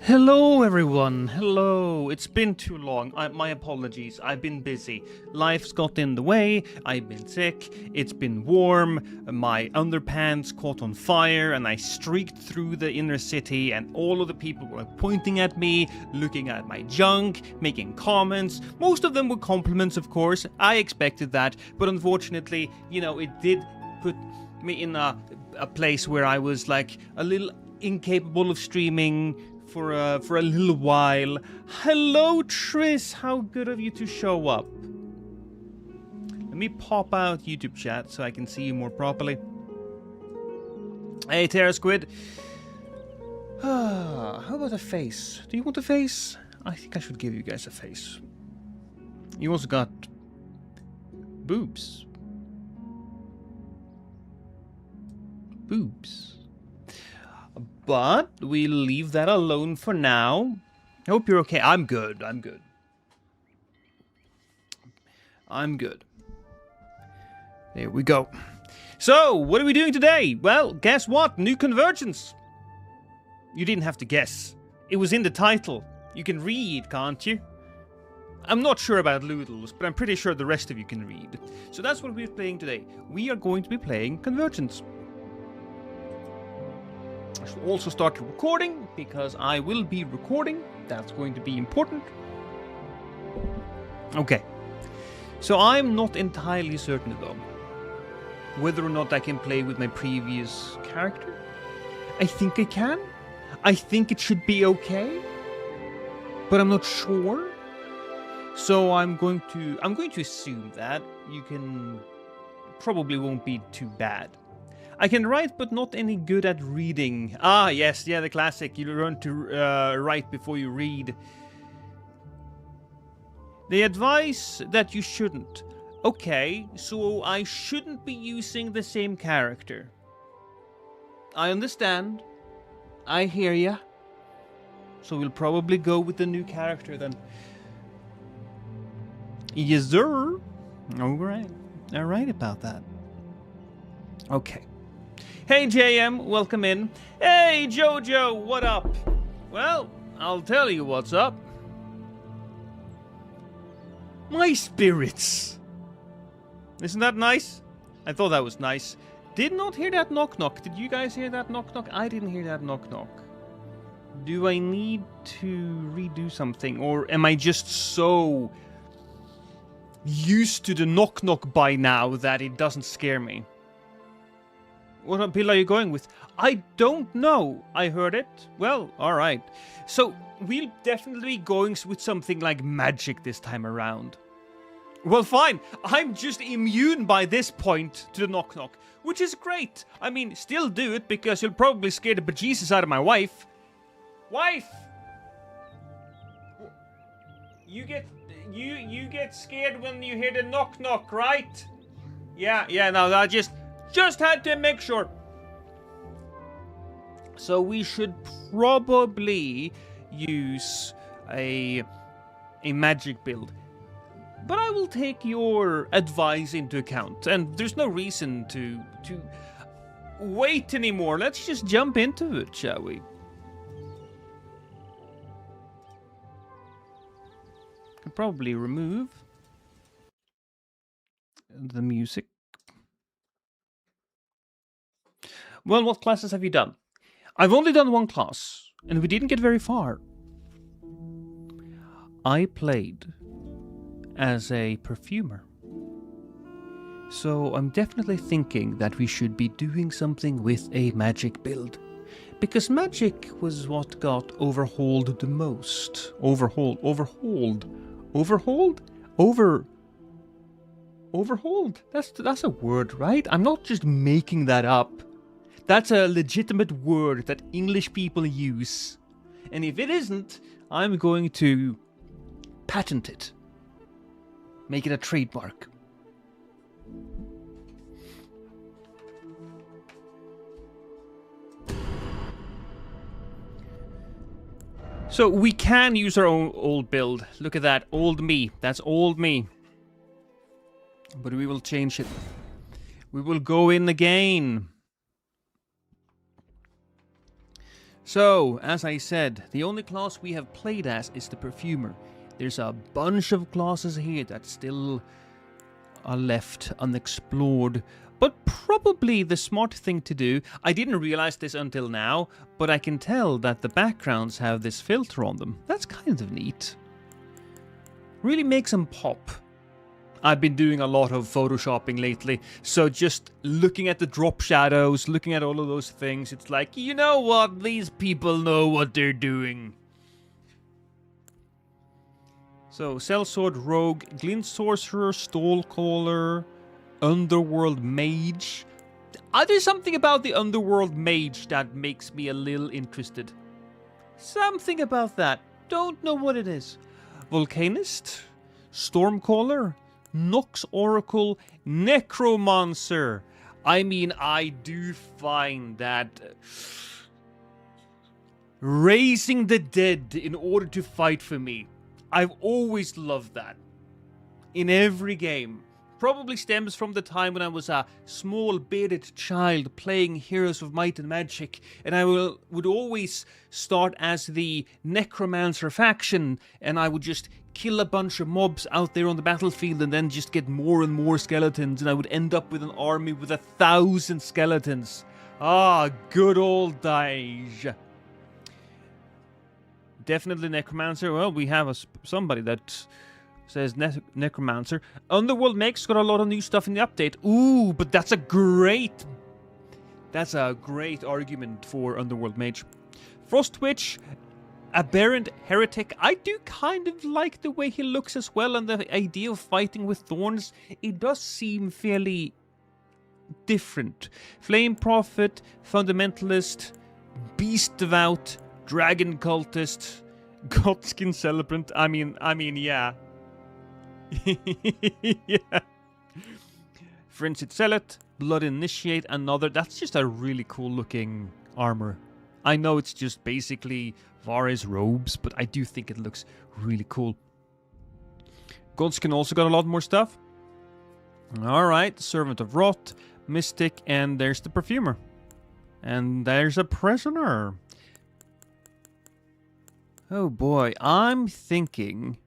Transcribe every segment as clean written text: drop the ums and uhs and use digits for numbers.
Hello everyone, hello. It's been too long. My apologies, I've been busy. Life's got in the way, I've been sick, it's been warm, my underpants caught on fire and I streaked through the inner city and all of the people were pointing at me, looking at my junk, making comments. Most of them were compliments, of course. I expected that, but unfortunately, it did put me in a place where I was like a little incapable of streaming for a little while. Hello, Triss. How good of you to show up. Let me pop out YouTube chat so I can see you more properly. Hey, Terra Squid. How about a face? Do you want a face? I think I should give you guys a face. You also got boobs. Boobs. But we'll leave that alone for now. I hope you're okay. I'm good. I'm good. I'm good. There we go. So, what are we doing today? Well, guess what? New Convergence. You didn't have to guess. It was in the title. You can read, can't you? I'm not sure about Loodles, but I'm pretty sure the rest of you can read. So that's what we're playing today. We are going to be playing Convergence. I should also start recording, because I will be recording. That's going to be important. Okay. So I'm not entirely certain, though, whether or not I can play with my previous character. I think I can. I think it should be okay. But I'm not sure. So I'm going to assume that you can... probably won't be too bad. I can write, but not any good at reading. Ah, yes, yeah, the classic. You learn to write before you read. They advise that you shouldn't. Okay, so I shouldn't be using the same character. I understand. I hear ya. So we'll probably go with the new character then. Yes, sir. Alright. Alright about that. Okay. Hey JM, welcome in. Hey Jojo, what up? Well, I'll tell you what's up. My spirits. Isn't that nice? I thought that was nice. Did not hear that knock knock. Did you guys hear that knock knock? I didn't hear that knock knock. Do I need to redo something, or am I just so used to the knock knock by now that it doesn't scare me? What bill are you going with? I don't know. I heard it. Well, alright. So, we'll definitely be going with something like magic this time around. Well, fine. I'm just immune by this point to the knock-knock, which is great. I mean, still do it, because you'll probably scare the bejesus out of my wife. Wife! You get scared when you hear the knock-knock, right? Yeah, no, I just had to make sure. So we should probably use a magic build. But I will take your advice into account, and there's no reason to wait anymore. Let's just jump into it, shall we? Can probably remove the music. Well, what classes have you done? I've only done one class, and we didn't get very far. I played as a perfumer. So I'm definitely thinking that we should be doing something with a magic build. Because magic was what got overhauled the most. Overhauled? Overhauled? That's a word, right? I'm not just making that up. That's a legitimate word that English people use. And if it isn't, I'm going to patent it. Make it a trademark. So we can use our own old build. Look at that, old me. That's old me. But we will change it. We will go in again. So, as I said, the only class we have played as is the Perfumer. There's a bunch of classes here that still are left unexplored. But probably the smart thing to do, I didn't realize this until now, but I can tell that the backgrounds have this filter on them. That's kind of neat. Really makes them pop. I've been doing a lot of photoshopping lately, so just looking at the drop shadows, looking at all of those things, it's like, you know what, these people know what they're doing. So, Sellsword, Rogue, Glint Sorcerer, Stallcaller, Underworld Mage. There's something about the Underworld Mage that makes me a little interested. Something about that. Don't know what it is. Volcanist, Stormcaller, Nox Oracle, Necromancer. I mean, I do find that raising the dead in order to fight for me, I've always loved that. In every game. Probably stems from the time when I was a small bearded child playing Heroes of Might and Magic, and I would always start as the Necromancer faction, and I would just kill a bunch of mobs out there on the battlefield and then just get more and more skeletons, and I would end up with an army with 1,000 skeletons. Ah, good old days. Definitely Necromancer. Well, we have somebody that says Necromancer. Underworld Mage's got a lot of new stuff in the update. Ooh, but that's a great argument for Underworld Mage. Frostwitch, Aberrant Heretic. I do kind of like the way he looks as well, and the idea of fighting with thorns. It does seem fairly different. Flame Prophet, Fundamentalist, Beast Devout, Dragon Cultist, Godskin Celebrant. I mean, yeah. Yeah. Frenzied Zealot, Blood Initiate, another. That's just a really cool looking armor. I know it's just basically Vare's robes, but I do think it looks really cool. Godskin also got a lot more stuff. Alright, Servant of Rot, Mystic, and there's the Perfumer. And there's a Prisoner. Oh boy, I'm thinking...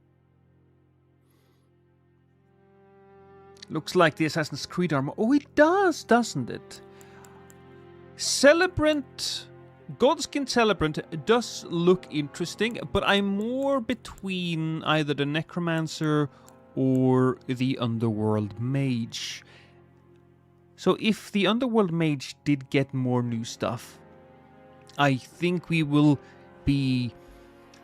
Looks like the Assassin's Creed armor. Oh, it does, doesn't it? Celebrant... Godskin Celebrant does look interesting, but I'm more between either the Necromancer or the Underworld Mage. So if the Underworld Mage did get more new stuff, I think we will be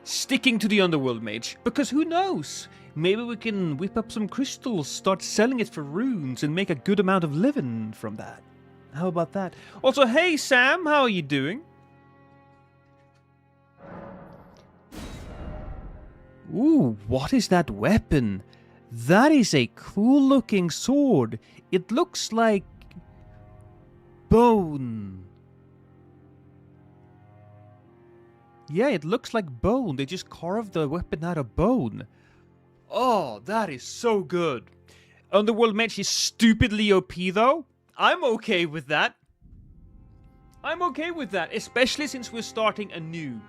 sticking to the Underworld Mage, because who knows? Maybe we can whip up some crystals, start selling it for runes, and make a good amount of living from that. How about that? Also, hey Sam, how are you doing? Ooh, what is that weapon? That is a cool looking sword. It looks like bone. Yeah, it looks like bone. They just carved the weapon out of bone. Oh, that is so good. Underworld Mage is stupidly OP though. I'm okay with that. I'm okay with that, especially since we're starting anew.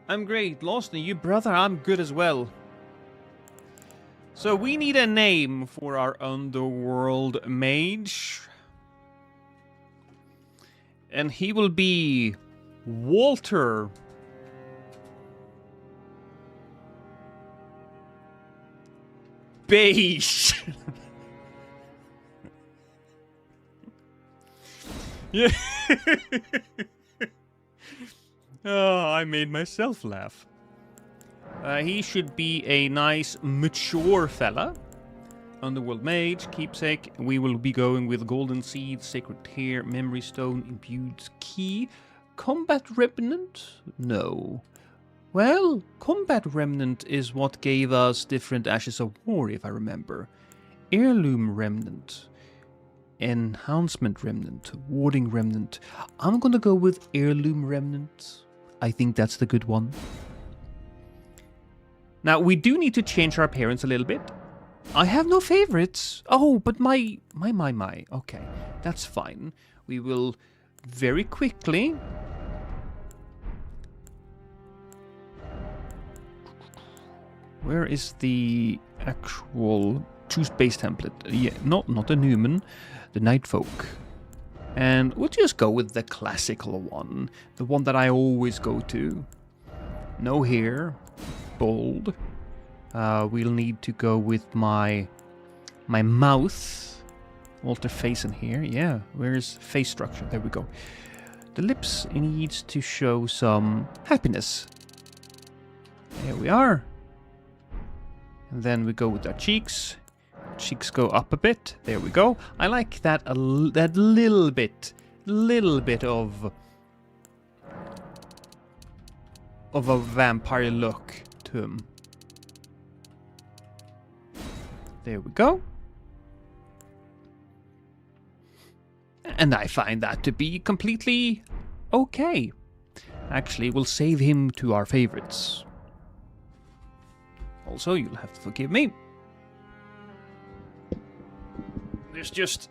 I'm great. Lost in you, brother. I'm good as well. So we need a name for our Underworld Mage. And he will be Walter. Beige. Yeah. Oh, I made myself laugh. He should be a nice, mature fella. Underworld Mage, Keepsake. We will be going with Golden Seed, Sacred Tear, Memory Stone, Imbued Key. Combat Remnant? No. Well, Combat Remnant is what gave us different Ashes of War, if I remember. Heirloom Remnant. Enhancement Remnant. Warding Remnant. I'm gonna go with Heirloom Remnant. I think that's the good one. Now, we do need to change our appearance a little bit. I have no favorites. Oh, but my. Okay, that's fine. We will very quickly. Where is the actual choose base template? Yeah, not the Newman, the Night Folk. And we'll just go with the classical one, the one that I always go to. No hair, bold. We'll need to go with my mouth. Alter face in here, yeah. Where's face structure? There we go. The lips needs to show some happiness. There we are. And then we go with our cheeks. Cheeks go up a bit. There we go. I like that that little bit of a vampire look to him. There we go. And I find that to be completely okay. Actually, we'll save him to our favorites. Also, you'll have to forgive me. There's just...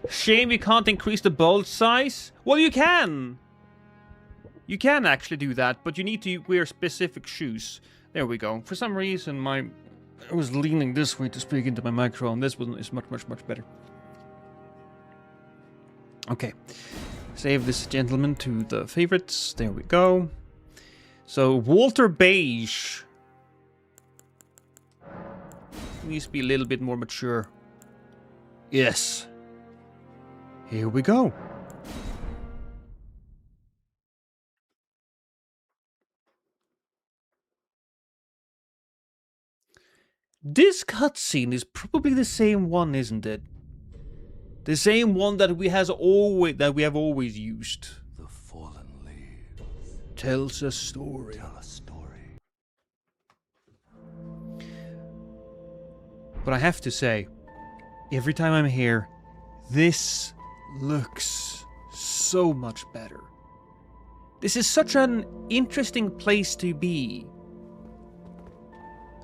shame you can't increase the bolt size. Well, you can! You can actually do that, but you need to wear specific shoes. There we go. For some reason, I was leaning this way to speak into my microphone. This one is much better. Okay. Save this gentleman to the favorites. There we go. So, Walter Beige needs to be a little bit more mature. Yes. Here we go. This cutscene is probably the same one, isn't it? The same one that we have always used. The fallen leaves Tells a story. tell a story. But I have to say, every time I'm here, this looks so much better. This is such an interesting place to be.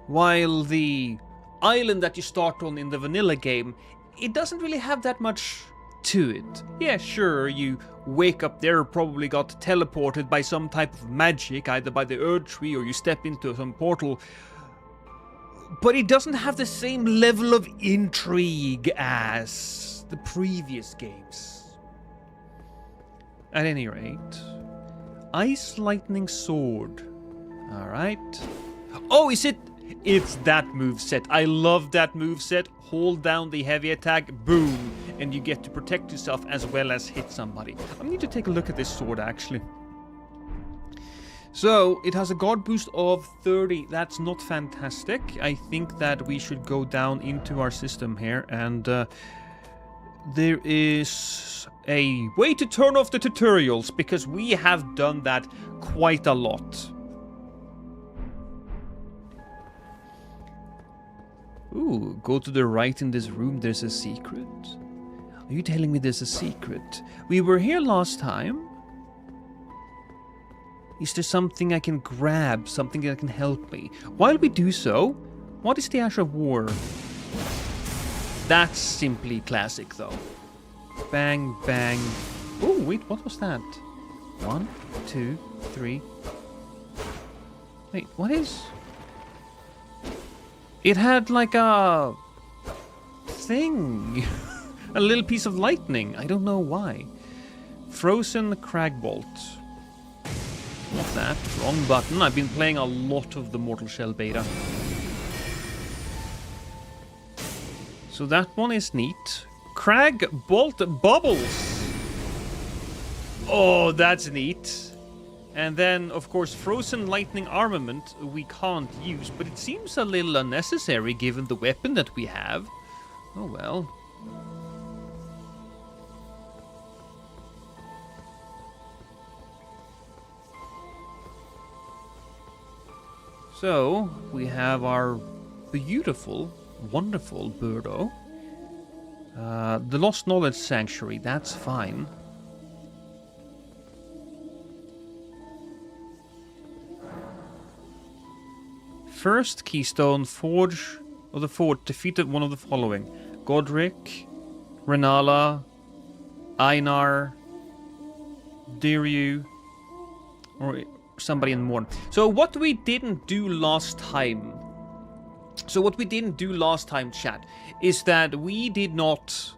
While the island that you start on in the vanilla game, it doesn't really have that much to it. Yeah, sure, you wake up there, probably got teleported by some type of magic, either by the Earth Tree or you step into some portal. But it doesn't have the same level of intrigue as the previous games. At any rate, Ice Lightning Sword. Alright. Oh, is it? It's that moveset. I love that moveset. Hold down the heavy attack, boom, and you get to protect yourself as well as hit somebody. I need to take a look at this sword, actually. So, it has a guard boost of 30. That's not fantastic. I think that we should go down into our system here, and there is a way to turn off the tutorials, because we have done that quite a lot. Ooh, go to the right in this room, there's a secret. Are you telling me there's a secret? We were here last time. Is there something I can grab, something that can help me? While we do so, what is the Ash of War? That's simply classic, though. Bang, bang. Oh, wait, what was that? 1, 2, 3. Wait, what is... It had like a thing, a little piece of lightning. I don't know why. Frozen Cragbolt. Not that. Wrong button. I've been playing a lot of the Mortal Shell beta. So that one is neat. Cragbolt Bubbles. Oh, that's neat. And then, of course, Frozen Lightning Armament we can't use, but it seems a little unnecessary given the weapon that we have. Oh well. So, we have our beautiful, wonderful Birdo. The Lost Knowledge Sanctuary, that's fine. First keystone, Forge of the Forge defeated one of the following: Godric, Rennala, Einar, Diryu, or somebody in Morn. So what we didn't do last time... chat, is that we did not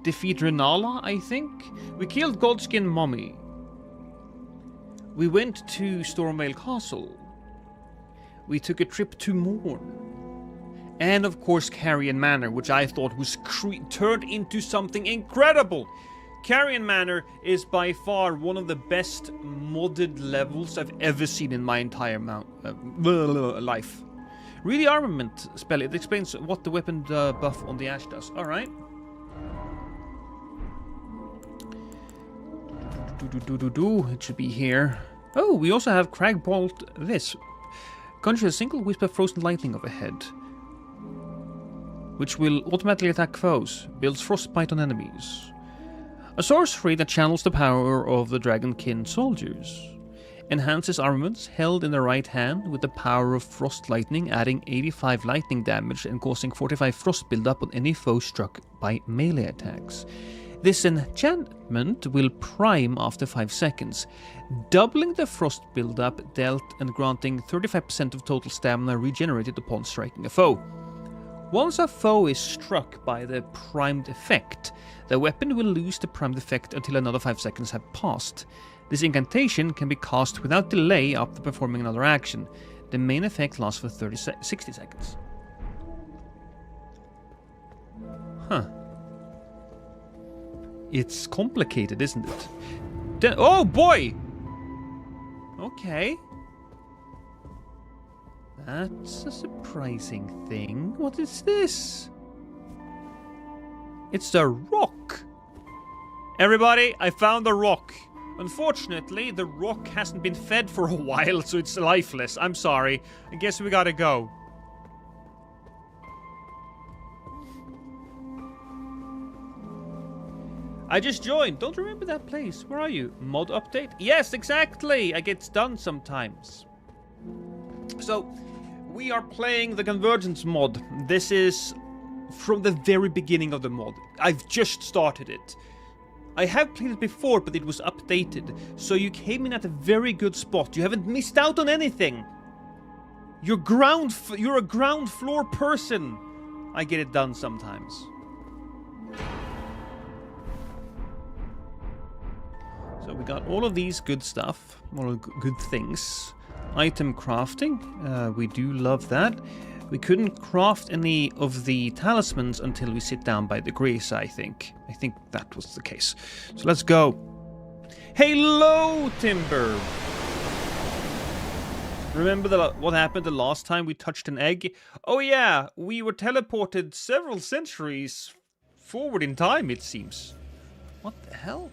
defeat Rennala, I think? We killed Goldskin Mummy. We went to Stormvale Castle. We took a trip to Morn. And of course Carrion Manor, which I thought was turned into something incredible. Carrion Manor is by far one of the best modded levels I've ever seen in my entire life. Really armament spell. It explains what the weapon buff on the ash does. Alright. It should be here. Oh, we also have Cragbolt this. Conjure a single wisp of frozen lightning overhead, which will automatically attack foes. Builds frostbite on enemies. A sorcery that channels the power of the Dragonkin soldiers. Enhances armaments held in the right hand with the power of frost lightning, adding 85 lightning damage and causing 45 frost buildup on any foe struck by melee attacks. This enchantment will prime after 5 seconds, doubling the frost buildup dealt and granting 35% of total stamina regenerated upon striking a foe. Once a foe is struck by the primed effect, the weapon will lose the primed effect until another 5 seconds have passed. This incantation can be cast without delay after performing another action. The main effect lasts for 60 seconds. Huh. It's complicated, isn't it? Oh boy! Okay. That's a surprising thing. What is this? It's a rock! Everybody, I found a rock. Unfortunately, the rock hasn't been fed for a while, so it's lifeless. I'm sorry. I guess we gotta go. I just joined. Don't remember that place. Where are you? Mod update? Yes, exactly. I get done sometimes. So, we are playing the Convergence mod. This is from the very beginning of the mod. I've just started it. I have played it before, but it was updated. So you came in at a very good spot. You haven't missed out on anything. You're a ground floor person. I get it done sometimes. So we got all of these good stuff, all of good things. Item crafting, we do love that. We couldn't craft any of the talismans until we sit down by the grace, I think. I think that was the case. So let's go. Hello, Timber! Remember what happened the last time we touched an egg? Oh yeah, we were teleported several centuries forward in time, it seems. What the hell?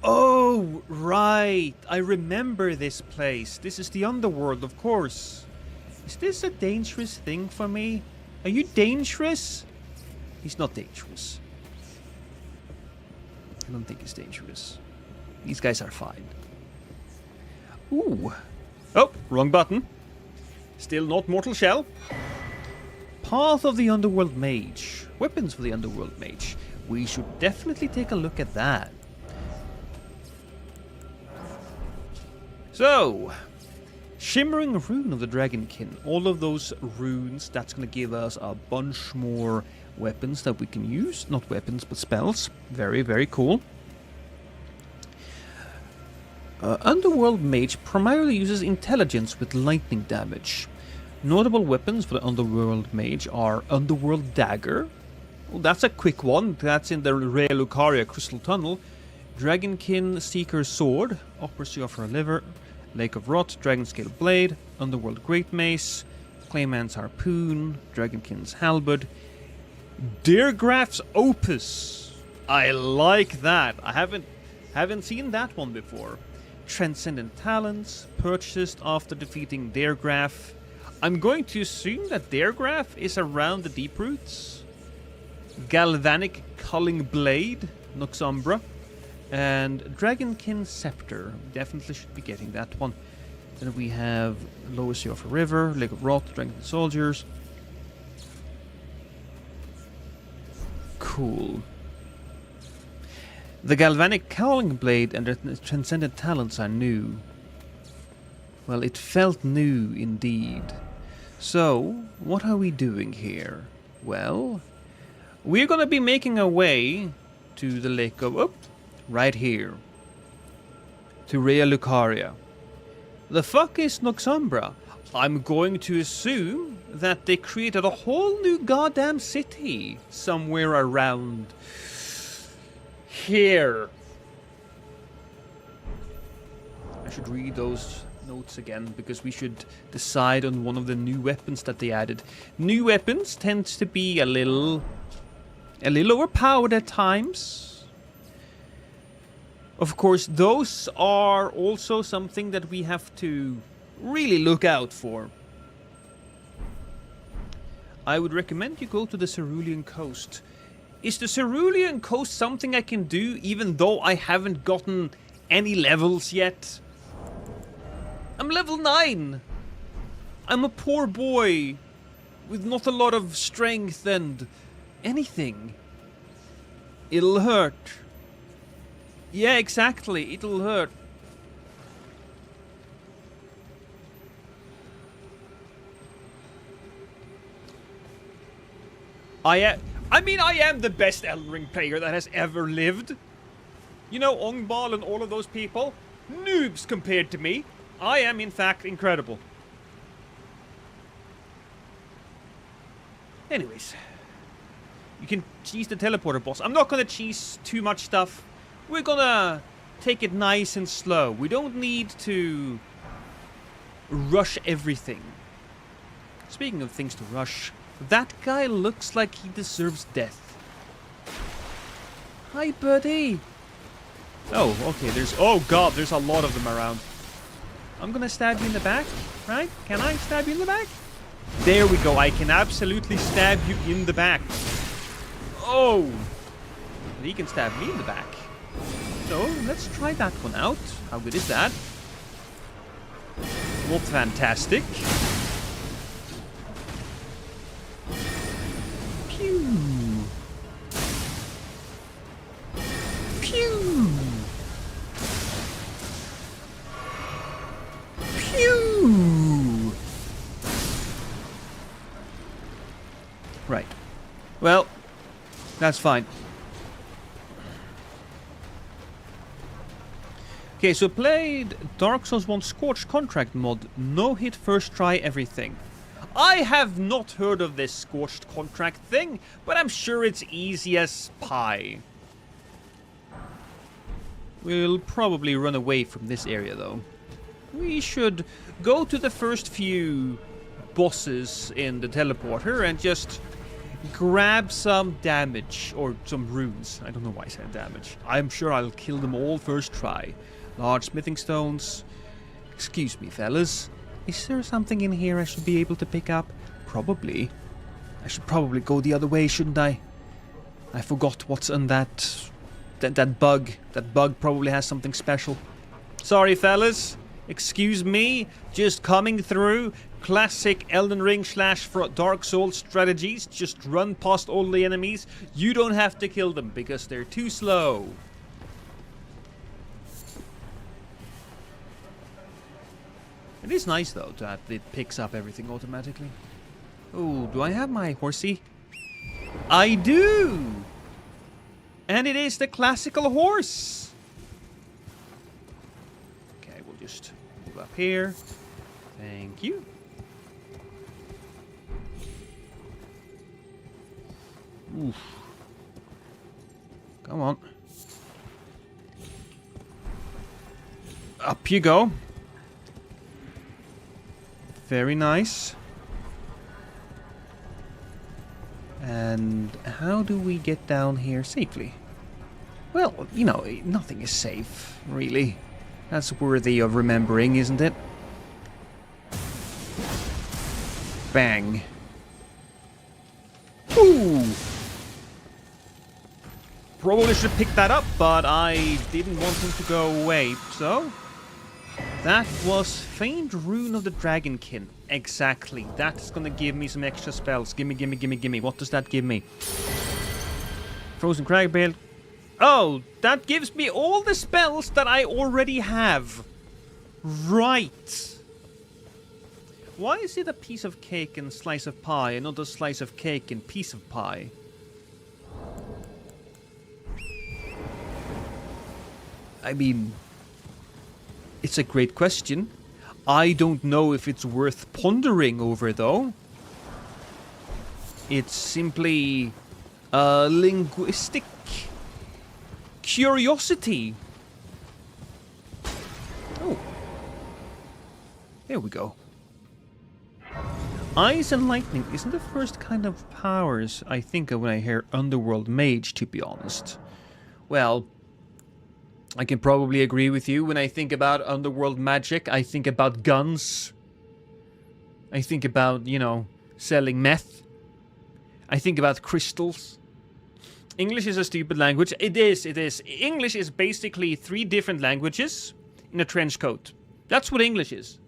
Oh, right. I remember this place. This is the underworld, of course. Is this a dangerous thing for me? Are you dangerous? He's not dangerous. I don't think he's dangerous. These guys are fine. Ooh. Oh, wrong button. Still not Mortal Shell. Path of the Underworld Mage. Weapons for the Underworld Mage. We should definitely take a look at that. So, Shimmering Rune of the Dragonkin. All of those runes, that's going to give us a bunch more weapons that we can use. Not weapons, but spells. Very, very cool. Underworld Mage primarily uses intelligence with lightning damage. Notable weapons for the Underworld Mage are Underworld Dagger. Well, that's a quick one. That's in the Raya Lucaria Crystal Tunnel. Dragonkin Seeker Sword. Upper Sea of her Liver. Lake of Rot, Dragonscale Blade, Underworld Great Mace, Clayman's Harpoon, Dragonkin's Halberd, Deergraph's Opus. I like that. I haven't seen that one before. Transcendent Talents, purchased after defeating Deergraph. I'm going to assume that Deergraph is around the Deep Roots. Galvanic Culling Blade, Noxumbra. And Dragonkin Scepter. Definitely should be getting that one. Then we have Lower Sea of a River, Lake of Rot, Dragonkin Soldiers. cool. The galvanic cowling blade and the transcendent talents are new. Well, it felt new indeed. So, what are we doing here? Well, we're gonna be making our way to the lake of... Oh, right here. To Raya Lucaria. The fuck is Noxumbra? I'm going to assume that they created a whole new goddamn city somewhere around here. I should read those notes again because we should decide on one of the new weapons that they added. New weapons tends to be a little overpowered at times. Of course, those are also something that we have to really look out for. I would recommend you go to the Cerulean Coast. Is the Cerulean Coast something I can do even though I haven't gotten any levels yet? I'm level 9. I'm a poor boy with not a lot of strength and anything. It'll hurt. Yeah, exactly. It'll hurt. I mean, I am the best Elden Ring player that has ever lived. You know, Ongbal and all of those people? Noobs compared to me. I am, in fact, incredible. Anyways. You can cheese the teleporter boss. I'm not gonna cheese too much stuff. We're gonna take it nice and slow. We don't need to rush everything. Speaking of things to rush, that guy looks like he deserves death. Hi, buddy. Oh, okay, oh god, there's a lot of them around. I'm gonna stab you in the back, right? Can I stab you in the back? There we go, I can absolutely stab you in the back. Oh! And he can stab me in the back. So, let's try that one out. How good is that? Not fantastic. Pew! Pew! Pew! Right. Well, that's fine. Okay, so played Dark Souls 1 Scorched Contract mod. No hit first try everything. I have not heard of this Scorched Contract thing, but I'm sure it's easy as pie. We'll probably run away from this area though. We should go to the first few bosses in the teleporter and just grab some damage, or some runes. I don't know why I said damage. I'm sure I'll kill them all first try. Large smithing stones. Excuse me, fellas. Is there something in here I should be able to pick up? Probably. I should probably go the other way, shouldn't I? I forgot what's on that bug. That bug probably has something special. Sorry, fellas. Excuse me. Just coming through. Classic Elden Ring / Dark Souls strategies. Just run past all the enemies. You don't have to kill them because they're too slow. It is nice though that it picks up everything automatically. Oh, do I have my horsey? I do! And it is the classical horse! Okay, we'll just move up here. Thank you. Oof. Come on. Up you go. Very nice. And how do we get down here safely? Well, you know, nothing is safe, really. That's worthy of remembering, isn't it? Bang. Ooh! Probably should have picked that up, but I didn't want him to go away, so... That was Faint Rune of the Dragonkin. Exactly. That's gonna give me some extra spells. Gimme, gimme, gimme, gimme. What does that give me? Frozen Crag Bale. Oh, that gives me all the spells that I already have. Right. Why is it a piece of cake and slice of pie and not a slice of cake and piece of pie? I mean, it's a great question. I don't know if it's worth pondering over, though. It's simply a linguistic curiosity. Oh. There we go. Ice and lightning isn't the first kind of powers I think of when I hear Underworld Mage, to be honest. Well, I can probably agree with you. When I think about Underworld Magic, I think about guns. I think about, you know, selling meth. I think about crystals. English is a stupid language. It is. English is basically 3 different languages in a trench coat. That's what English is.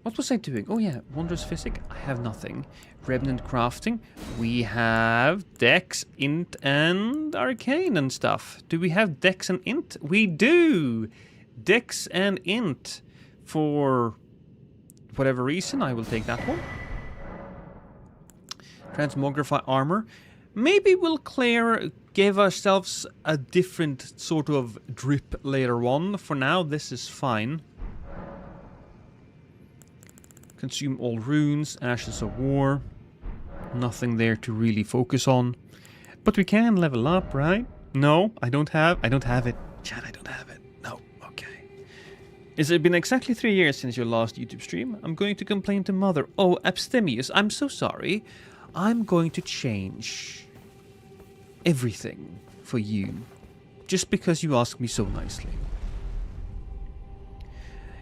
What was I doing? Oh yeah, Wondrous Physic. I have nothing. Remnant Crafting. We have Dex, Int, and Arcane and stuff. Do we have Dex and Int? We do! Dex and Int. For whatever reason, I will take that one. Transmogrify Armor. Maybe we'll give ourselves a different sort of drip later on. For now, this is fine. Consume all runes, Ashes of War. Nothing there to really focus on. But we can level up, right? No, I don't have it. Chad, I don't have it. No, okay. It's been exactly 3 years since your last YouTube stream. I'm going to complain to Mother. Oh, Abstemious, I'm so sorry. I'm going to change everything for you. Just because you asked me so nicely.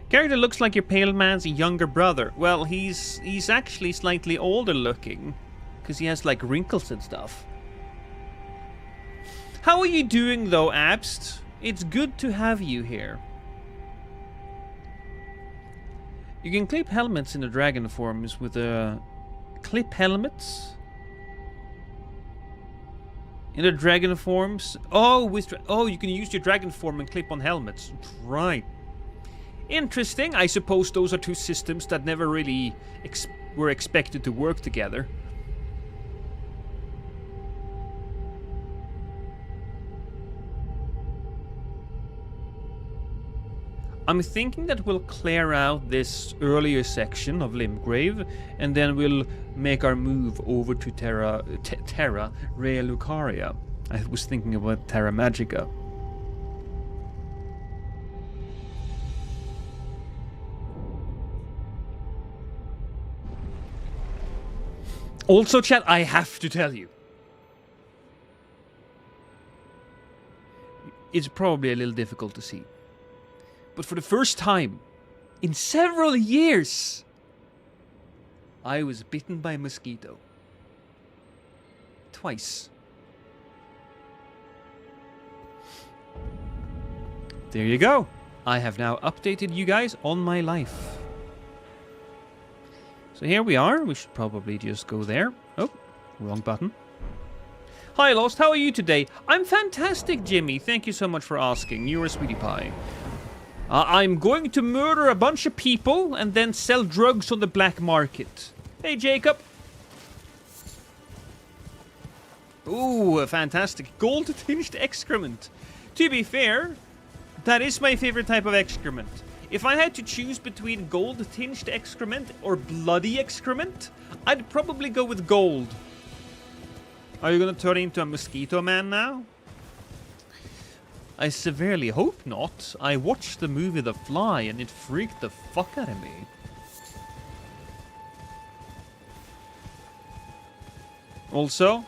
Character looks like your pale man's younger brother. Well, he's actually slightly older looking. Because he has like wrinkles and stuff. How are you doing though, Abst? It's good to have you here. You can clip helmets in the dragon forms with clip helmets? In the dragon forms? Oh, you can use your dragon form and clip on helmets. Right. Interesting. I suppose those are 2 systems that never really were expected to work together. I'm thinking that we'll clear out this earlier section of Limgrave, and then we'll make our move over to Raya Lucaria. I was thinking about Terra Magica. Also, chat, I have to tell you. It's probably a little difficult to see. But for the first time in several years, I was bitten by a mosquito. Twice. There you go. I have now updated you guys on my life. So here we are. We should probably just go there. Oh, wrong button. Hi, Lost. How are you today? I'm fantastic, Jimmy. Thank you so much for asking. You're a sweetie pie. I'm going to murder a bunch of people and then sell drugs on the black market. Hey, Jacob. Ooh, fantastic. Gold-tinged excrement. To be fair, that is my favorite type of excrement. If I had to choose between gold-tinged excrement or bloody excrement, I'd probably go with gold. Are you gonna turn into a mosquito man now? I severely hope not. I watched the movie The Fly and it freaked the fuck out of me. Also,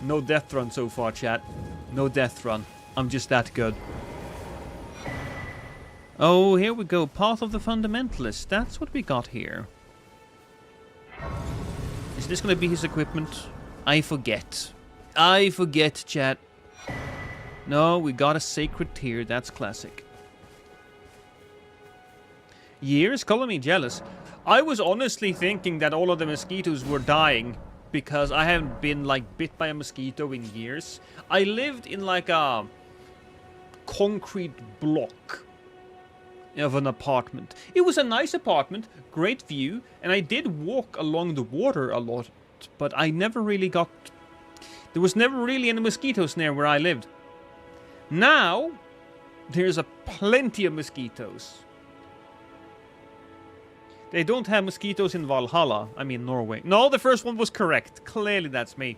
no death run so far, chat. No death run. I'm just that good. Oh, here we go. Path of the Fundamentalist. That's what we got here. Is this going to be his equipment? I forget. I forget, chat. No, we got a Sacred Tear. That's classic. Years? Color me jealous. I was honestly thinking that all of the mosquitoes were dying because I haven't been like bit by a mosquito in years. I lived in like a concrete block of an apartment. It was a nice apartment, great view, and I did walk along the water a lot, but I never really got... There was never really any mosquitoes near where I lived. Now, there's a plenty of mosquitoes. They don't have mosquitoes in Valhalla. I mean, Norway. No, the first one was correct. Clearly, that's me.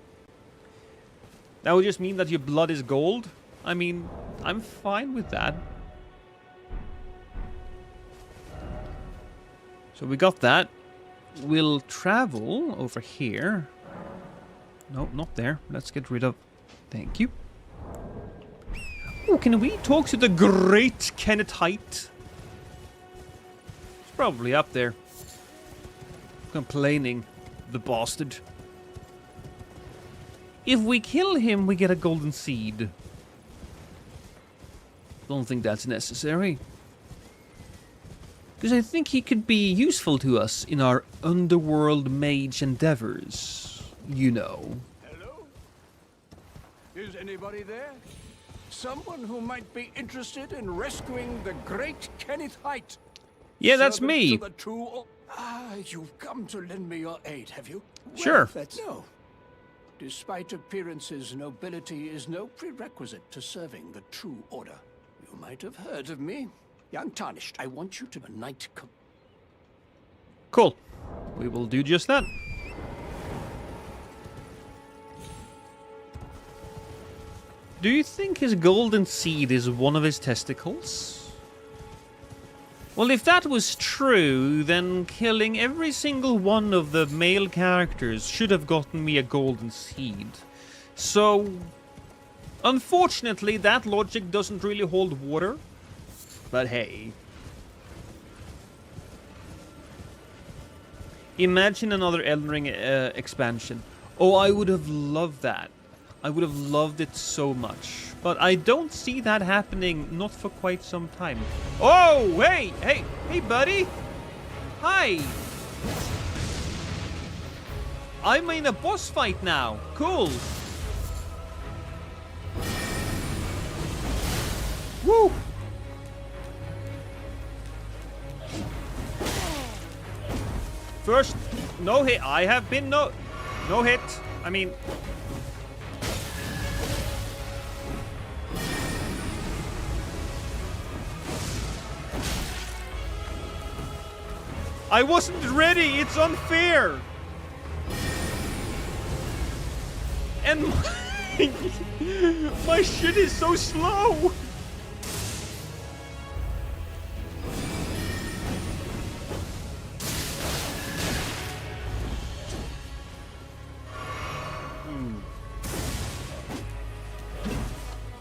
That would just mean that your blood is gold. I mean, I'm fine with that. So we got that. We'll travel over here. No, not there. Let's get rid of... Thank you. Oh, can we talk to the great Kenneth Height? He's probably up there. Complaining. The bastard. If we kill him, we get a golden seed. Don't think that's necessary. Because I think he could be useful to us in our underworld mage endeavors. You know. Hello? Is anybody there? Someone who might be interested in rescuing the great Kenneth Height. Yeah, that's Servant me. to the true... you've come to lend me your aid, have you? Sure. Well, no. Despite appearances, nobility is no prerequisite to serving the true order. You might have heard of me. Young Tarnished, I want you to a knight. Cool. We will do just that. Do you think his golden seed is one of his testicles? Well, if that was true, then killing every single one of the male characters should have gotten me a golden seed. So, unfortunately, that logic doesn't really hold water. But hey. Imagine another Elden Ring expansion. Oh, I would have loved that. I would have loved it so much. But I don't see that happening, not for quite some time. Oh, hey, buddy. Hi. I'm in a boss fight now. Cool. Woo. First, no hit. I have been no hit. I mean... I wasn't ready. It's unfair. And my shit is so slow.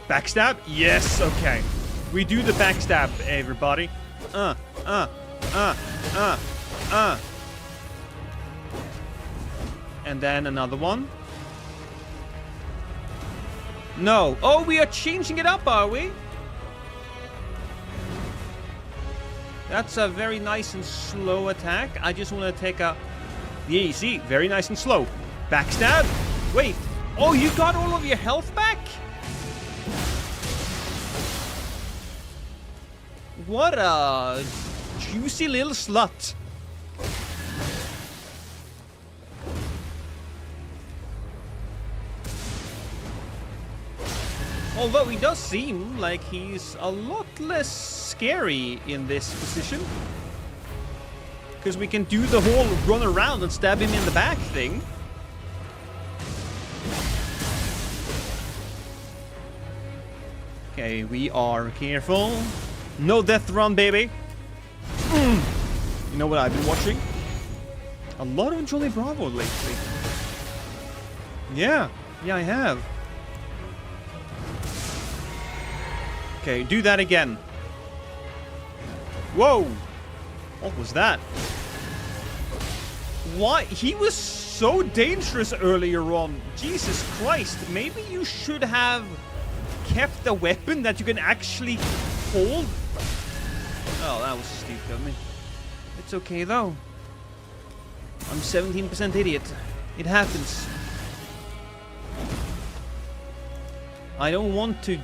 Backstab? Yes, okay. We do the backstab, everybody. And then another one. No. Oh, we are changing it up, are we? That's a very nice and slow attack. I just want to take a... Yeah, you see? Very nice and slow. Backstab? Wait. Oh, you got all of your health back? What a juicy little slut. Although he does seem like he's a lot less scary in this position. Because we can do the whole run around and stab him in the back thing. Okay, we are careful. No death run, baby. You know what I've been watching? A lot of Johnny Bravo lately. Yeah, I have. Okay, do that again. Whoa! What was that? Why? He was so dangerous earlier on. Jesus Christ. Maybe you should have kept a weapon that you can actually hold. Oh, that was stupid of me. It's okay though. I'm 17% idiot. It happens. I don't want to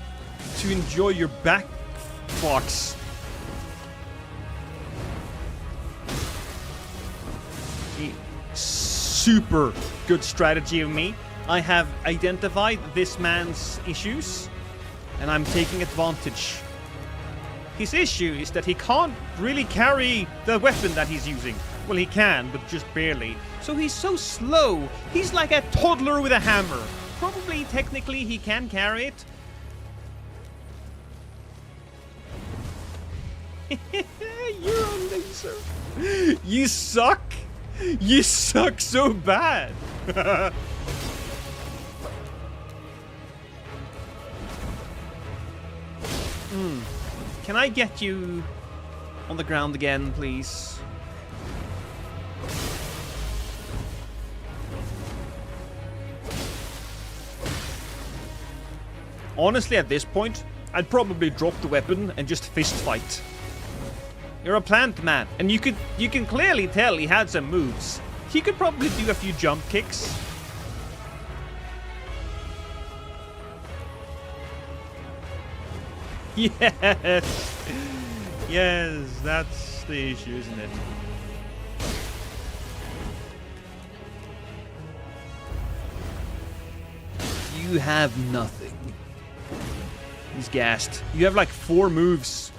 enjoy your back, Fox. Super good strategy of me. I have identified this man's issues, and I'm taking advantage. His issue is that he can't really carry the weapon that he's using. Well, he can, but just barely. So he's so slow. He's like a toddler with a hammer. Probably, technically, he can carry it. You're a laser. You suck. You suck so bad. Can I get you on the ground again, please? Honestly, at this point, I'd probably drop the weapon and just fist fight. You're a plant man, and you can clearly tell he had some moves. He could probably do a few jump kicks. Yes! Yes, that's the issue, isn't it? You have nothing. He's gassed. You have like 4 moves.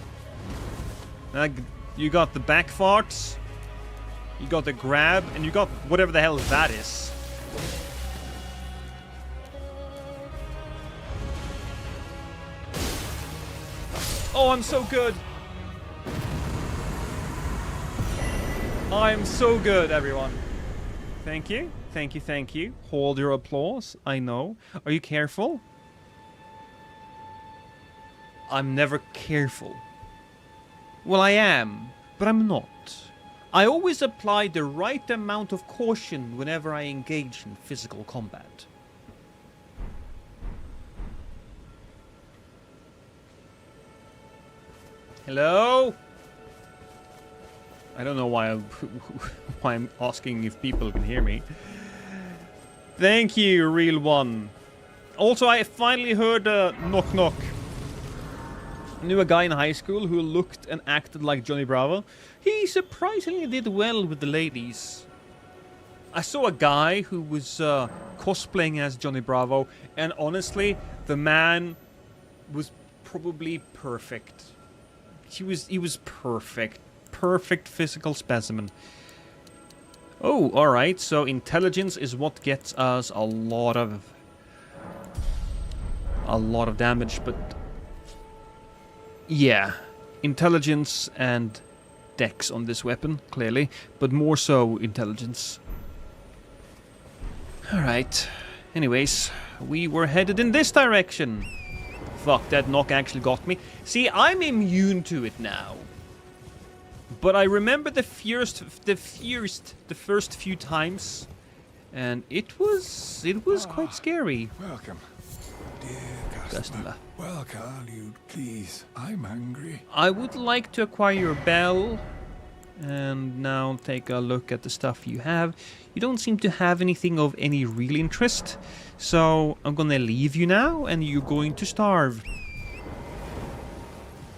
You got the back farts, you got the grab, and you got whatever the hell that is. Oh, I'm so good. I'm so good, everyone. Thank you. Thank you, thank you. Hold your applause. I know. Are you careful? I'm never careful. Well, I am, but I'm not. I always apply the right amount of caution whenever I engage in physical combat. Hello? I don't know why I'm asking if people can hear me. Thank you, real one. Also, I finally heard a knock knock. I knew a guy in high school who looked and acted like Johnny Bravo. He surprisingly did well with the ladies. I saw a guy who was cosplaying as Johnny Bravo, and honestly, the man was probably perfect. He was perfect. Perfect physical specimen. Oh, alright, so intelligence is what gets us a lot of damage, but yeah, intelligence and dex on this weapon, clearly, but more so intelligence. Alright, anyways, we were headed in this direction. Fuck, that knock actually got me. See, I'm immune to it now. But I remember the first few times, and it was quite scary. Welcome, dear customer. Well, Carl, you please. I'm hungry. I would like to acquire your bell, and now take a look at the stuff you have. You don't seem to have anything of any real interest, so I'm gonna leave you now, and you're going to starve.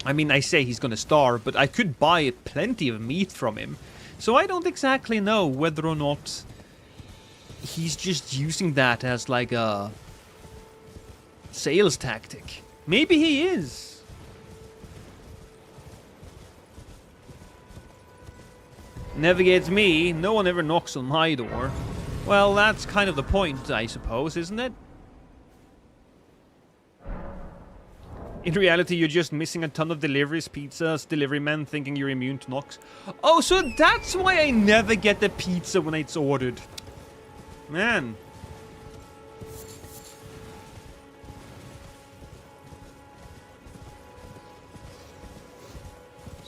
I mean, I say he's gonna starve, but I could buy plenty of meat from him. So I don't exactly know whether or not he's just using that as like a sales tactic. Maybe he is. Navigates me. No one ever knocks on my door. Well, that's kind of the point, I suppose, isn't it? In reality, you're just missing a ton of deliveries, pizzas, delivery men thinking you're immune to knocks. Oh, so that's why I never get the pizza when it's ordered. Man.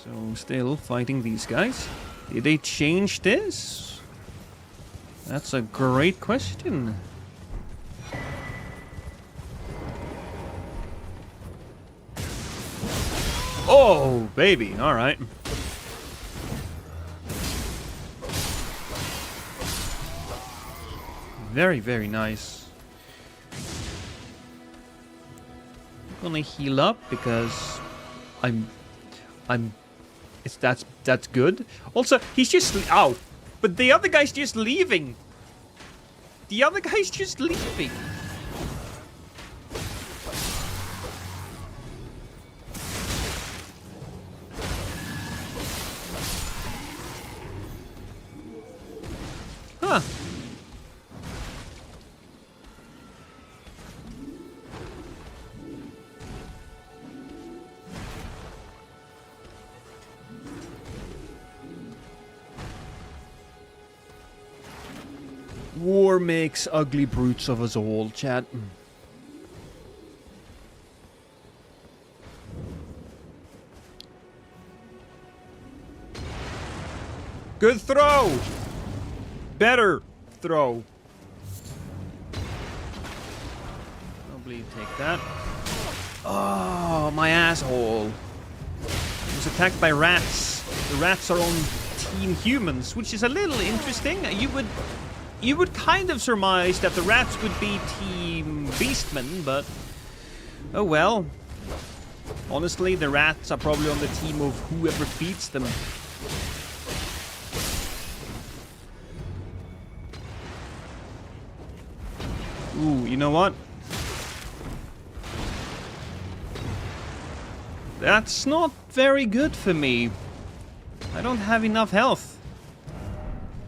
So, still fighting these guys. Did they change this? That's a great question. Oh, baby. All right. Very, very nice. Gonna heal up because that's good. Also, he's just ow, but the other guy's just leaving. The other guy's just leaving. Huh. War makes ugly brutes of us all, chat. Good throw! Better throw. Probably take that. Oh, my asshole. I was attacked by rats. The rats are on Team Humans, which is a little interesting. You would kind of surmise that the rats would be Team Beastmen, but oh well. Honestly, the rats are probably on the team of whoever beats them. Ooh, you know what? That's not very good for me. I don't have enough health.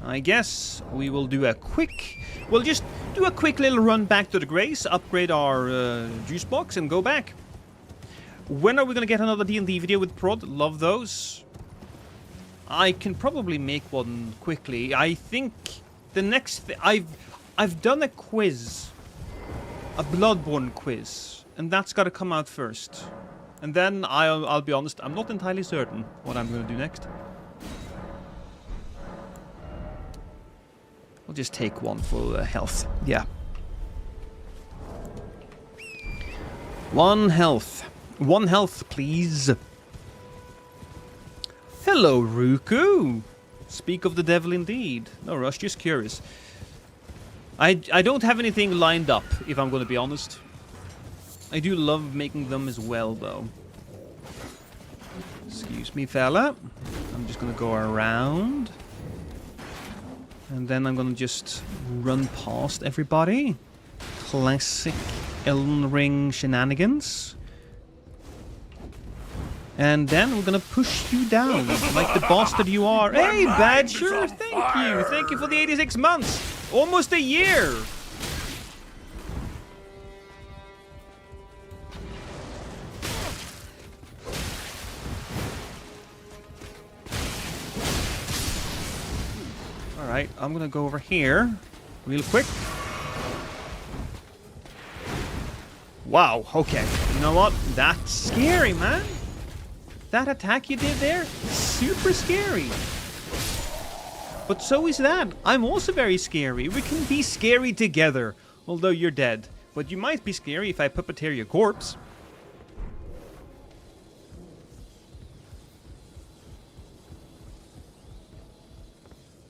I guess we will do a quick... We'll just do a quick little run back to the Grace, upgrade our juice box, and go back. When are we going to get another D&D video with Prod? Love those. I can probably make one quickly. I think the next... I've done a quiz. A Bloodborne quiz. And that's got to come out first. And then, I'll be honest, I'm not entirely certain what I'm going to do next. We'll just take one for health. Yeah. 1 health. 1 health, please. Hello, Ruku. Speak of the devil indeed. No rush, just curious. I don't have anything lined up, if I'm going to be honest. I do love making them as well, though. Excuse me, fella. I'm just going to go around. And then I'm going to just run past everybody. Classic Elden Ring shenanigans. And then we're going to push you down like the bastard you are. Hey, Badger! Thank you! Thank you for the 86 months! Almost a year! Alright, I'm gonna go over here real quick. Wow, okay. You know what? That's scary, man. That attack you did there, super scary. But so is that. I'm also very scary. We can be scary together. Although you're dead. But you might be scary if I puppeteer your corpse.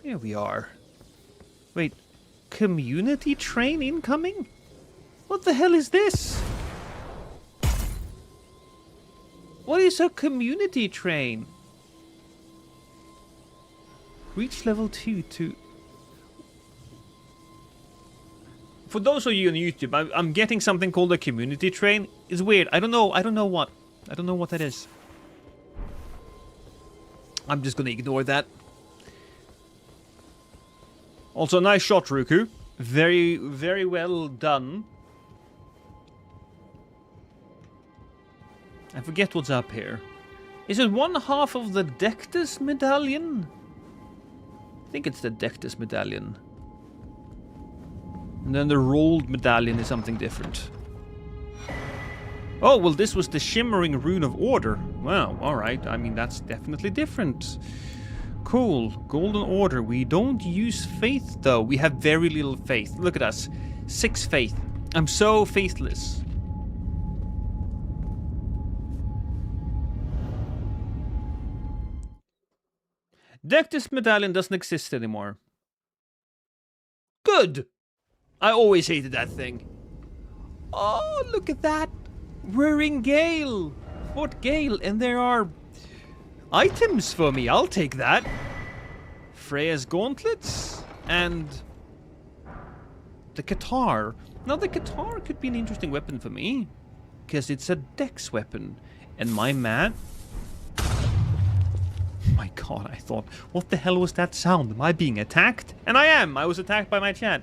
Here we are. Wait. Community train incoming? What the hell is this? What is a community train? Reach level 2 to... For those of you on YouTube, I'm getting something called a community train. It's weird. I don't know what that is. I'm just gonna ignore that. Also, nice shot, Ruku. Very, very well done. I forget what's up here. Is it 1/2 of the Dectus medallion? I think it's the Dectus medallion. And then the rolled medallion is something different. Oh, well, this was the Shimmering Rune of Order. Wow, alright. I mean, that's definitely different. Cool. Golden Order. We don't use faith, though. We have very little faith. Look at us. 6 faith. I'm so faithless. Dectus medallion doesn't exist anymore. Good! I always hated that thing. Oh, look at that. We're in Gale. Fort Gale, and there are items for me. I'll take that. Freya's gauntlets and the Qatar. Now, the Qatar could be an interesting weapon for me because it's a dex weapon. And my man... My god, I thought, what the hell was that sound? Am I being attacked? And I am. I was attacked by my chat.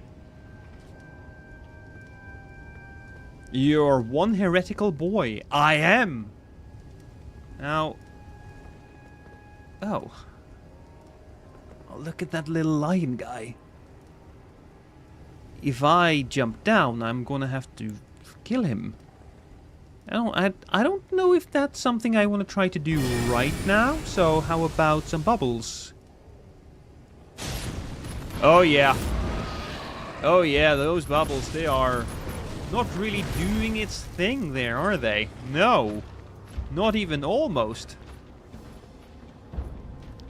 You're one heretical boy. I am. Now... Oh. Oh, look at that little lion guy. If I jump down, I'm gonna have to kill him. I don't know if that's something I want to try to do right now. So how about some bubbles? Oh yeah. Oh yeah, those bubbles, they are not really doing its thing there, are they? No. Not even almost.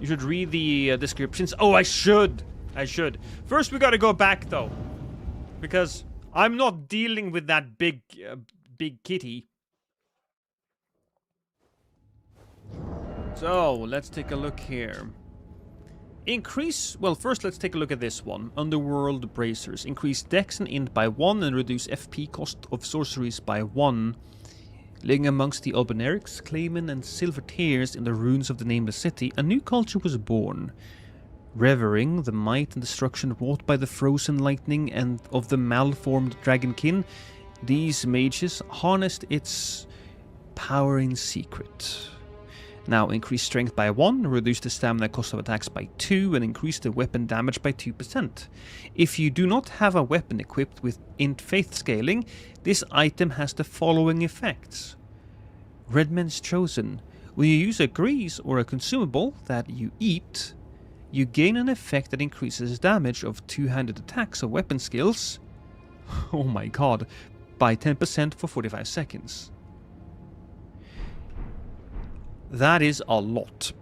You should read the descriptions. Oh, I should. I should. First, we gotta go back, though. Because I'm not dealing with that big kitty. So, let's take a look here. Increase... Well, first let's take a look at this one. Underworld Bracers. Increase Dex and Int by 1 and reduce FP cost of sorceries by 1. Living amongst the Albinarics, Claymen and Silver Tears in the ruins of the Nameless City, a new culture was born. Revering the might and destruction wrought by the frozen lightning and of the malformed dragonkin, these mages harnessed its power in secret. Now increase strength by 1, reduce the stamina cost of attacks by 2, and increase the weapon damage by 2%. If you do not have a weapon equipped with Int Faith scaling, this item has the following effects. Redman's Chosen. When you use a grease or a consumable that you eat, you gain an effect that increases damage of two-handed attacks or weapon skills. Oh my god. By 10% for 45 seconds. That is a lot.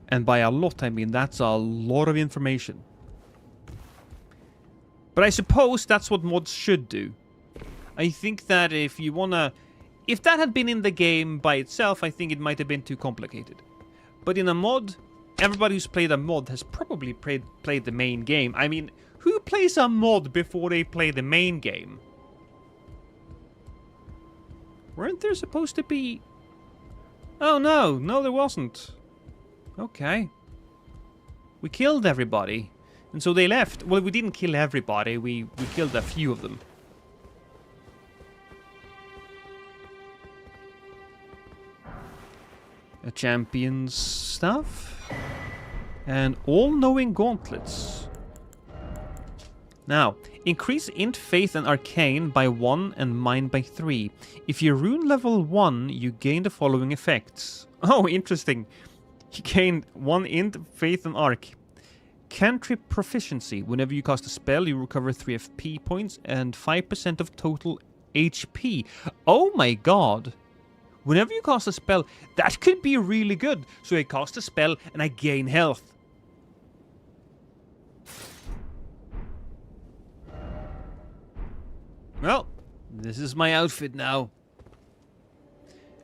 And by a lot, I mean that's a lot of information. But I suppose that's what mods should do. I think that if you wanna... If that had been in the game by itself, I think it might have been too complicated. But in a mod, everybody who's played a mod has probably played the main game. I mean, who plays a mod before they play the main game? Weren't there supposed to be... Oh no, no there wasn't. Okay. We killed everybody. And so they left. Well, we didn't kill everybody, we killed a few of them. A champion's stuff. And all-knowing gauntlets. Now, increase Int, Faith, and Arcane by 1 and Mind by 3. If you rune level 1, you gain the following effects. Oh, interesting. You gain 1 Int, Faith, and Arc. Cantrip Proficiency. Whenever you cast a spell, you recover 3 FP points and 5% of total HP. Oh my god. Whenever you cast a spell, that could be really good. So I cast a spell and I gain health. Well, this is my outfit now.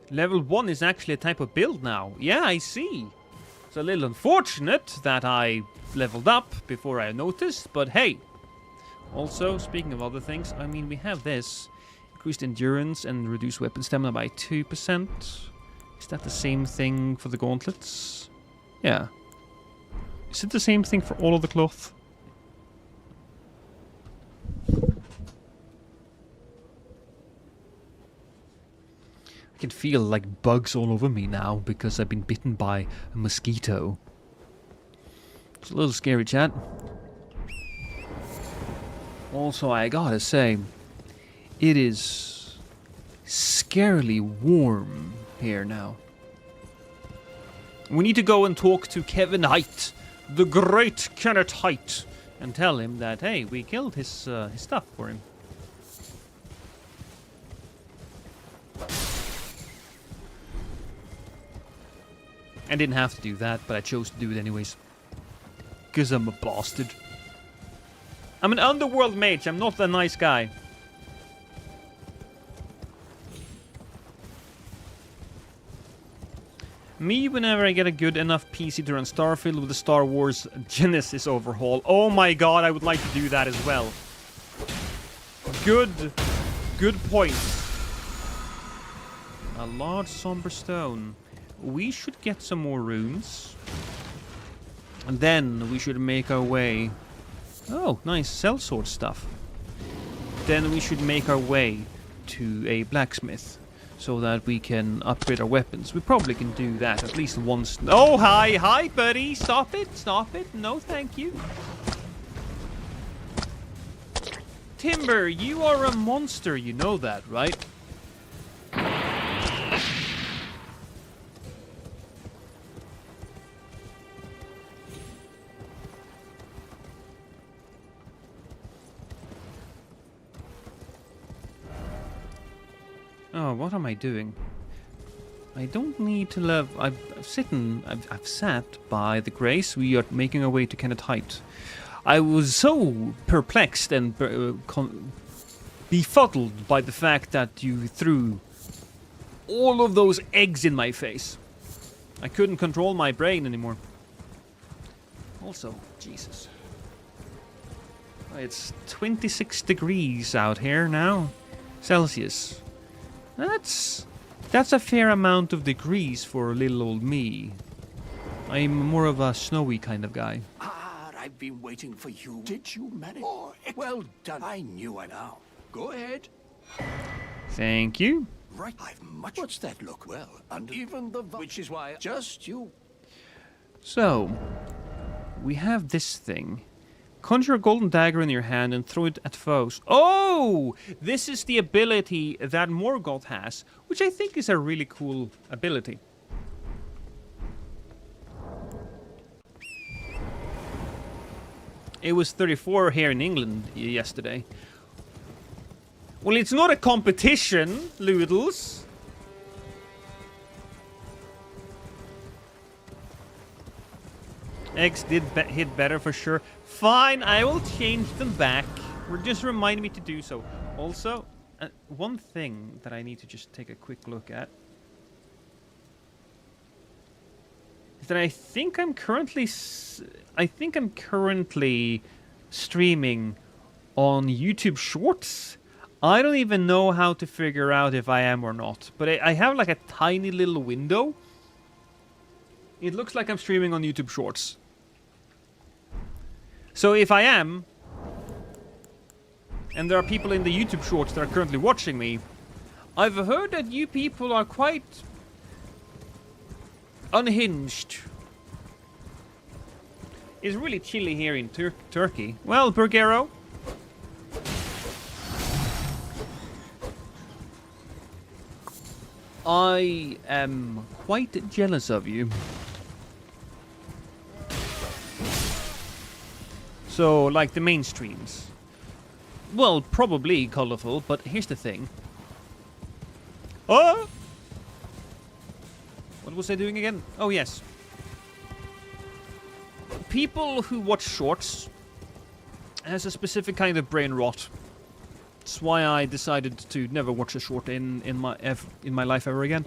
Level 1 is actually a type of build now. Yeah, I see. It's a little unfortunate that I leveled up before I noticed, but hey. Also, speaking of other things, I mean, we have this. Increased endurance and reduced weapon stamina by 2%. Is that the same thing for the gauntlets? Yeah. Is it the same thing for all of the cloth? I can feel like bugs all over me now because I've been bitten by a mosquito. It's a little scary, chat. Also, I gotta say, it is scarily warm here now. We need to go and talk to Kevin Height, the great Kenneth Height, and tell him that, hey, we killed his stuff for him. I didn't have to do that, but I chose to do it anyways. Because I'm a bastard. I'm an underworld mage. I'm not a nice guy. Me, whenever I get a good enough PC to run Starfield with the Star Wars Genesis overhaul. Oh my god, I would like to do that as well. Good point. A large somber stone. We should get some more runes. And then we should make our way... Oh, nice sellsword stuff. Then we should make our way to a blacksmith. So that we can upgrade our weapons. We probably can do that at least once. Oh, hi, buddy. Stop it. No, thank you. Timber, you are a monster. You know that, right? Oh, what am I doing? I don't need to live. I've sat by the grace. We are making our way to Kenneth Height. I was so perplexed and befuddled by the fact that you threw all of those eggs in my face. I couldn't control my brain anymore. Also, Jesus. It's 26 degrees out here now. Celsius. That's a fair amount of degrees for little old me. I'm more of a snowy kind of guy. Ah, I've been waiting for you. Did you manage? Oh, well done. I knew it now. Go ahead. Thank you. Right, I've much... What's that look? Well, and even the... Which is why... Just you... So, we have this thing. Conjure a golden dagger in your hand and throw it at foes. Oh! This is the ability that Morgoth has, which I think is a really cool ability. It was 34 here in England yesterday. Well, it's not a competition, Loodles. Eggs did hit better for sure. Fine, I will change them back. Just remind me to do so. Also, one thing that I need to just take a quick look at is that I think I'm currently streaming on YouTube Shorts. I don't even know how to figure out if I am or not, but I have like a tiny little window. It looks like I'm streaming on YouTube Shorts. So if I am, and there are people in the YouTube Shorts that are currently watching me, I've heard that you people are quite unhinged. It's really chilly here in Turkey. Well, Burgero. I am quite jealous of you. So, like the mainstreams. Well, probably colorful, but here's the thing. Oh! What was I doing again? Oh, yes. People who watch shorts has a specific kind of brain rot. That's why I decided to never watch a short in my life ever again.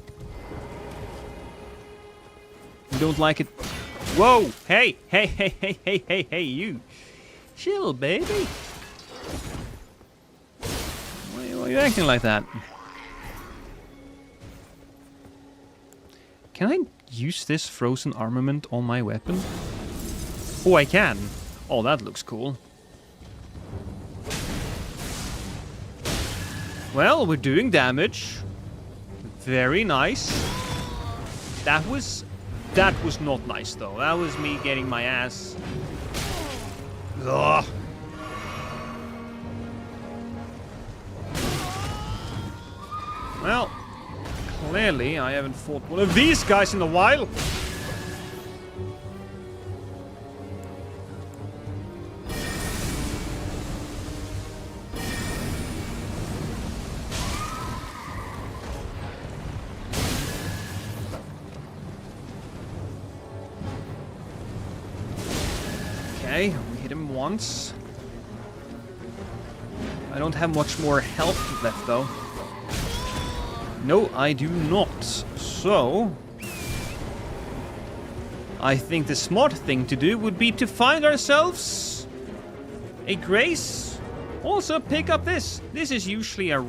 You don't like it? Whoa! Hey! Hey, you! Chill, baby! Why are you acting like that? Can I use this frozen armament on my weapon? Oh, I can. Oh, that looks cool. Well, we're doing damage. Very nice. That was not nice, though. That was me getting my ass... Ugh. Well, clearly I haven't fought one of these guys in a while. Okay, we hit him once. I don't have much more health left, though. No, I do not. So... I think the smart thing to do would be to find ourselves a grace. Also, pick up this. This is usually a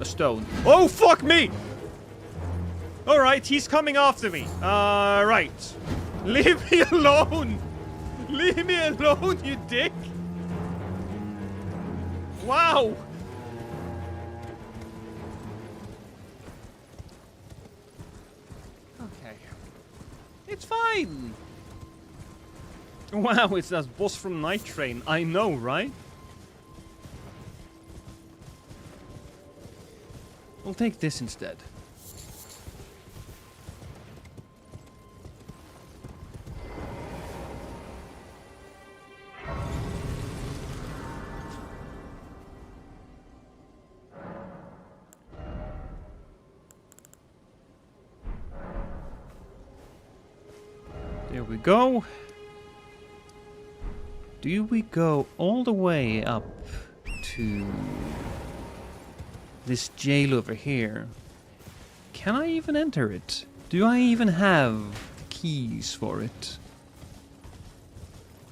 stone. Oh, fuck me! Alright, he's coming after me. Right. Leave me alone! Leave me alone, you dick! Wow! Okay. It's fine! Wow, it's that boss from Night Train. I know, right? We'll take this instead. There we go. Do we go all the way up to this jail over here? Can I even enter it? Do I even have the keys for it?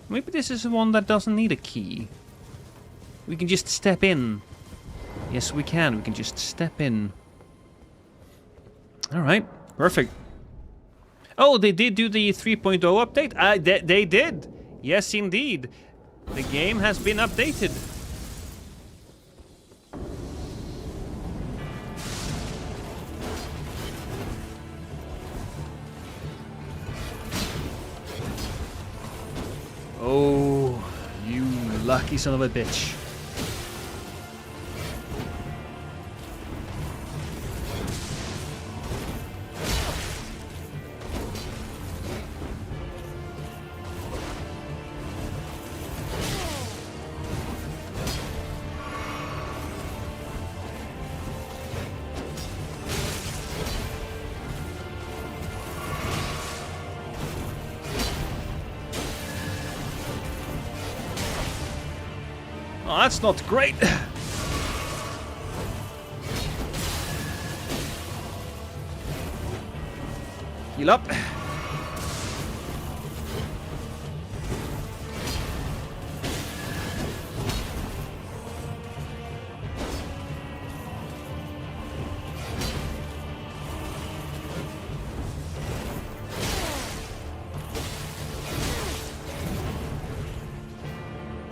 Maybe this is the one that doesn't need a key. We can just step in. Yes, we can. We can just step in. Alright, perfect. Oh, they did do the 3.0 update? They did! Yes, indeed. The game has been updated. Oh, you lucky son of a bitch. Oh, that's not great. Heal up.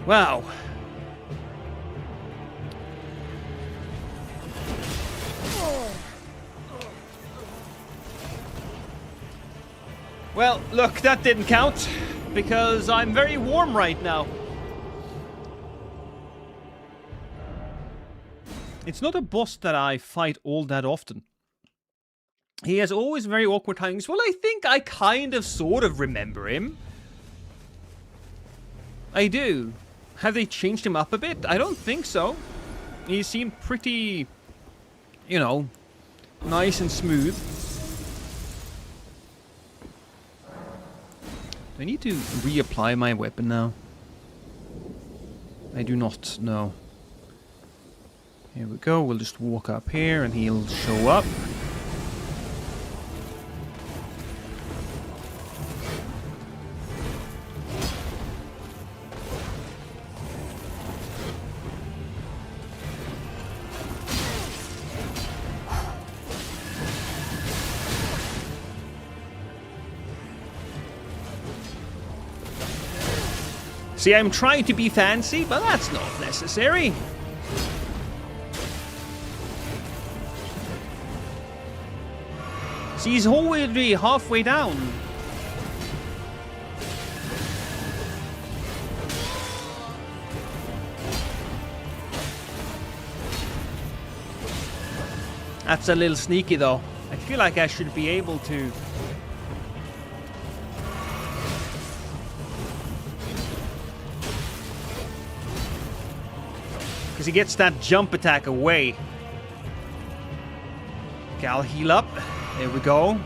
Wow. Well, look, that didn't count, because I'm very warm right now. It's not a boss that I fight all that often. He has always very awkward timings. Well, I think I kind of sort of remember him. I do. Have they changed him up a bit? I don't think so. He seemed pretty, you know, nice and smooth. Do I need to reapply my weapon now? I do not know. Here we go. We'll just walk up here and he'll show up. See, I'm trying to be fancy, but that's not necessary. See, he's already halfway down. That's a little sneaky, though. I feel like I should be able to... because he gets that jump attack away. Okay, I'll heal up. There we go.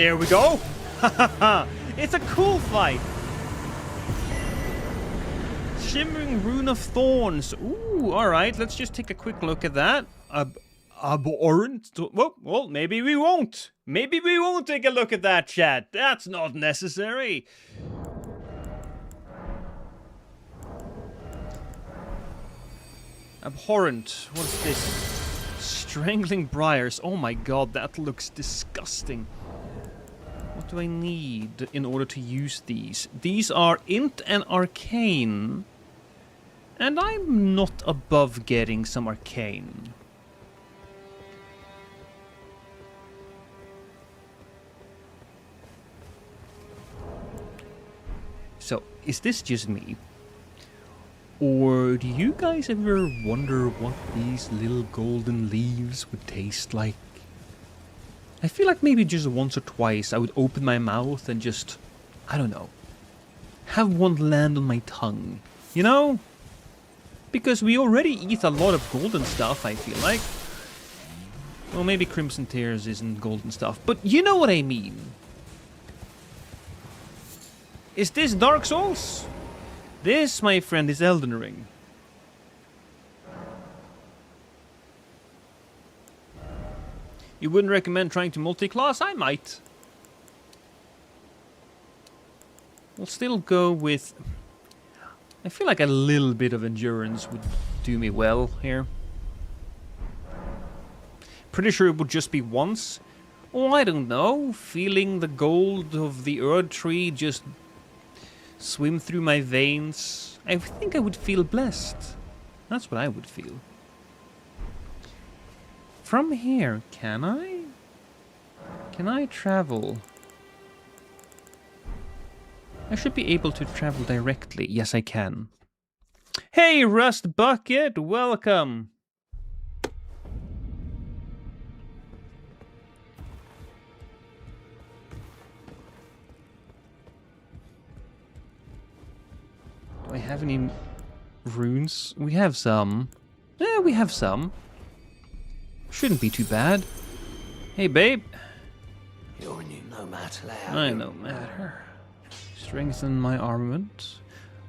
There we go. It's a cool fight. Shimmering Rune of Thorns. Ooh, alright, let's just take a quick look at that. Abhorrent? Well, maybe we won't. Maybe we won't take a look at that, chat. That's not necessary. Abhorrent. What's this? Strangling Briars. Oh my god, that looks disgusting. What do I need in order to use these? These are Int and Arcane. And I'm not above getting some Arcane. So, is this just me? Or do you guys ever wonder what these little golden leaves would taste like? I feel like maybe just once or twice I would open my mouth and just, I don't know, have one land on my tongue. You know? Because we already eat a lot of golden stuff, I feel like. Well, maybe Crimson Tears isn't golden stuff, but you know what I mean. Is this Dark Souls? This, my friend, is Elden Ring. You wouldn't recommend trying to multi-class? I might. We'll still go with... I feel like a little bit of endurance would do me well here. Pretty sure it would just be once. Oh, I don't know. Feeling the gold of the Erd Tree just swim through my veins. I think I would feel blessed. That's what I would feel. From here, can I? Can I travel? I should be able to travel directly. Yes, I can. Hey, Rust Bucket, welcome. Do I have any runes? We have some. Yeah, we have some. Shouldn't be too bad. Hey, babe. You're new no matter. I no matter. Strengthen my armament.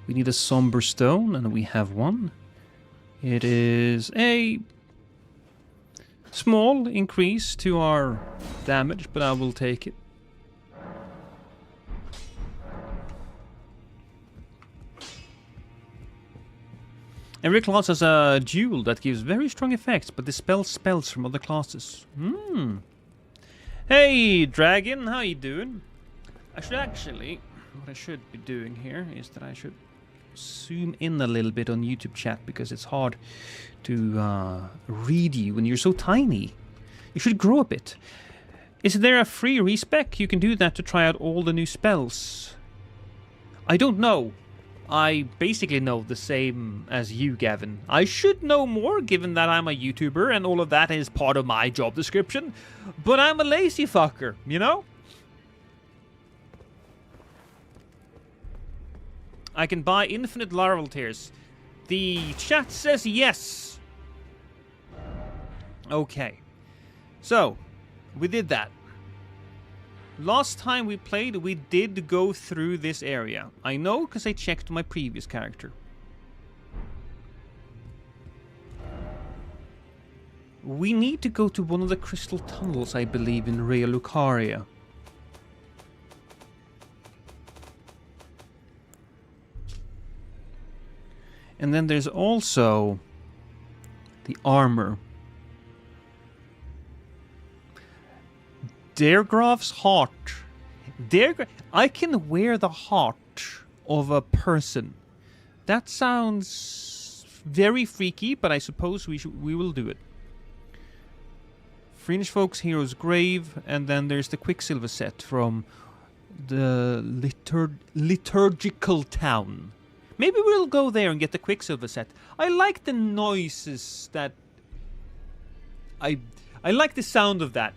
We need a somber stone, and we have one. It is a small increase to our damage, but I will take it. Every class has a jewel that gives very strong effects, but dispels spells from other classes. Hey, Dragon, how you doing? I should actually... What I should be doing here is that I should zoom in a little bit on YouTube chat, because it's hard to read you when you're so tiny. You should grow a bit. Is there a free respec? You can do that to try out all the new spells. I don't know. I basically know the same as you, Gavin. I should know more, given that I'm a YouTuber and all of that is part of my job description. But I'm a lazy fucker, you know? I can buy infinite larval tears. The chat says yes. Okay. So, we did that. Last time we played, we did go through this area. I know, because I checked my previous character. We need to go to one of the crystal tunnels, I believe, in Raya Lucaria. And then there's also the armor. Daregraf's heart. I can wear the heart of a person. That sounds very freaky, but I suppose we will do it. Fringe Folk's Hero's Grave, and then there's the Quicksilver set from the Liturgical Town. Maybe we'll go there and get the Quicksilver set. I like the noises that... I like the sound of that.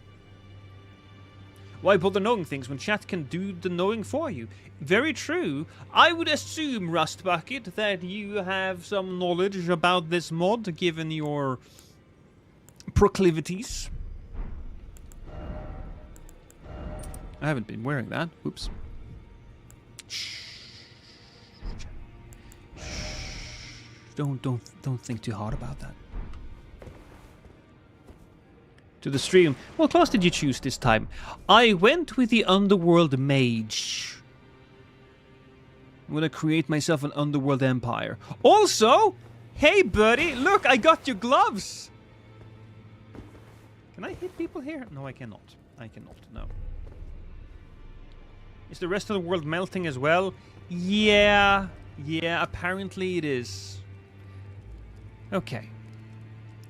Why bother knowing things when chat can do the knowing for you? Very true. I would assume, Rust Bucket, that you have some knowledge about this mod, given your proclivities. I haven't been wearing that. Oops. Don't think too hard about that. To the stream. What class did you choose this time? I went with the Underworld Mage. I'm gonna create myself an Underworld Empire. Also, hey buddy, look, I got your gloves. Can I hit people here? No, I cannot. I cannot, no. Is the rest of the world melting as well? Yeah, apparently it is. Okay.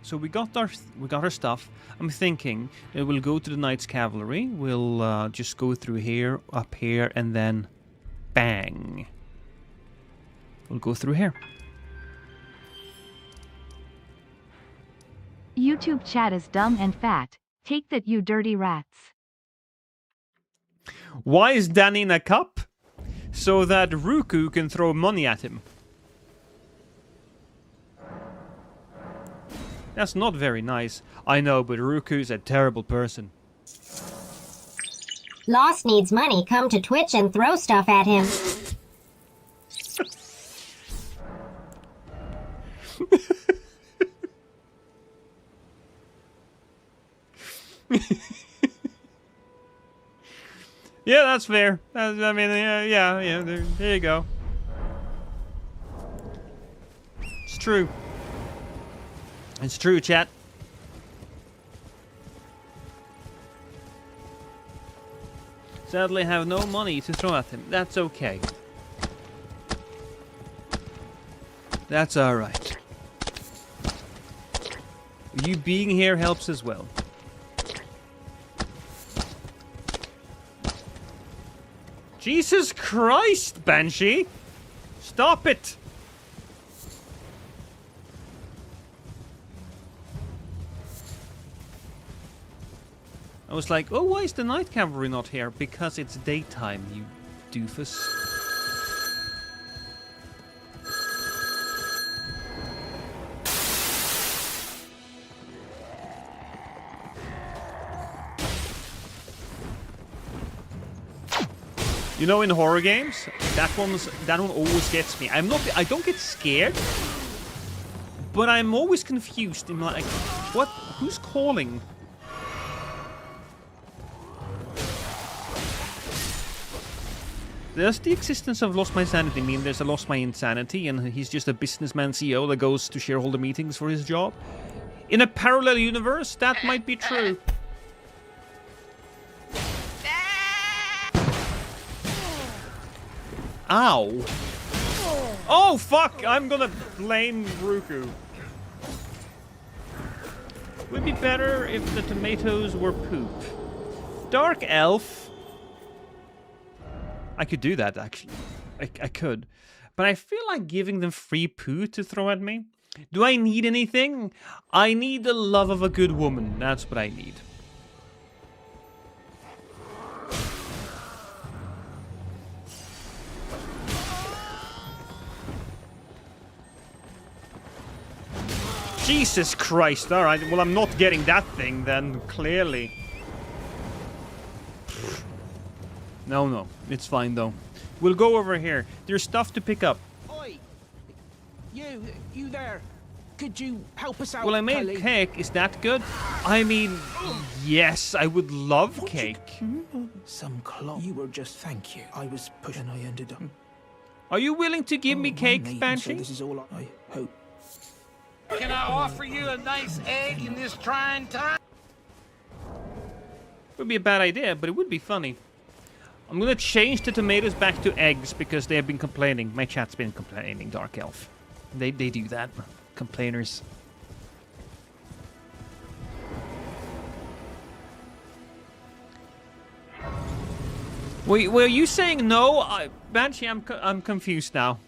So we got our stuff. I'm thinking we'll go to the Knights Cavalry. We'll just go through here, up here, and then bang. We'll go through here. YouTube chat is dumb and fat. Take that, you dirty rats. Why is Danny in a cup? So that Ruku can throw money at him. That's not very nice. I know, but Ruku's a terrible person. Lost needs money. Come to Twitch and throw stuff at him. Yeah, that's fair. I mean, yeah. There you go. It's true. It's true, chat. Sadly, I have no money to throw at him. That's okay. That's alright. You being here helps as well. Jesus Christ, Banshee! Stop it! I was like, oh, why is the Night Cavalry not here? Because it's daytime, you doofus. You know, in horror games, that one always gets me. I don't get scared, but I'm always confused. I'm like, what? Who's calling? Does the existence of Lost My Sanity mean there's a Lost My Insanity and he's just a businessman CEO that goes to shareholder meetings for his job? In a parallel universe, that might be true. Ow! Oh, fuck! I'm gonna blame Ruku. Would be better if the tomatoes were poop. Dark Elf. I could do that, actually. I could. But I feel like giving them free poo to throw at me. Do I need anything? I need the love of a good woman. That's what I need. Jesus Christ. Alright, well, I'm not getting that thing then, clearly. No, it's fine though. We'll go over here. There's stuff to pick up. Oi! You there? Could you help us out? Well, I made cake. Is that good? I mean, yes, I would love cake. Some clock. You were just thank you. I was pushing. I ended up. Are you willing to give me cake, Banshee? This is all I hope. Can I offer you a nice egg in this trying time? Would be a bad idea, but it would be funny. I'm gonna change the tomatoes back to eggs because they have been complaining. My chat's been complaining, Dark Elf. They do that. Complainers. Were you saying no? Banshee, I'm confused now.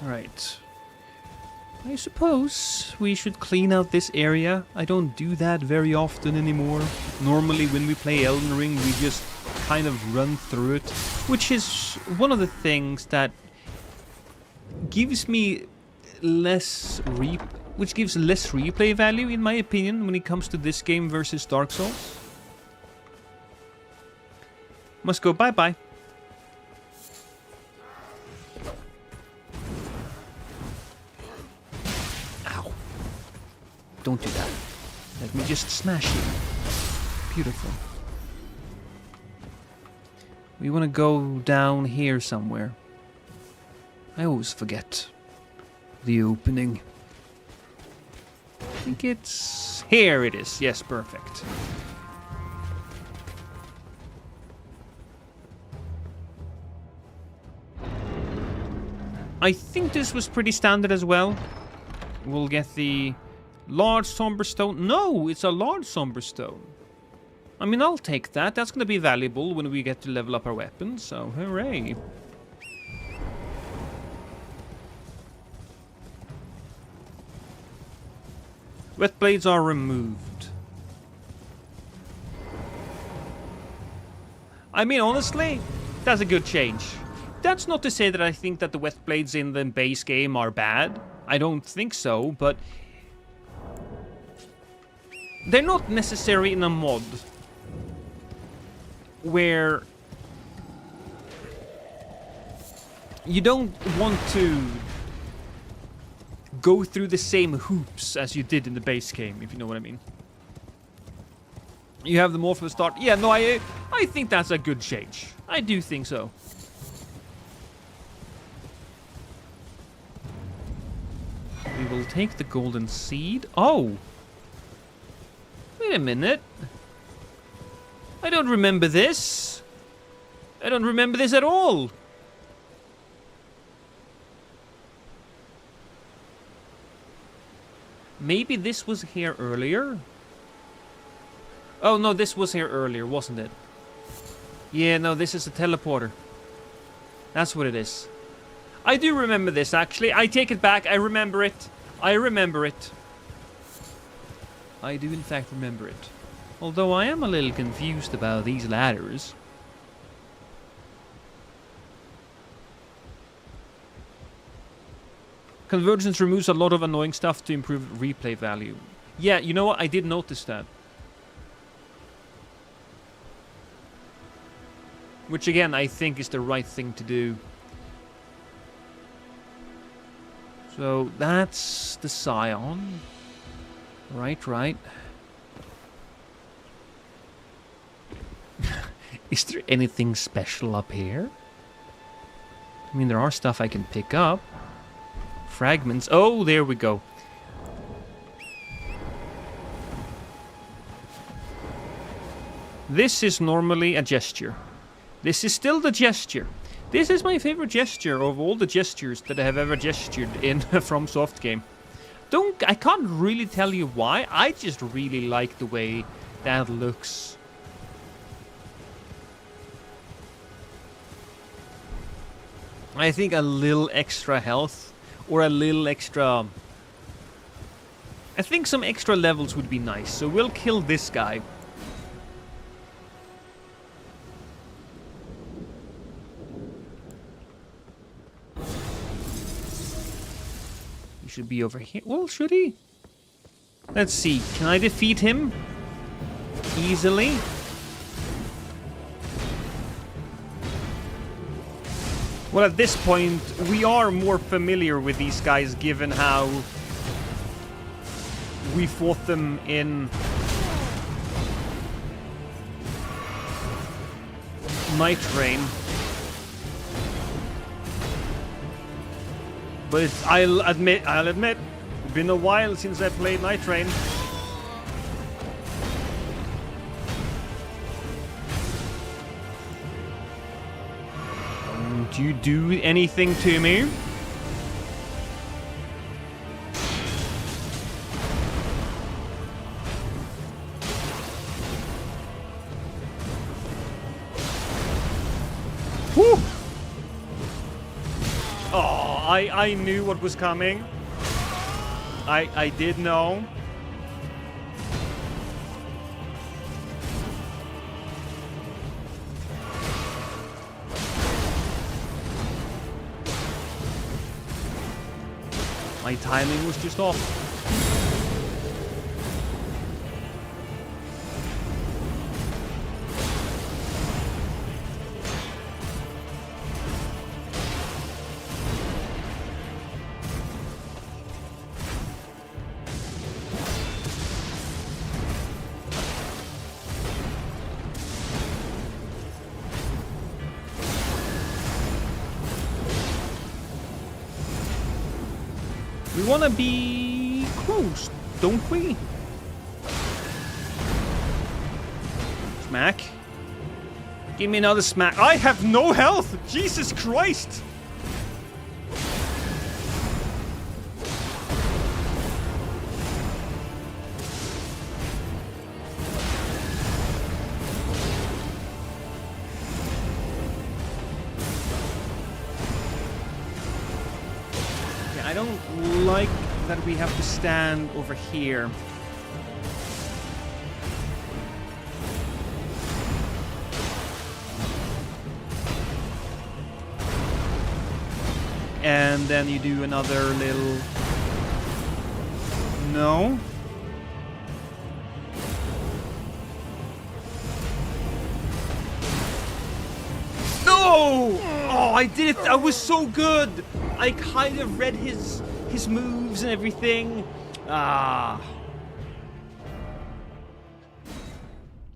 Alright. I suppose we should clean out this area. I don't do that very often anymore. Normally when we play Elden Ring, we just kind of run through it, which is one of the things that gives me less which gives less replay value, in my opinion, when it comes to this game versus Dark Souls. Must go bye-bye. Ow. Don't do that. Let me just smash you. Beautiful. We want to go down here somewhere. I always forget the opening. I think it's... Here it is. Yes, perfect. I think this was pretty standard as well. We'll get the large somber stone. No, it's a large somber stone. I mean, I'll take that. That's going to be valuable when we get to level up our weapons, so hooray. Wet blades are removed. I mean, honestly, that's a good change. That's not to say that I think that the wet blades in the base game are bad. I don't think so, but they're not necessary in a mod where you don't want to go through the same hoops as you did in the base game, if you know what I mean. You have them all from the start. Yeah, no, I think that's a good change. I do think so. We will take the golden seed. Oh! Wait a minute. I don't remember this. I don't remember this at all. Maybe this was here earlier? Oh, no, this was here earlier, wasn't it? Yeah, no, this is a teleporter. That's what it is. I do remember this, actually. I take it back. I remember it. I remember it. I do, in fact, remember it. Although I am a little confused about these ladders. Convergence removes a lot of annoying stuff to improve replay value. Yeah, you know what? I did notice that. Which, again, I think is the right thing to do. So, that's the Scion. Right. Is there anything special up here? I mean, there are stuff I can pick up. Fragments. Oh, there we go. This is normally a gesture. This is still the gesture. This is my favorite gesture of all the gestures that I have ever gestured in a FromSoft game. I can't really tell you why. I just really like the way that looks. I think a little extra health or a little extra... I think some extra levels would be nice. So we'll kill this guy. He should be over here. Well, should he? Let's see. Can I defeat him easily? Well, at this point, we are more familiar with these guys given how we fought them in Night Rain. But I'll admit, it's been a while since I played Night Rain. Don't you do anything to me? Whew! Oh, I knew what was coming. I did know. My timing was just off. want to be close, don't we? Smack. Give me another smack. I have no health! Jesus Christ! I don't like that we have to stand over here. And then you do another little... No. No! Oh, I did it! I was so good! I kind of read his moves and everything. Ah.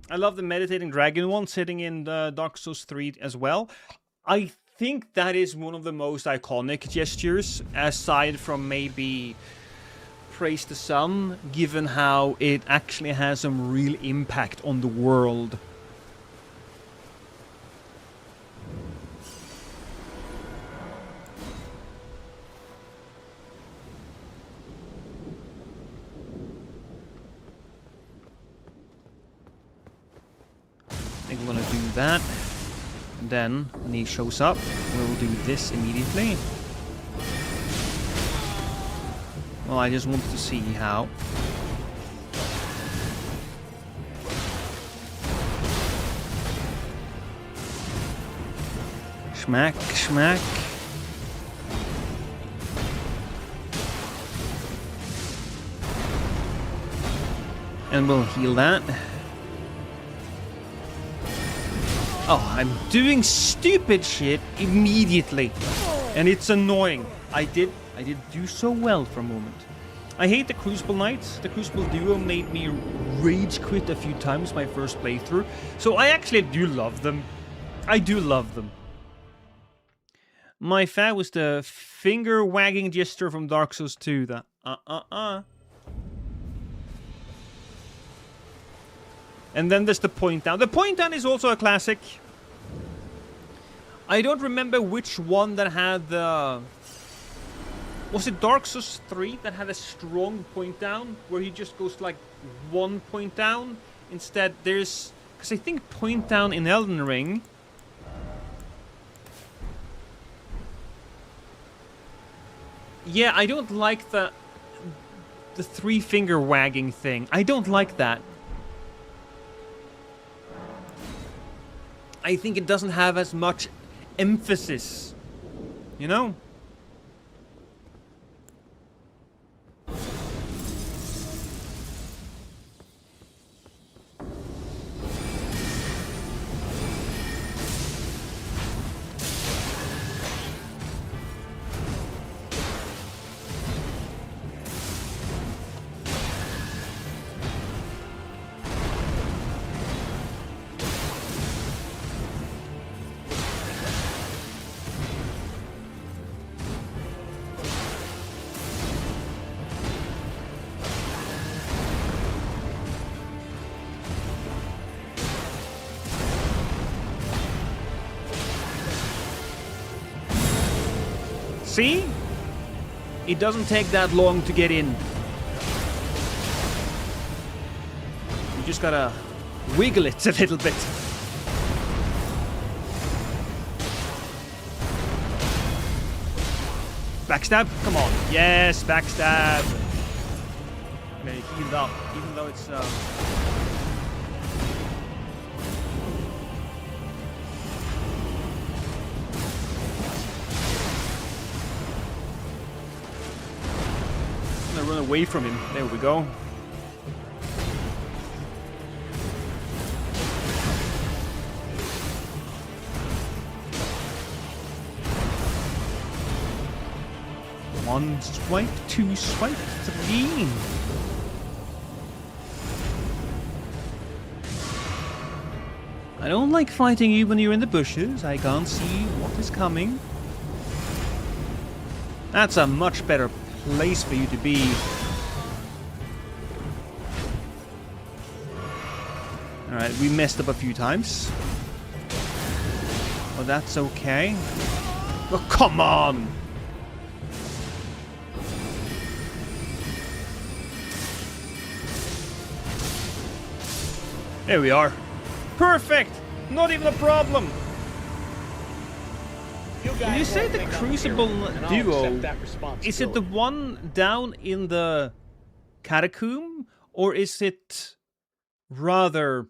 I love the meditating dragon one sitting in the Dark Souls 3 as well. I think that is one of the most iconic gestures, aside from maybe Praise the Sun, given how it actually has some real impact on the world. I think we're gonna do that. And then, when he shows up, we'll do this immediately. Well, I just wanted to see how. Schmack, schmack. And we'll heal that. Oh, I'm doing stupid shit immediately. And it's annoying. I did do so well for a moment. I hate the Crucible Knights. The Crucible Duo made me rage quit a few times my first playthrough. So I actually do love them. I do love them. My fave was the finger wagging gesture from Dark Souls 2. The And then there's the point down. The point down is also a classic. I don't remember which one that had the... Was it Dark Souls 3 that had a strong point down? Where he just goes like one point down? Instead there's... Because I think point down in Elden Ring... Yeah, I don't like the three finger wagging thing. I don't like that. I think it doesn't have as much emphasis, you know? See? It doesn't take that long to get in. You just gotta wiggle it a little bit. Backstab? Come on. Yes, backstab. Okay, healed up, even though it's... Run away from him. There we go. One swipe, two swipe, three. I don't like fighting you when you're in the bushes. I can't see what is coming. That's a much better place for you to be. Alright, we messed up a few times. Oh, that's okay. Oh, come on! There we are. Perfect! Not even a problem! When you say the Crucible duo, is it the one down in the catacomb? Or is it rather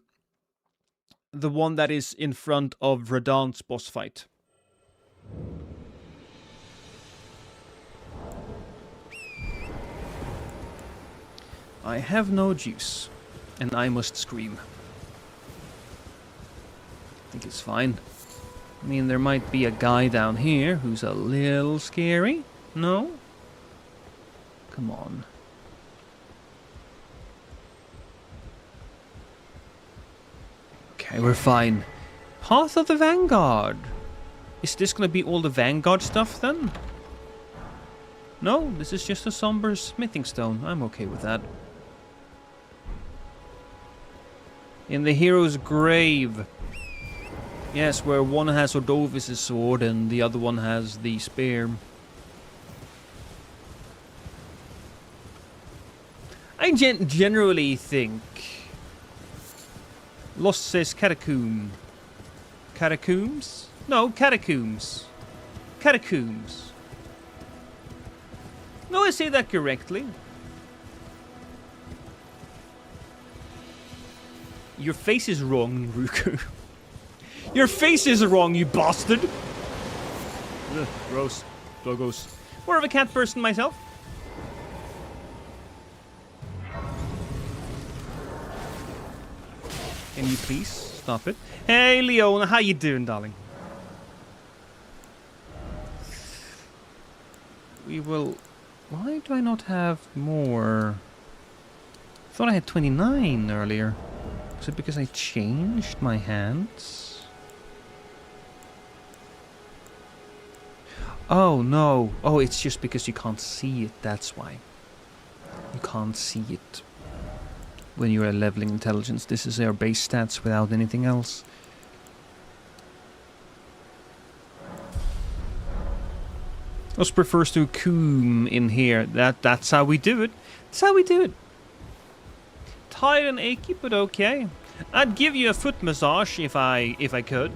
the one that is in front of Radahn's boss fight? I have no juice, and I must scream. I think it's fine. I mean, there might be a guy down here who's a little scary. No? Come on. Okay, we're fine. Path of the Vanguard. Is this gonna be all the Vanguard stuff then? No, this is just a somber smithing stone. I'm okay with that. In the hero's grave. Yes, where one has Ordovis' sword and the other one has the spear. I generally think... Lost says catacomb. Catacombs? No, catacombs. Catacombs. No, I say that correctly. Your face is wrong, Ruku. Your face is wrong, you bastard! Ugh, gross. Doggos. More of a cat person myself. Can you please stop it? Hey, Leona, how you doing, darling? We will... Why do I not have more? I thought I had 29 earlier. Is it because I changed my hands? Oh, no. Oh, it's just because you can't see it, that's why. You can't see it. When you are leveling intelligence, this is our base stats without anything else. Us prefers to coom in here. That's how we do it. That's how we do it. Tired and achy, but okay. I'd give you a foot massage if I could.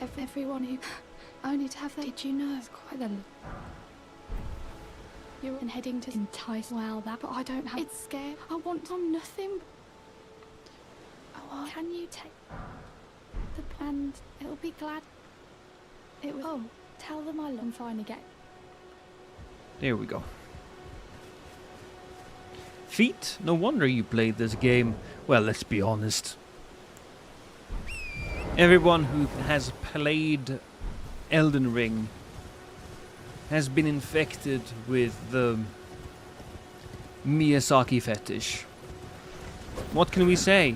Everyone who only to have that, did you know? It's quite a... You're heading to entice well that, but I don't have. It's scared. I want on nothing. Oh, can you take the and it'll be glad. It was. Oh, tell them I love finally get. There we go. Feet? No wonder you played this game. Well, let's be honest. Everyone who has played Elden Ring has been infected with the Miyazaki fetish. What can we say?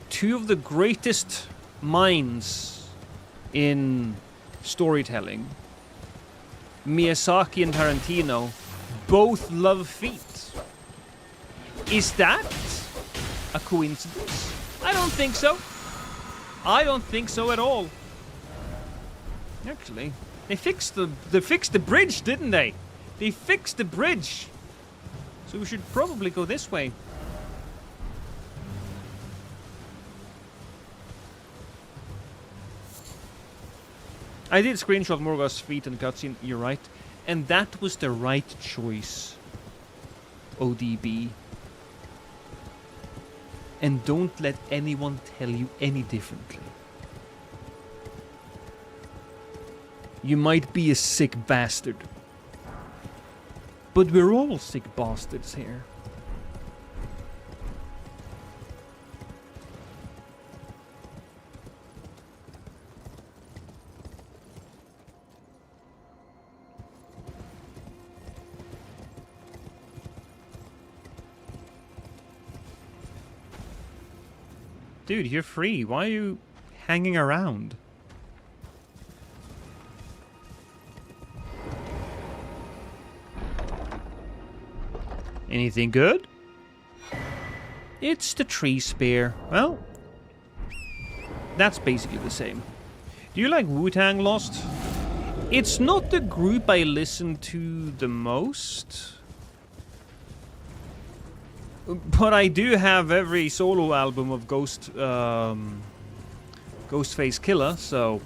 Two of the greatest minds in storytelling, Miyazaki and Tarantino, both love feet. Is that a coincidence? I don't think so. I don't think so at all. Actually, they fixed the bridge, didn't they? They fixed the bridge. So we should probably go this way. I did screenshot Morgoth's feet and cutscene, you're right. And that was the right choice. ODB. And don't let anyone tell you any differently. You might be a sick bastard. But we're all sick bastards here. Dude, you're free. Why are you hanging around? Anything good? It's the tree spear. Well, that's basically the same. Do you like Wu-Tang Lost? It's not the group I listen to the most. But I do have every solo album of Ghostface Killer, so...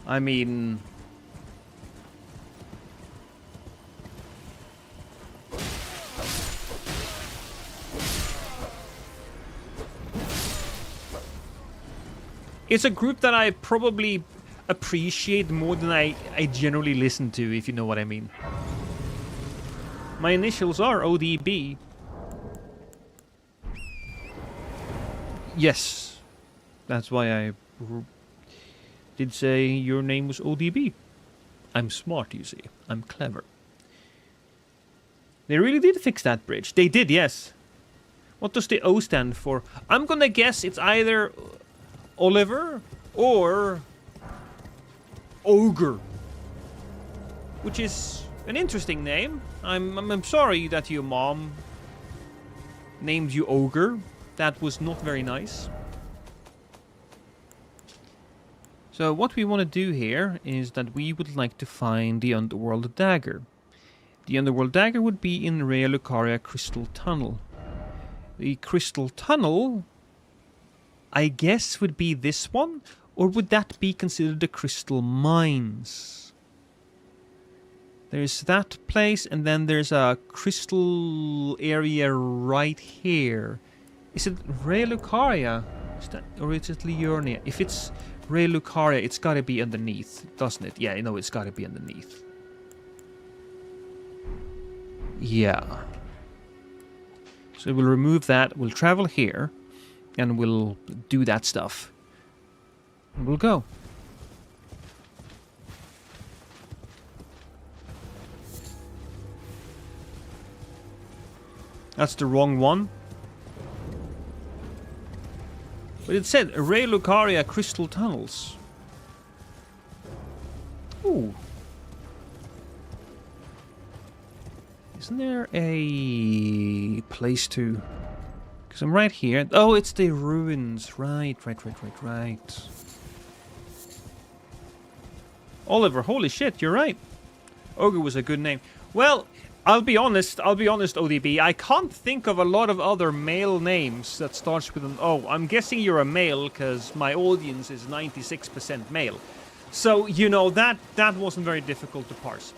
I mean... It's a group that I probably appreciate more than I generally listen to, if you know what I mean. My initials are ODB. Yes. That's why I did say your name was ODB. I'm smart, you see. I'm clever. They really did fix that bridge. They did, yes. What does the O stand for? I'm gonna guess it's either Oliver or Ogre, which is an interesting name. I'm sorry that your mom named you Ogre. That was not very nice. So what we want to do here is that we would like to find the Underworld Dagger. The Underworld Dagger would be in Raya Lucaria Crystal Tunnel. The Crystal Tunnel, I guess, would be this one, or would that be considered the Crystal Mines? There's that place, and then there's a crystal area right here. Is it Raya Lucaria? Or is it Liurnia? If it's Raya Lucaria, it's gotta be underneath, doesn't it? Yeah, no, it's gotta be underneath. Yeah. So we'll remove that, we'll travel here, and we'll do that stuff. And we'll go. That's the wrong one. But it said Raya Lucaria Crystal Tunnels. Ooh. Isn't there a place to... Because I'm right here. Oh, it's the ruins. Right. Oliver, holy shit, you're right. Ogre was a good name. Well, I'll be honest, ODB. I can't think of a lot of other male names that starts with an O. I'm guessing you're a male because my audience is 96% male. So, you know, that wasn't very difficult to parse.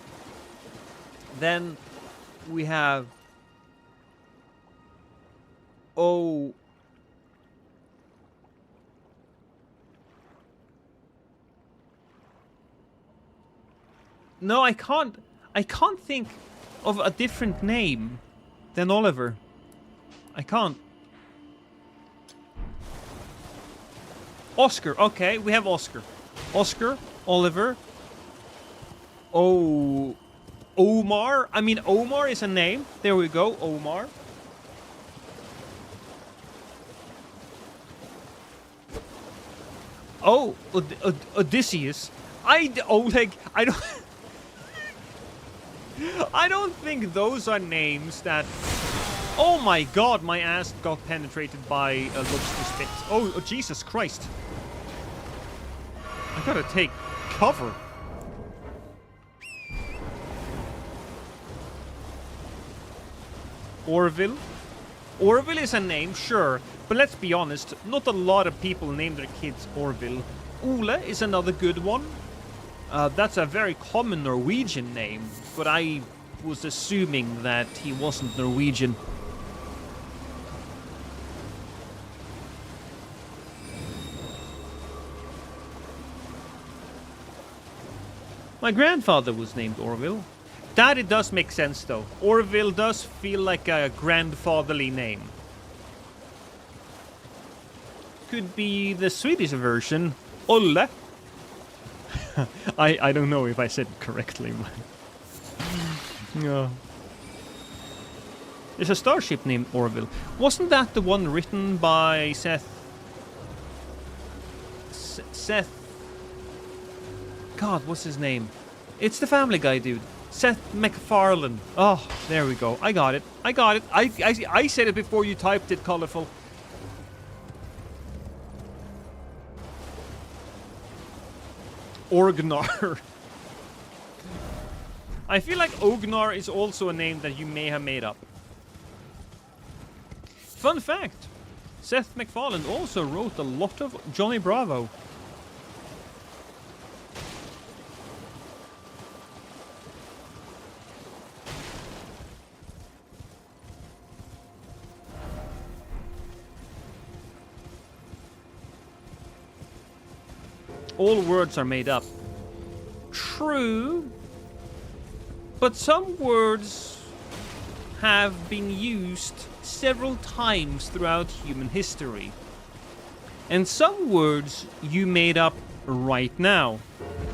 Then we have... Oh... No, I can't think of a different name than Oliver. I can't. Oscar, okay, we have Oscar. Oscar, Oliver. Oh, Omar. I mean, Omar is a name. There we go, Omar. Oh, Odysseus. I don't... I don't think those are names that... Oh my god, my ass got penetrated by a lobster spit. Oh, Jesus Christ. I gotta take cover. Orville? Orville is a name, sure. But let's be honest, not a lot of people name their kids Orville. Ole is another good one. That's a very common Norwegian name, but I was assuming that he wasn't Norwegian. My grandfather was named Orville. That it does make sense though. Orville does feel like a grandfatherly name. Could be the Swedish version, Olle. I don't know if I said it correctly, but... No. There's a starship named Orville. Wasn't that the one written by Seth... Seth... God, what's his name? It's the Family Guy dude. Seth MacFarlane. Oh, there we go. I got it. I got it. I said it before you typed it, Colorful. Orgnar. I feel like Ognar is also a name that you may have made up. Fun fact, Seth MacFarlane also wrote a lot of Johnny Bravo. All words are made up. True. But some words have been used several times throughout human history. And some words you made up right now.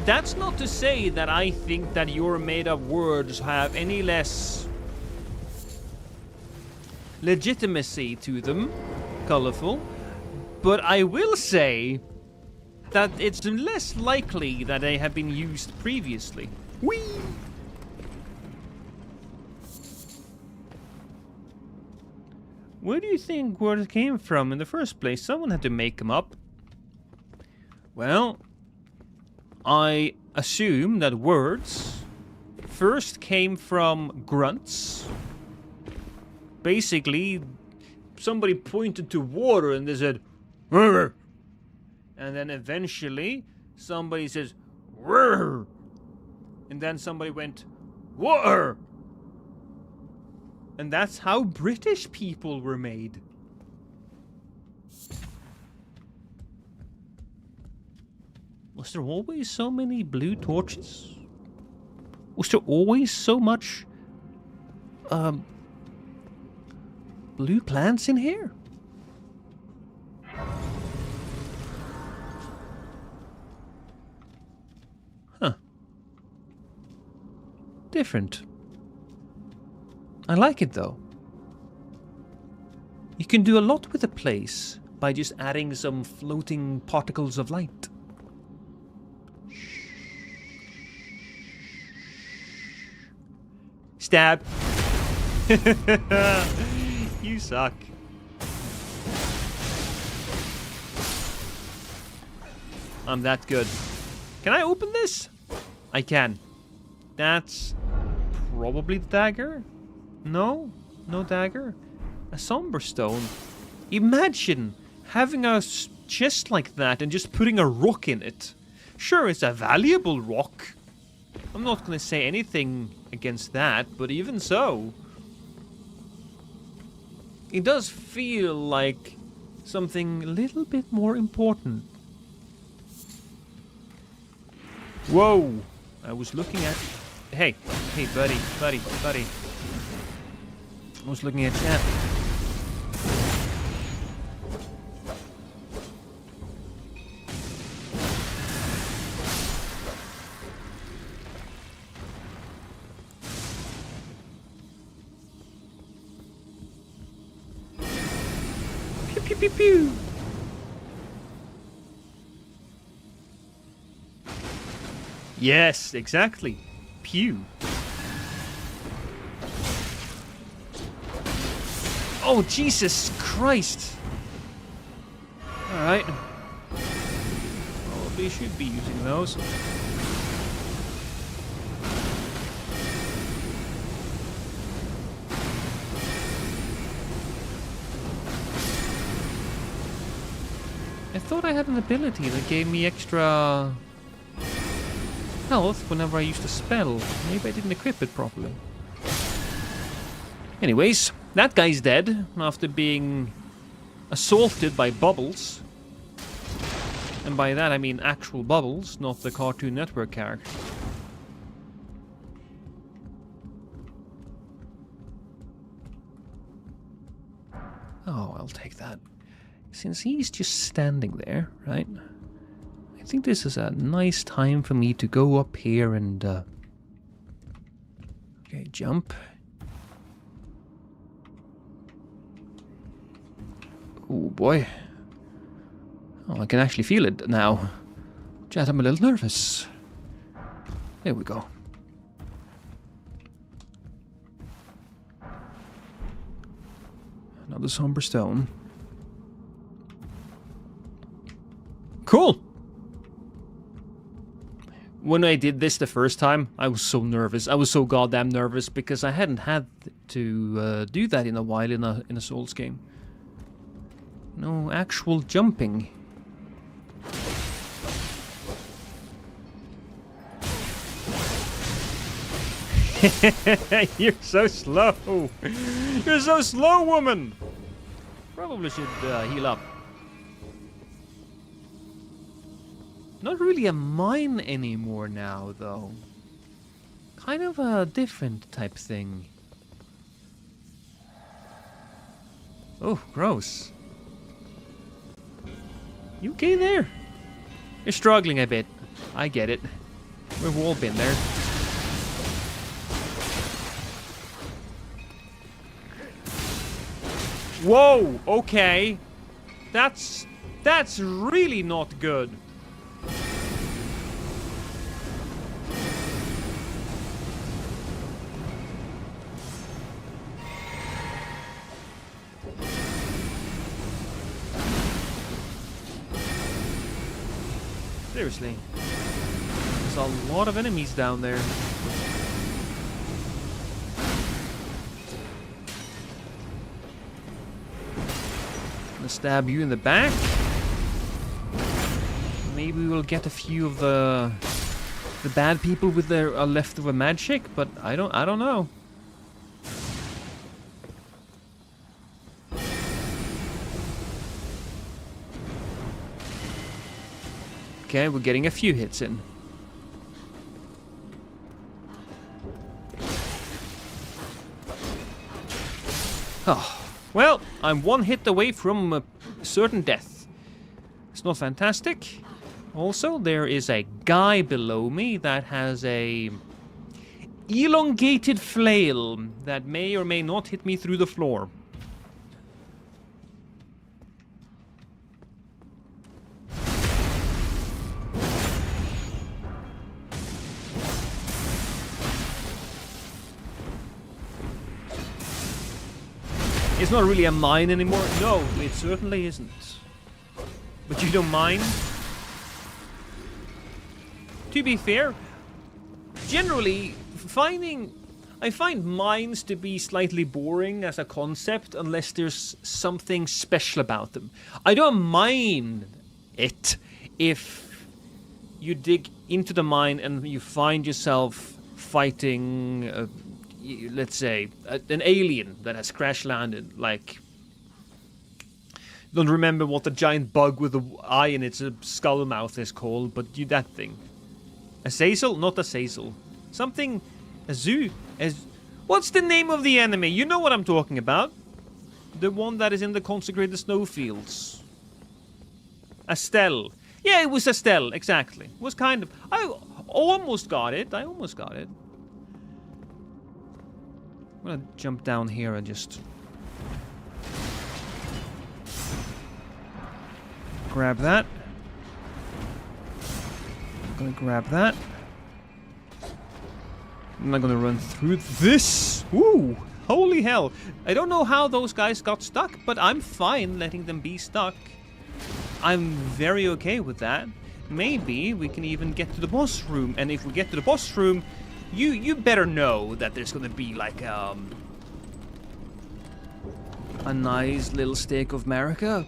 That's not to say that I think that your made up words have any less legitimacy to them, Colorful. But I will say that it's less likely that they have been used previously. Whee! Where do you think words came from in the first place? Someone had to make them up. Well, I assume that words first came from grunts. Basically, somebody pointed to water and they said, "Rrr." And then eventually, somebody says, "Rrr." And then somebody went, "Water." And that's how British people were made. Was there always so many blue torches? Was there always so much blue plants in here? Huh. Different. I like it though. You can do a lot with a place by just adding some floating particles of light. Stab. You suck. I'm that good. Can I open this? I can. That's probably the dagger. No, no dagger. A somber stone. Imagine having a chest like that and just putting a rock in it. Sure, it's a valuable rock. I'm not going to say anything against that, but even so, it does feel like something a little bit more important. Whoa! I was looking at... Hey, buddy. I was looking at chat. Pew pew pew pew. Yes, exactly. Pew. Oh, Jesus Christ. Alright. Probably should be using those. I thought I had an ability that gave me extra health whenever I used a spell. Maybe I didn't equip it properly. Anyways, that guy's dead after being assaulted by Bubbles. And by that I mean actual Bubbles, not the Cartoon Network character. Oh, I'll take that. Since he's just standing there, right? I think this is a nice time for me to go up here and... Okay, jump. Oh boy. Oh, I can actually feel it now. Chat, I'm a little nervous. There we go. Another somber stone. Cool! When I did this the first time, I was so nervous. I was so goddamn nervous because I hadn't had to do that in a while in a Souls game. No actual jumping. You're so slow. You're so slow, woman. Probably should heal up. Not really a mine anymore now, though. Kind of a different type thing. Oh, gross. You okay there? You're struggling a bit. I get it. We've all been there. Whoa, okay. That's really not good. Seriously. There's a lot of enemies down there. Gonna stab you in the back. Maybe we'll get a few of the bad people with their leftover magic, but I don't know. Okay, we're getting a few hits in. Oh, well, I'm one hit away from certain death. It's not fantastic. Also, there is a guy below me that has a elongated flail that may or may not hit me through the floor. It's not really a mine anymore. No, it certainly isn't. But you don't mind? To be fair, generally, I find mines to be slightly boring as a concept unless there's something special about them. I don't mind it if you dig into the mine and you find yourself fighting let's say, an alien that has crash landed, like, don't remember what the giant bug with the eye in its skull mouth is called, but that thing. A Azazel? Not a Azazel. Something, a zoo. What's the name of the enemy? You know what I'm talking about. The one that is in the consecrated snowfields. Estelle. Yeah, it was Estelle, exactly. It was kind of, I almost got it. I'm gonna jump down here and just grab that. I'm gonna grab that. I'm not gonna run through this. Woo! Holy hell! I don't know how those guys got stuck, but I'm fine letting them be stuck. I'm very okay with that. Maybe we can even get to the boss room, and if we get to the boss room, you better know that there's gonna be like a nice little steak of America.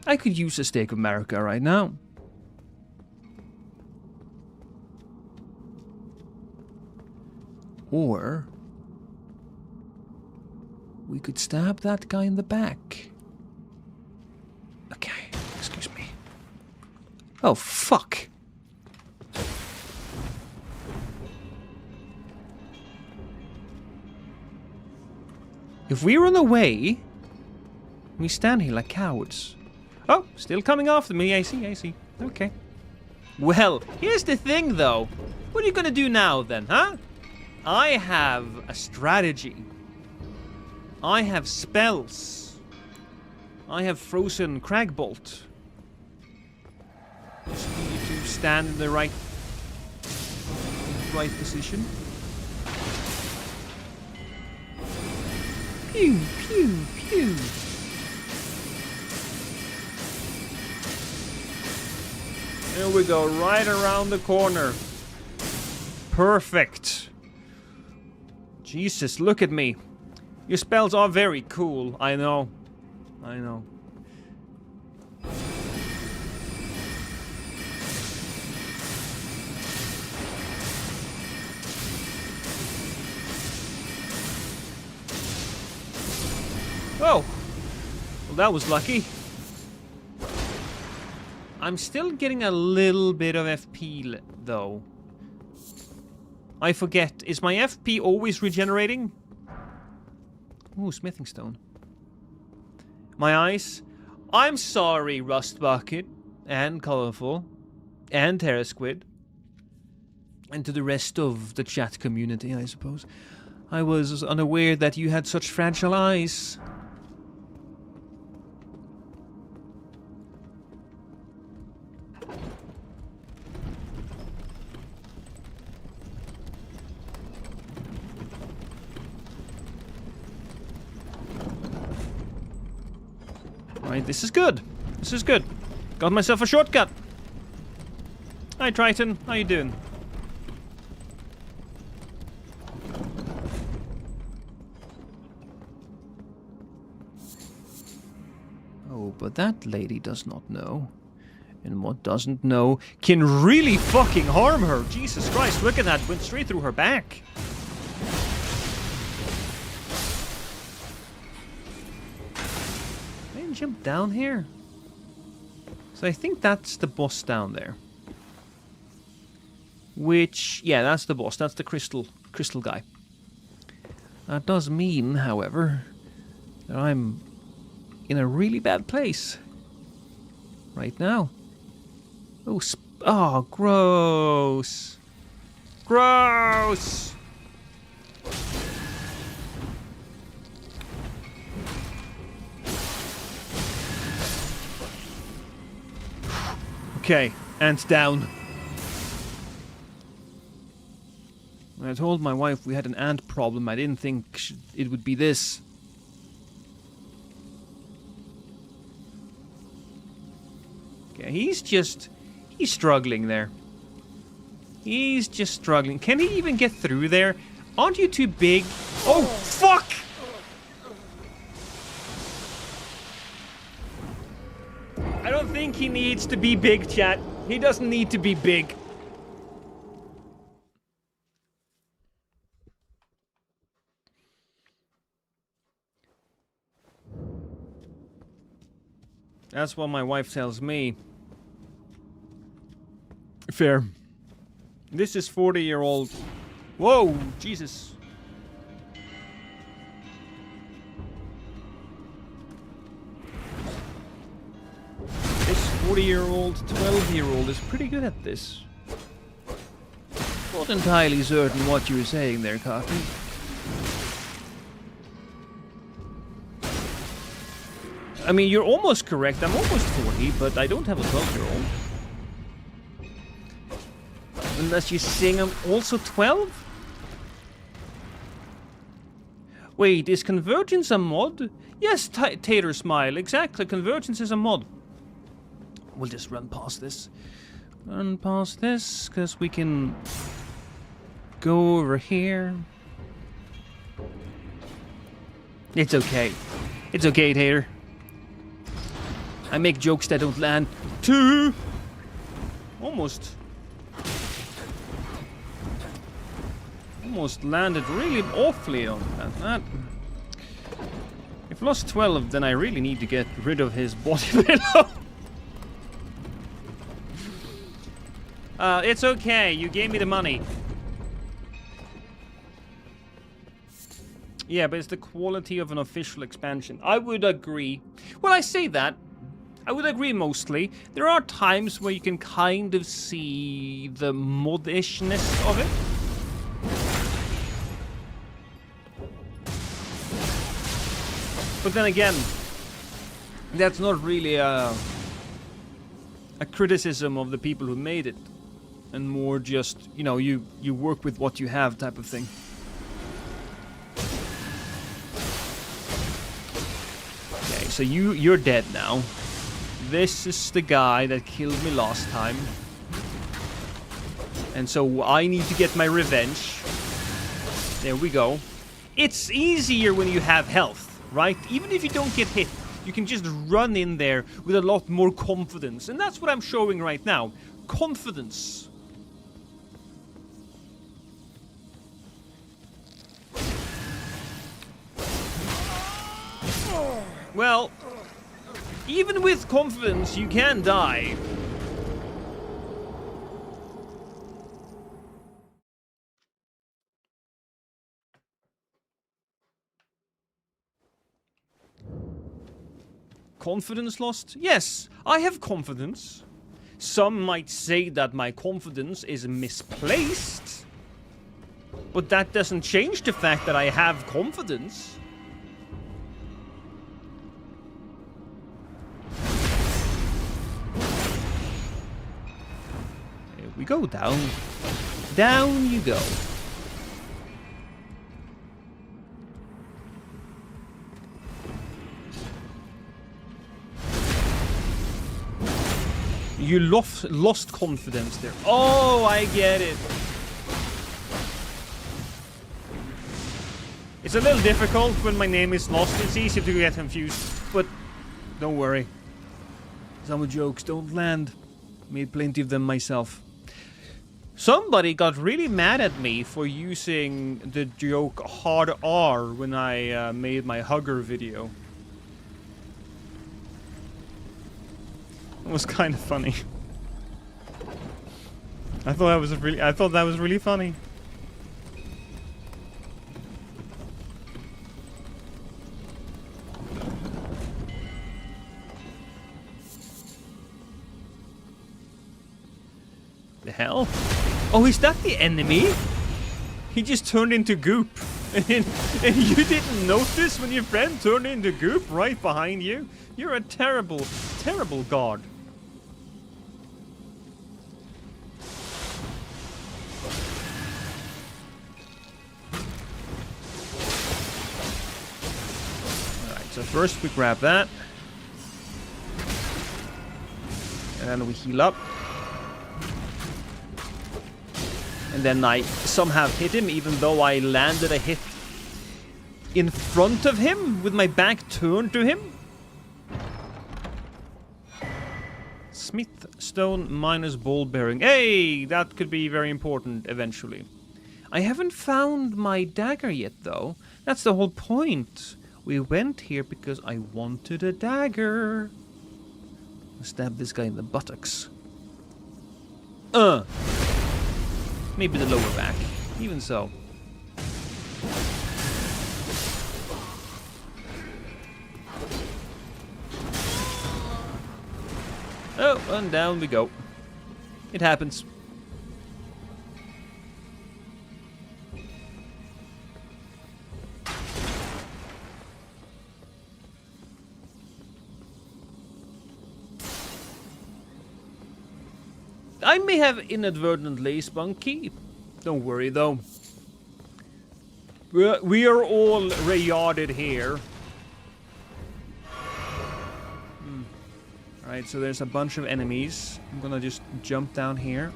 I could use a steak of America right now. Or we could stab that guy in the back. Okay, excuse me. Oh, fuck. If we run away, we stand here like cowards. Oh, still coming after me. I see. Okay. Well, here's the thing, though. What are you gonna do now, then, huh? I have a strategy. I have spells. I have frozen Cragbolt. Just need to stand in the right position. Pew, pew, pew. There we go, right around the corner. Perfect. Jesus, look at me. Your spells are very cool. I know. I know. Oh! Well, that was lucky. I'm still getting a little bit of FP, though. I forget. Is my FP always regenerating? Ooh, smithing stone. My eyes. I'm sorry, Rust Bucket. And Colorful. And Terra Squid. And to the rest of the chat community, I suppose. I was unaware that you had such fragile eyes. Alright, this is good. This is good. Got myself a shortcut. Hi, Triton. How you doing? Oh, but that lady does not know. And what doesn't know can really fucking harm her. Jesus Christ, look at that. Went straight through her back. Jump down here. So I think that's the boss down there. Which, yeah, that's the boss. That's the crystal guy. That does mean, however, that I'm in a really bad place right now. Oh, oh, gross. Gross. Okay, ants down. When I told my wife we had an ant problem, I didn't think it would be this. Okay, he's struggling there. He's just struggling. Can he even get through there? Aren't you too big? Oh, fuck! I don't think he needs to be big, chat. He doesn't need to be big. That's what my wife tells me. Fair. This is 40-year-old. Whoa, Jesus. This 40-year-old, 12-year-old is pretty good at this. Not entirely certain what you were saying there, Coffee. I mean, you're almost correct. I'm almost 40, but I don't have a 12-year-old. Unless you sing I'm also 12? Wait, is Convergence a mod? Yes, Tater Smile, exactly. Convergence is a mod. We'll just run past this. Run past this, because we can go over here. It's okay. It's okay, Tater. I make jokes that don't land. Two! Almost landed really awfully on that. If lost 12, then I really need to get rid of his body pillow. It's okay. You gave me the money. Yeah, but it's the quality of an official expansion. I would agree. Well, I say that. I would agree mostly. There are times where you can kind of see the modishness of it. But then again, that's not really a criticism of the people who made it. And more just, you know, you work with what you have type of thing. so you're dead now. This is the guy that killed me last time. And so I need to get my revenge. There we go. It's easier when you have health, right? Even if you don't get hit, you can just run in there with a lot more confidence. And that's what I'm showing right now. Confidence. Well, even with confidence, you can die. Confidence lost? Yes, I have confidence. Some might say that my confidence is misplaced. But that doesn't change the fact that I have confidence. Here we go, down. Down you go. You lost confidence there. Oh, I get it. It's a little difficult when my name is lost. It's easy to get confused. But don't worry. Some jokes don't land. Made plenty of them myself. Somebody got really mad at me for using the joke hard R when I made my hugger video. It was kind of funny. I thought that was really funny. The hell? Oh, is that the enemy? He just turned into goop. And you didn't notice when your friend turned into goop right behind you? You're a terrible, terrible god. Alright, so first we grab that. And then we heal up. And then I somehow hit him, even though I landed a hit in front of him with my back turned to him. Smith stone minus ball bearing. Hey, that could be very important eventually. I haven't found my dagger yet, though. That's the whole point. We went here because I wanted a dagger. Stab this guy in the buttocks. Maybe the lower back. Even so. Oh, and down we go. It happens. I may have inadvertently spun key. Don't worry though. We are all rayarded here. Alright, so there's a bunch of enemies. I'm gonna just jump down here.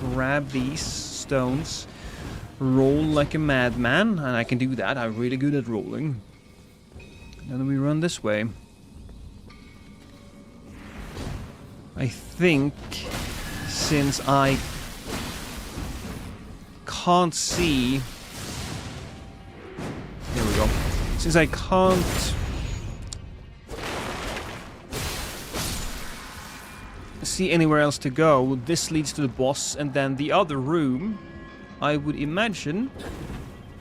Grab these stones. Roll like a madman. And I can do that. I'm really good at rolling. And then we run this way. I think... since I can't see... There we go. Since I can't see anywhere else to go, this leads to the boss, and then the other room, I would imagine,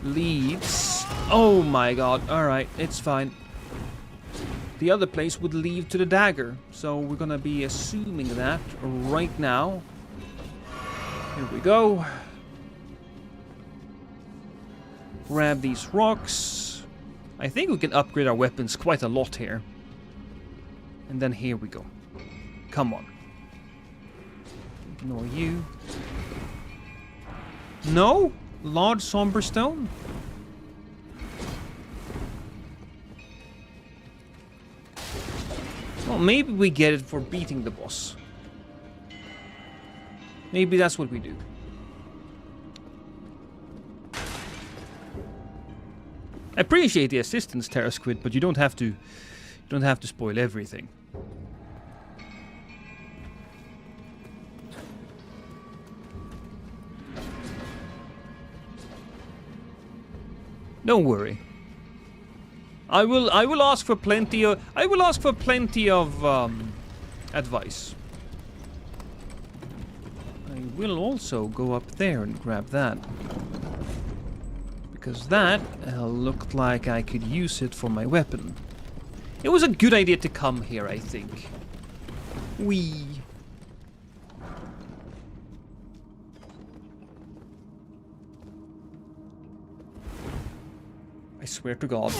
leads... Oh my god, alright, it's fine. The other place would lead to the dagger, so we're gonna be assuming that right now. Here we go. Grab these rocks. I think we can upgrade our weapons quite a lot here. And then here we go. Come on. Ignore you. No? Large somber stone? Well, maybe we get it for beating the boss. Maybe that's what we do. I appreciate the assistance, Terra Squid, but you don't have to spoil everything. Don't worry. I will ask for plenty of advice. I will also go up there and grab that. Because that looked like I could use it for my weapon. It was a good idea to come here, I think. Whee! I swear to God.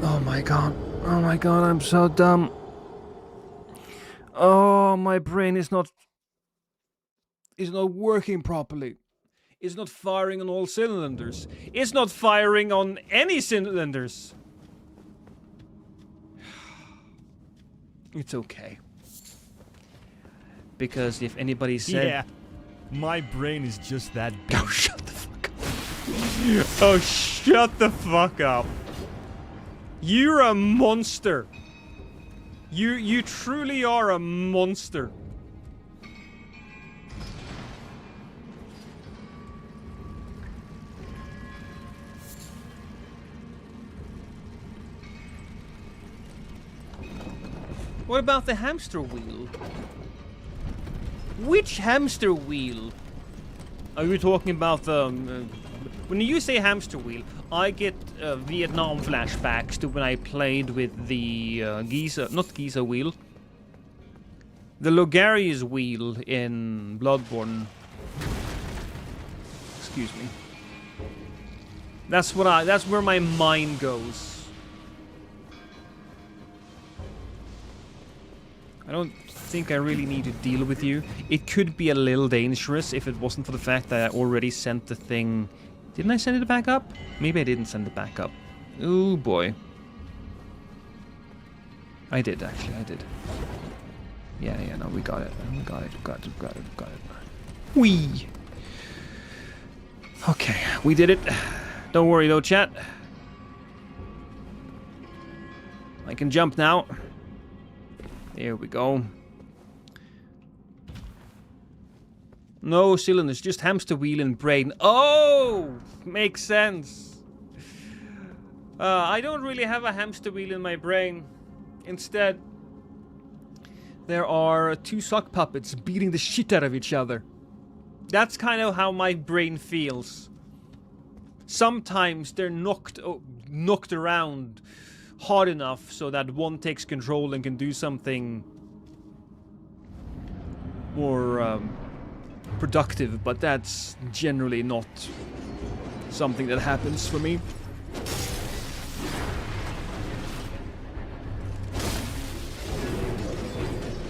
Oh my God. Oh my God, I'm so dumb. Oh, my brain is not working properly. It's not firing on all cylinders. It's not firing on any cylinders. It's okay. Because if anybody said... Yeah, my brain is just that big. Oh, shut the fuck up. Oh, shut the fuck up. You're a monster. You truly are a monster. What about the hamster wheel? Which hamster wheel? Are you talking about the... when you say hamster wheel, I get Vietnam flashbacks to when I played with the Giza... Not Giza wheel. The Logarius wheel in Bloodborne. Excuse me. That's where my mind goes. I don't think I really need to deal with you. It could be a little dangerous if it wasn't for the fact that I already sent the thing... Didn't I send it back up? Maybe I didn't send it back up. Oh boy. I did, actually, I did. Yeah, no, we got it. We got it. Whee! Okay, we did it. Don't worry though, chat. I can jump now. There we go. No cylinders, just hamster wheel and brain. Oh! Makes sense. I don't really have a hamster wheel in my brain. Instead, there are two sock puppets beating the shit out of each other. That's kind of how my brain feels. Sometimes they're knocked around hard enough so that one takes control and can do something more productive, but that's generally not something that happens for me.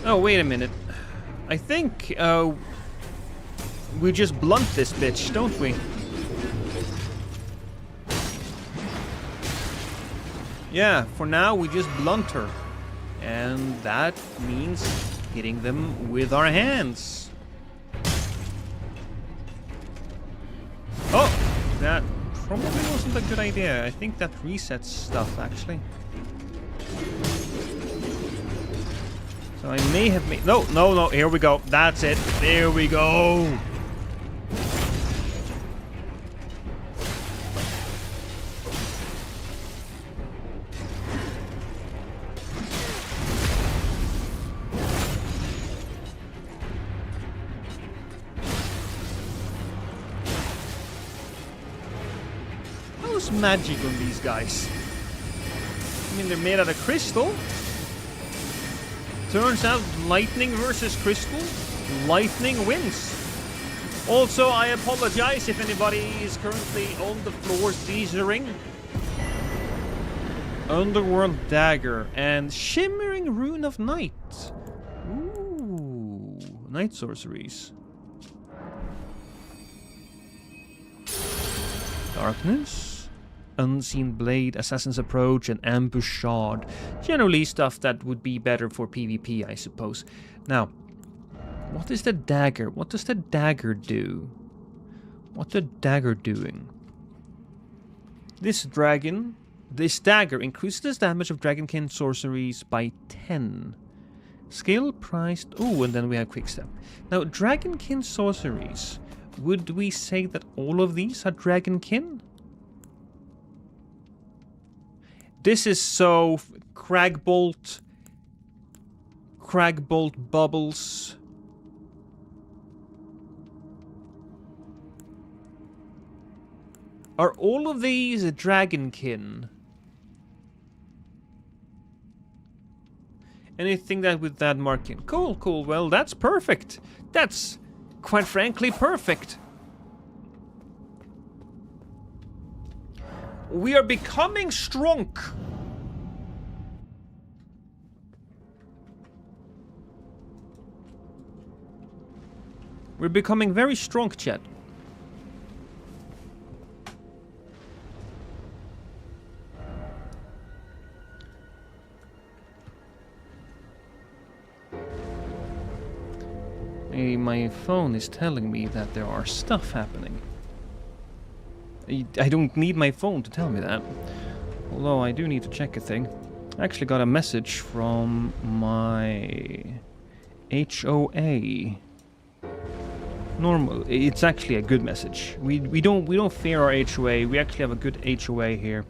Oh, wait a minute. I think we just blunt this bitch, don't we? Yeah, for now we just blunt her. And that means hitting them with our hands. Oh! That probably wasn't a good idea. I think that resets stuff, actually. So I may have made... No, here we go. That's it. There we go. Magic on these guys. I mean, they're made out of crystal. Turns out lightning versus crystal, lightning wins. Also, I apologize if anybody is currently on the floor seizuring. Underworld Dagger and Shimmering Rune of Night. Ooh, night sorceries. Darkness. Unseen Blade, Assassin's Approach, and Ambush Shard. Generally stuff that would be better for PvP, I suppose. Now, what is the dagger? What does the dagger do? What's the dagger doing? This dagger increases the damage of Dragonkin sorceries by 10. Skill priced... Oh, and then we have Quickstep. Now, Dragonkin sorceries. Would we say that all of these are Dragonkin? This is so... Cragbolt Bubbles... Are all of these Dragonkin? Anything that with that marking? Cool, cool. Well, that's perfect. That's, quite frankly, perfect. We are becoming strong. We're becoming very strong, chat. My phone is telling me that there are stuff happening. I don't need my phone to tell me that. Although I do need to check a thing. I actually got a message from my HOA. Normal. It's actually a good message. We don't fear our HOA. We actually have a good HOA here.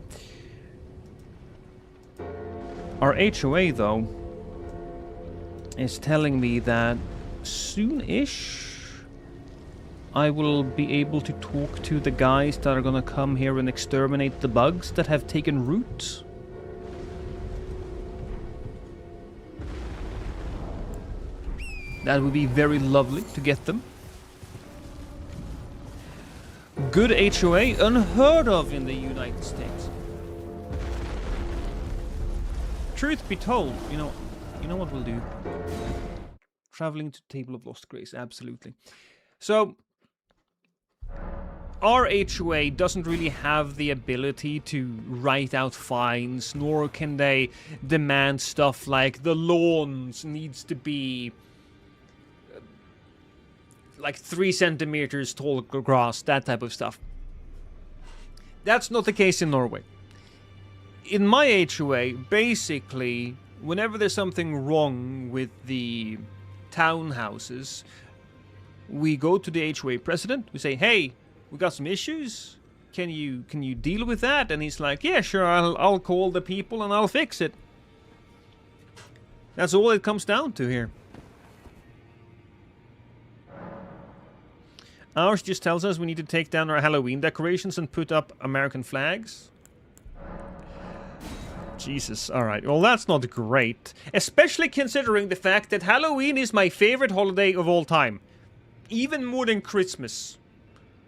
Our HOA though is telling me that soon-ish I will be able to talk to the guys that are gonna come here and exterminate the bugs that have taken root. That would be very lovely to get them. Good HOA, unheard of in the United States. Truth be told, you know what we'll do? Traveling to Table of Lost Grace, absolutely. So, our HOA doesn't really have the ability to write out fines, nor can they demand stuff like the lawns needs to be like 3 centimeters tall grass, that type of stuff. That's not the case in Norway. In my HOA, basically, whenever there's something wrong with the townhouses, we go to the HOA president. We say, "Hey, we got some issues. Can you deal with that?" And he's like, "Yeah, sure. I'll call the people and I'll fix it." That's all it comes down to here. Ours just tells us we need to take down our Halloween decorations and put up American flags. Jesus, alright. Well, that's not great. Especially considering the fact that Halloween is my favorite holiday of all time. Even more than Christmas.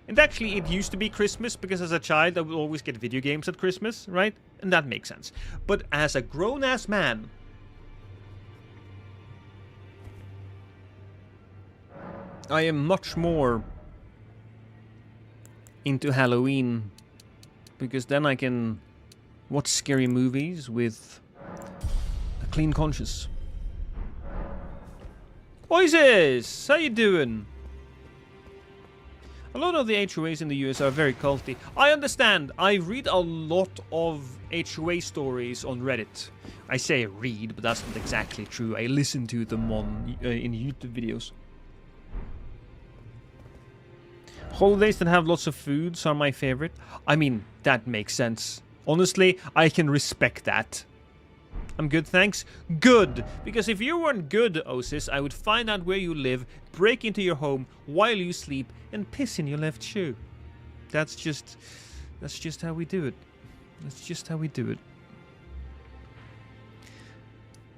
And actually, it used to be Christmas because as a child I would always get video games at Christmas, right? And that makes sense. But as a grown-ass man, I am much more into Halloween because then I can watch scary movies with a clean conscience. Oises! How you doing? A lot of the HOAs in the US are very culty. I understand. I read a lot of HOA stories on Reddit. I say read, but that's not exactly true. I listen to them on in YouTube videos. Holidays that have lots of foods are my favorite. I mean, that makes sense. Honestly, I can respect that. I'm good, thanks. Good! Because if you weren't good, Osis, I would find out where you live, break into your home while you sleep, and piss in your left shoe. That's just how we do it. That's just how we do it.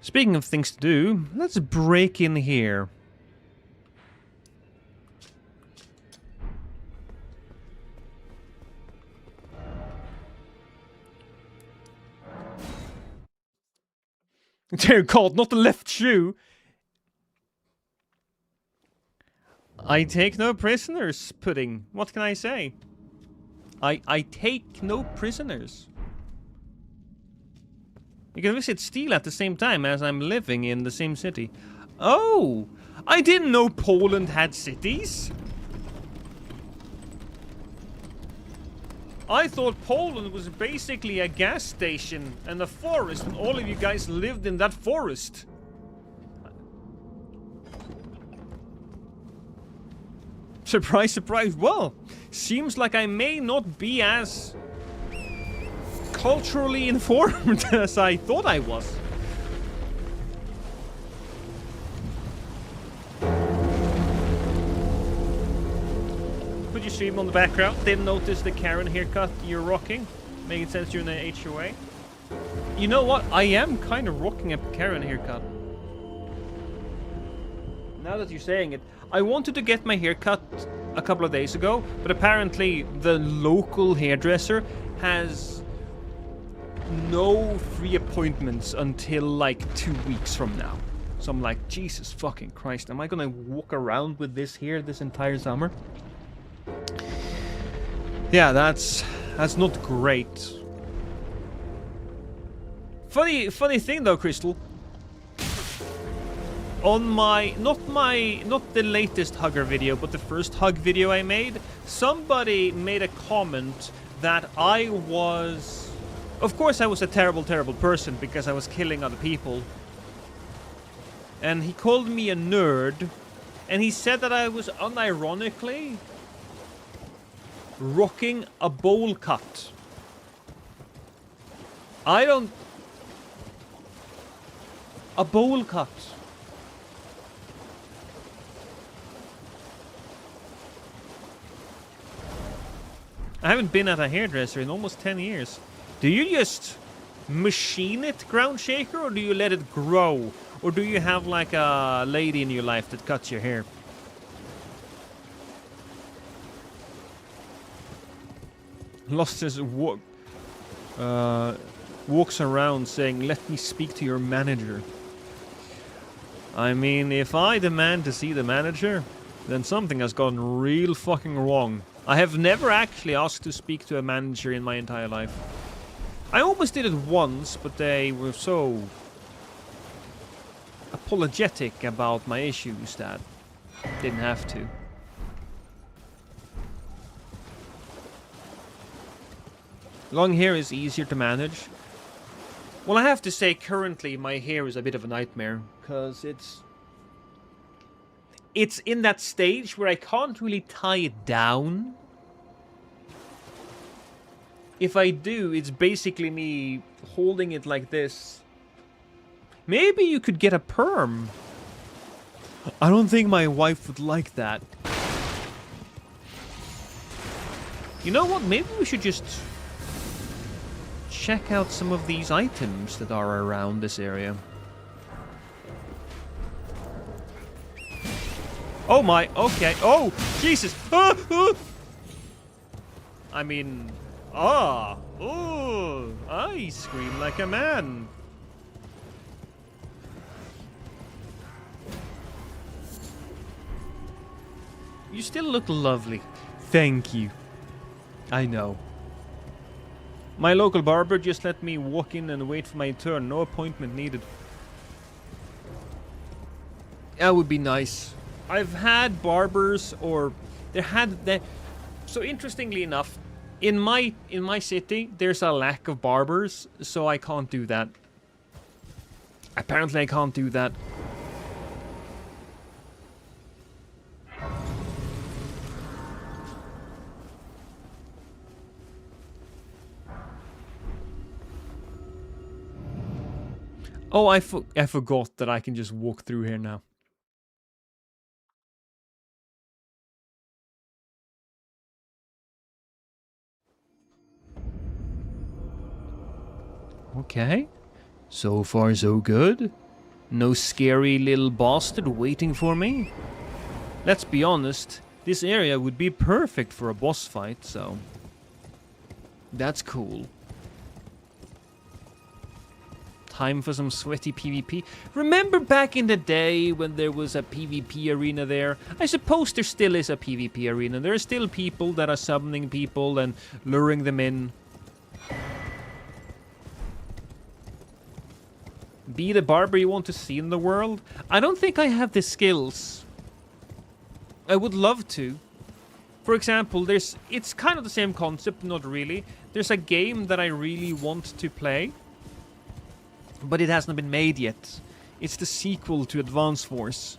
Speaking of things to do, let's break in here. Dear God, not the left shoe! I take no prisoners, Pudding. What can I say? I take no prisoners. You can visit Steel at the same time as I'm living in the same city. Oh! I didn't know Poland had cities! I thought Poland was basically a gas station and a forest, and all of you guys lived in that forest. Surprise, surprise. Well, seems like I may not be as culturally informed as I thought I was. Put your stream on the background. Didn't notice the Karen haircut you're rocking. Making sense you're in the HOA. You know what? I am kind of rocking a Karen haircut. Now that you're saying it, I wanted to get my hair cut a couple of days ago, but apparently the local hairdresser has no free appointments until like 2 weeks from now. So I'm like, Jesus fucking Christ, am I gonna walk around with this hair this entire summer? Yeah, that's not great. Funny thing though, Crystal. On not the latest hugger video, but the first hug video I made, somebody made a comment that I was... Of course I was a terrible person because I was killing other people. And he called me a nerd, and he said that I was unironically rocking a bowl cut. A bowl cut. I haven't been at a hairdresser in almost 10 years. Do you just machine it, Ground Shaker, or do you let it grow? Or do you have like a lady in your life that cuts your hair? Lost his walks around saying, "Let me speak to your manager." I mean, if I demand to see the manager, then something has gone real fucking wrong. I have never actually asked to speak to a manager in my entire life. I almost did it once, but they were so apologetic about my issues that I didn't have to. Long hair is easier to manage. Well, I have to say, currently my hair is a bit of a nightmare, because it's in that stage where I can't really tie it down. If I do, it's basically me holding it like this. Maybe you could get a perm. I don't think my wife would like that. You know what? Maybe we should just check out some of these items that are around this area. Oh my, okay. Oh, Jesus. I mean, oh, I scream like a man. You still look lovely. Thank you. I know. My local barber just let me walk in and wait for my turn. No appointment needed. That would be nice. I've had barbers, or so interestingly enough, in my city there's a lack of barbers, so I can't do that. Apparently I can't do that. Oh, I forgot that I can just walk through here now. Okay. So far so good. No scary little bastard waiting for me. Let's be honest, this area would be perfect for a boss fight, so that's cool. Time for some sweaty PvP. Remember back in the day when there was a PvP arena there? I suppose there still is a PvP arena. There are still people that are summoning people and luring them in. Be the barber you want to see in the world? I don't think I have the skills. I would love to. For example, it's kind of the same concept, not really. There's a game that I really want to play, but it hasn't been made yet. It's the sequel to Advance Force.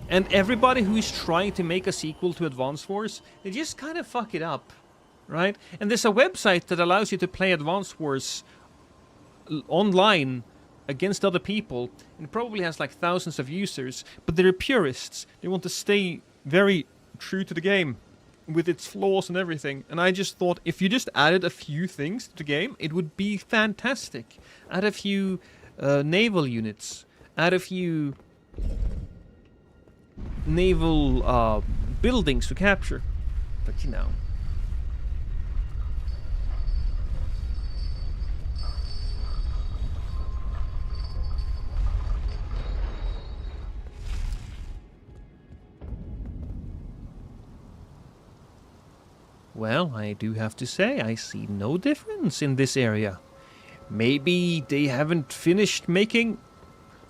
And everybody who is trying to make a sequel to Advance Force, they just kind of fuck it up, right? And there's a website that allows you to play Advance Force online against other people, and it probably has like thousands of users, but they're purists. They want to stay very true to the game with its flaws and everything. And I just thought if you just added a few things to the game, it would be fantastic. Add a few naval units, add a few naval buildings to capture. But you know. Well, I do have to say, I see no difference in this area. Maybe they haven't finished making...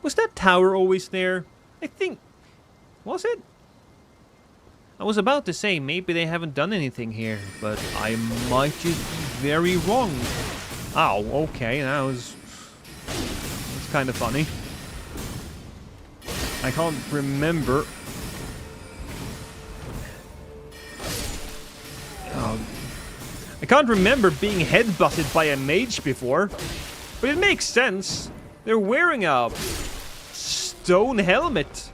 Was that tower always there? I think... Was it? I was about to say, maybe they haven't done anything here, but I might just be very wrong. Oh, okay, that's kind of funny. I can't remember... I can't remember being headbutted by a mage before, but it makes sense. They're wearing a stone helmet.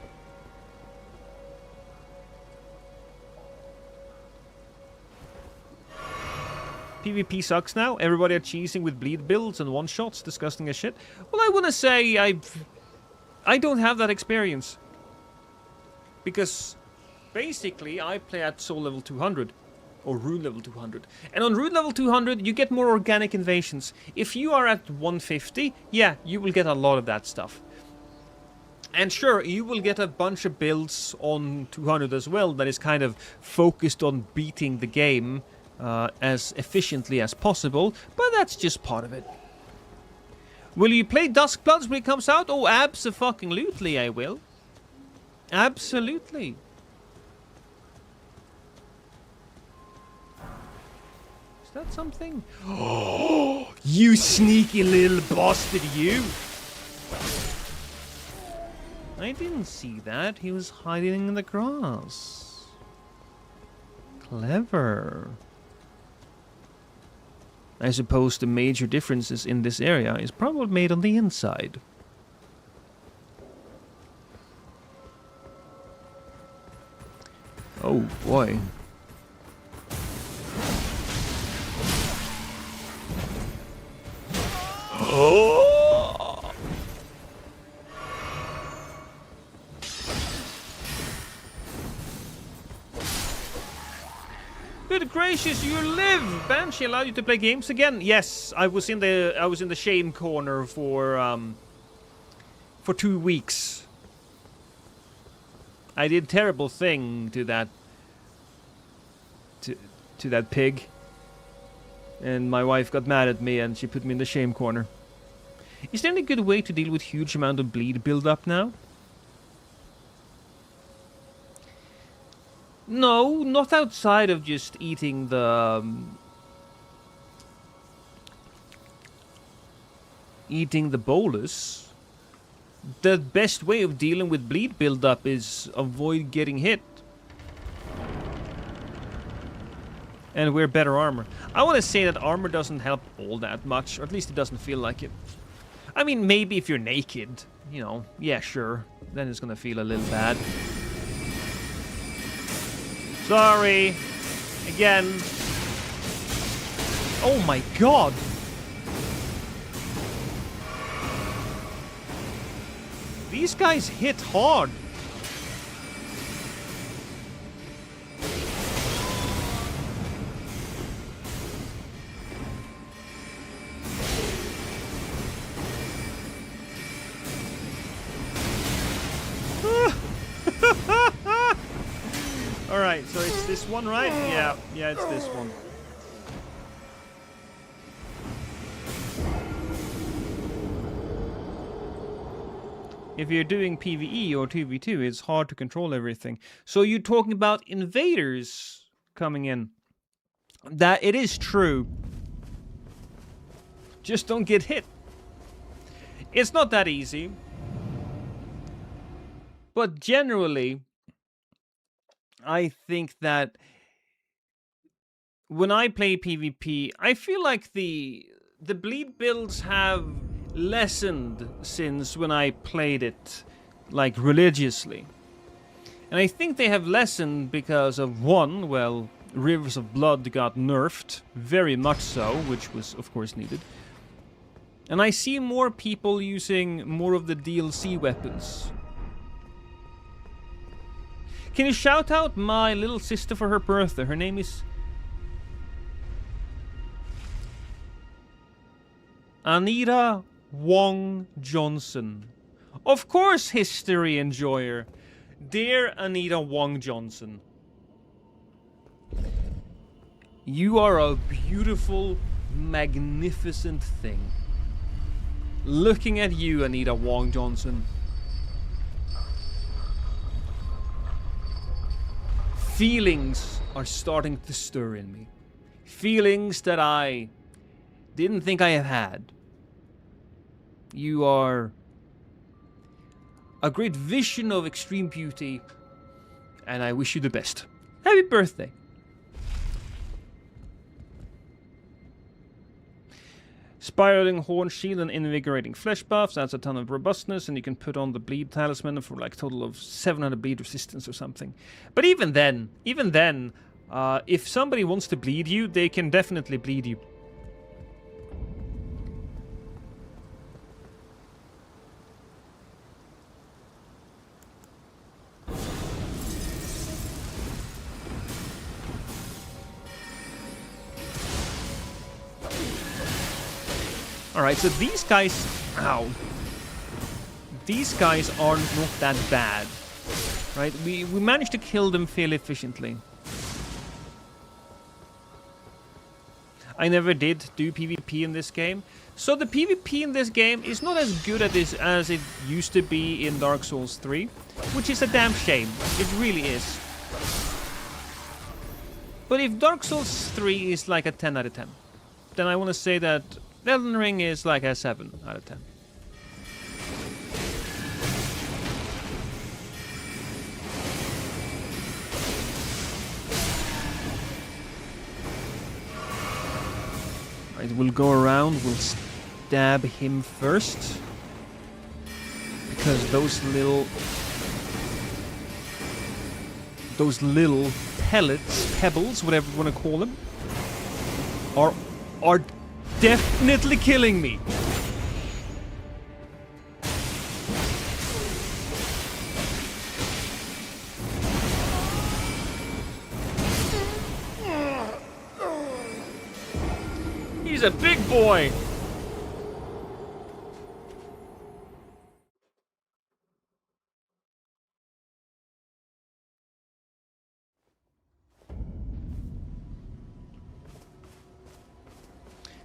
PvP sucks now. Everybody are cheesing with bleed builds and one-shots, disgusting as shit. Well, I want to say I don't have that experience. Because basically I play at soul level 200. Or rune level 200. And on rune level 200, you get more organic invasions. If you are at 150, yeah, you will get a lot of that stuff. And sure, you will get a bunch of builds on 200 as well that is kind of focused on beating the game as efficiently as possible, but that's just part of it. Will you play Duskbloods when it comes out? Oh, abso-fucking-lutely I will. Absolutely. Is that something? Oh, you sneaky little bastard, you! I didn't see that. He was hiding in the grass. Clever. I suppose the major differences in this area is probably made on the inside. Oh boy. Oh! Good gracious, you live! Banshee allowed you to play games again? Yes, I was in the shame corner for 2 weeks. I did terrible thing to that to that pig. And my wife got mad at me and she put me in the shame corner. Is there any good way to deal with huge amount of bleed build-up now? No, not outside of just eating the... eating the bolus. The best way of dealing with bleed build-up is avoid getting hit. And wear better armor. I want to say that armor doesn't help all that much, or at least it doesn't feel like it. I mean, maybe if you're naked, you know, yeah, sure. Then it's gonna feel a little bad. Sorry. Again. Oh my god. These guys hit hard. Alright, so it's this one, right? Yeah, it's this one. If you're doing PvE or 2v2, it's hard to control everything. So you're talking about invaders coming in. That it is true. Just don't get hit. It's not that easy. But generally, I think that when I play PvP, I feel like the bleed builds have lessened since when I played it, like, religiously. And I think they have lessened because of, one, well, Rivers of Blood got nerfed, very much so, which was, of course, needed. And I see more people using more of the DLC weapons. Can you shout out my little sister for her birthday? Her name is Anita Wong Johnson. Of course, history enjoyer. Dear Anita Wong Johnson. You are a beautiful, magnificent thing. Looking at you, Anita Wong Johnson. Feelings are starting to stir in me. Feelings that I didn't think I had. You are a great vision of extreme beauty, and I wish you the best. Happy birthday. Spiraling Horn Shield and Invigorating Flesh buffs adds a ton of robustness, and you can put on the Bleed Talisman for like a total of 700 bleed resistance or something. But even then, if somebody wants to bleed you, they can definitely bleed you. Alright, so these guys... Ow. These guys are not that bad. Right? We managed to kill them fairly efficiently. I never did do PvP in this game. So the PvP in this game is not as good at this as it used to be in Dark Souls 3. Which is a damn shame. It really is. But if Dark Souls 3 is like a 10 out of 10, then I want to say that Elden Ring is like a 7 out of 10. Right, we'll go around, we'll stab him first. Because those little pebbles, whatever you want to call them, are definitely killing me. He's a big boy.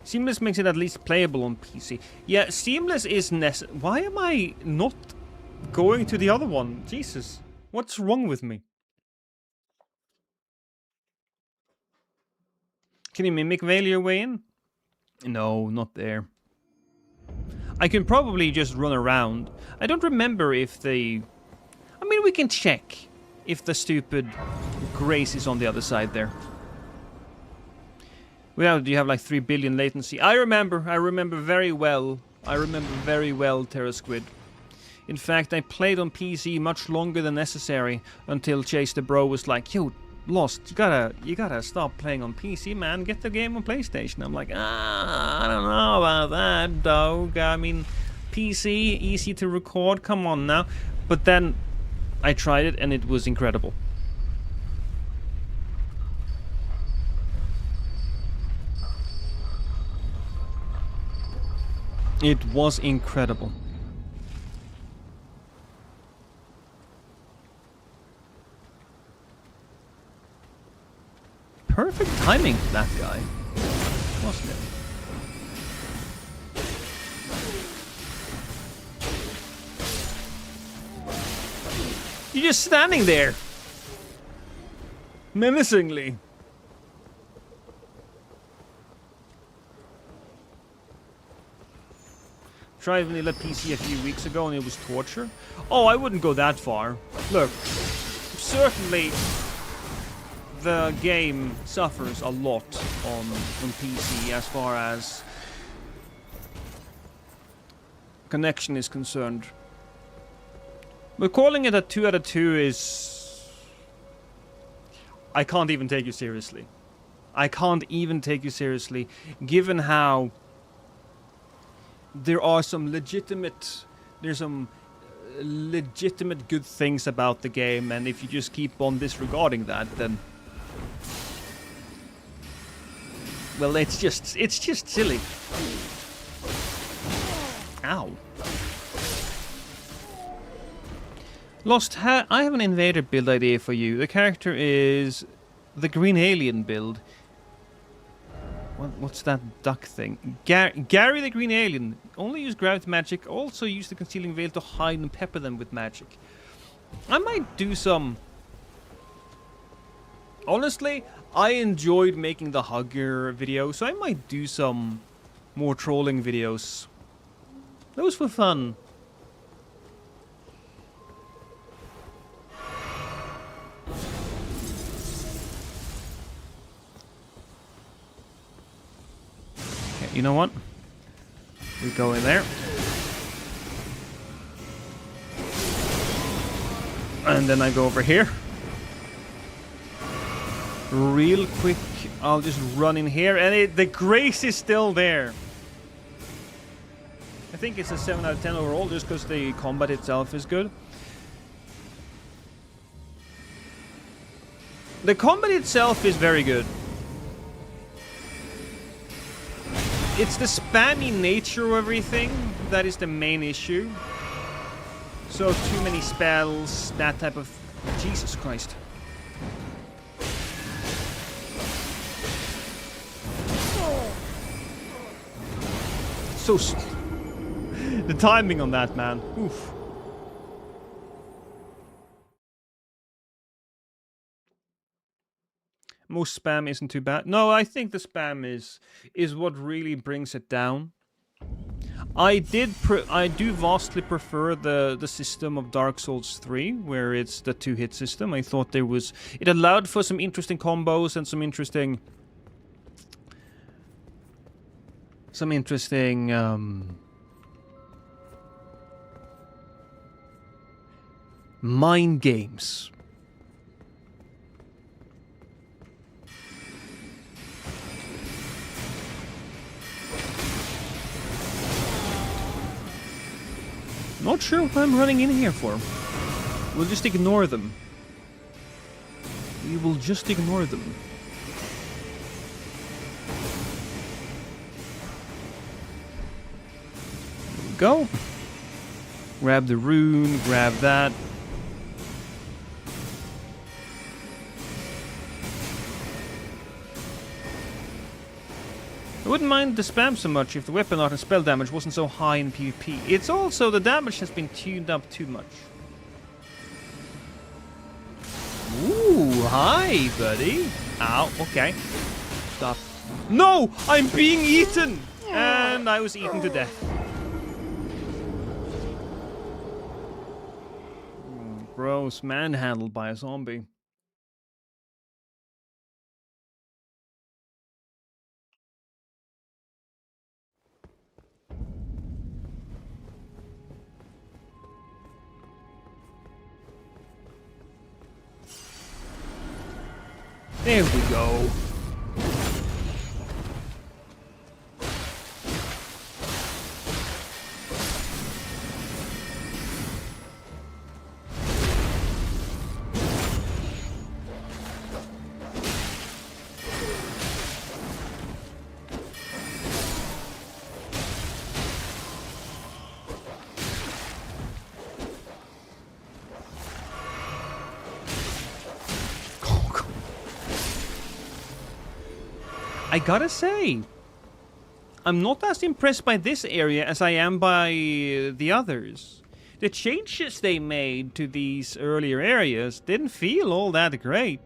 Seamless makes it at least playable on PC. Yeah, Seamless is necessary. Why am I not going to the other one? Jesus. What's wrong with me? Can you mimic Veil your way in? No, not there. I can probably just run around. I don't remember if the... I mean, we can check if the stupid Grace is on the other side there. Well, do you have like 3 billion latency? I remember very well. I remember very well, Terra Squid. In fact, I played on PC much longer than necessary until Chase the Bro was like, yo, Lost, you gotta stop playing on PC, man. Get the game on PlayStation. I'm like, I don't know about that, dog. I mean, PC, easy to record, come on now. But then I tried it and it was incredible. It was incredible. perfect timing for that guy, wasn't it? You're just standing there. Menacingly. Tried Vanilla PC a few weeks ago and it was torture. Oh, I wouldn't go that far. Look, certainly the game suffers a lot on PC as far as connection is concerned. But calling it a 2 out of 2 is... I can't even take you seriously. I can't even take you seriously, given how there are some legitimate... There's some legitimate good things about the game, and if you just keep on disregarding that, then... Well, it's just silly. Ow. Lost, I have an invader build idea for you. The character is the green alien build. What's that duck thing? Gary the green alien. Only use gravity magic. Also use the concealing veil to hide and pepper them with magic. I might do some... Honestly, I enjoyed making the hugger video, so I might do some more trolling videos. Those were fun. Okay, you know what? We go in there. And then I go over here. Real quick, I'll just run in here, and the grace is still there. I think it's a 7 out of 10 overall, just because the combat itself is good. The combat itself is very good. It's the spammy nature of everything that is the main issue. So too many spells, that type of... Jesus Christ. So the timing on that, man. Oof. Most spam isn't too bad. No, I think the spam is what really brings it down. I do vastly prefer the system of Dark Souls 3, where it's the 2-hit system. I thought it allowed for some interesting combos and some interesting mind games. Not sure what I'm running in here for. We'll just ignore them. We will just ignore them. Go. Grab the rune, grab that. I wouldn't mind the spam so much if the weapon art and spell damage wasn't so high in PvP. It's also the damage has been tuned up too much. Ooh, hi, buddy. Ow, okay. Stop. No! I'm being eaten! And I was eaten to death. Gross, manhandled by a zombie. There we go. I gotta say, I'm not as impressed by this area as I am by the others. The changes they made to these earlier areas didn't feel all that great.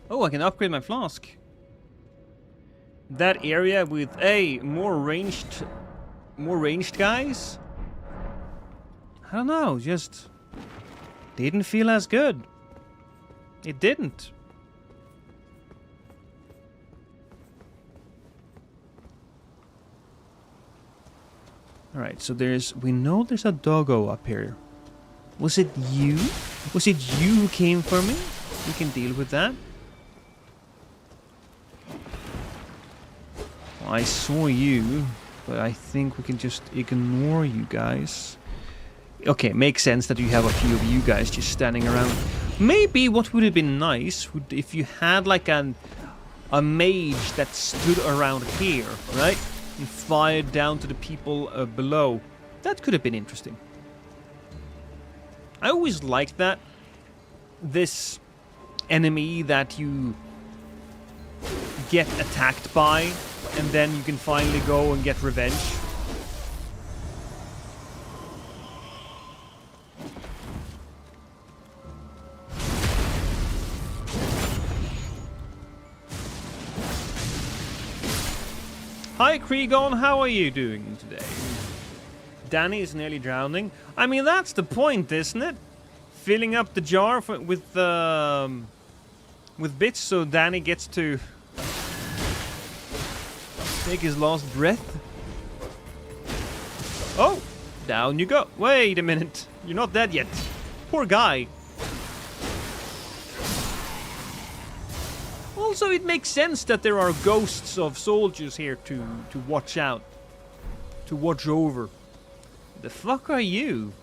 Oh, I can upgrade my flask. That area with more ranged guys? I don't know, just didn't feel as good. It didn't. Alright, so we know there's a doggo up here. Was it you? Was it you who came for me? We can deal with that. Well, I saw you, but I think we can just ignore you guys. Okay, makes sense that you have a few of you guys just standing around. Maybe what would have been nice would if you had like a mage that stood around here, right? And fired down to the people below. That could have been interesting. I always liked that. This enemy that you get attacked by, and then you can finally go and get revenge. Hi Kriegon, how are you doing today? Danny is nearly drowning. I mean, that's the point, isn't it? Filling up the jar with bits so Danny gets to take his last breath. Oh, down you go. Wait a minute, you're not dead yet. Poor guy. Also, it makes sense that there are ghosts of soldiers here to watch out. To watch over. The fuck are you?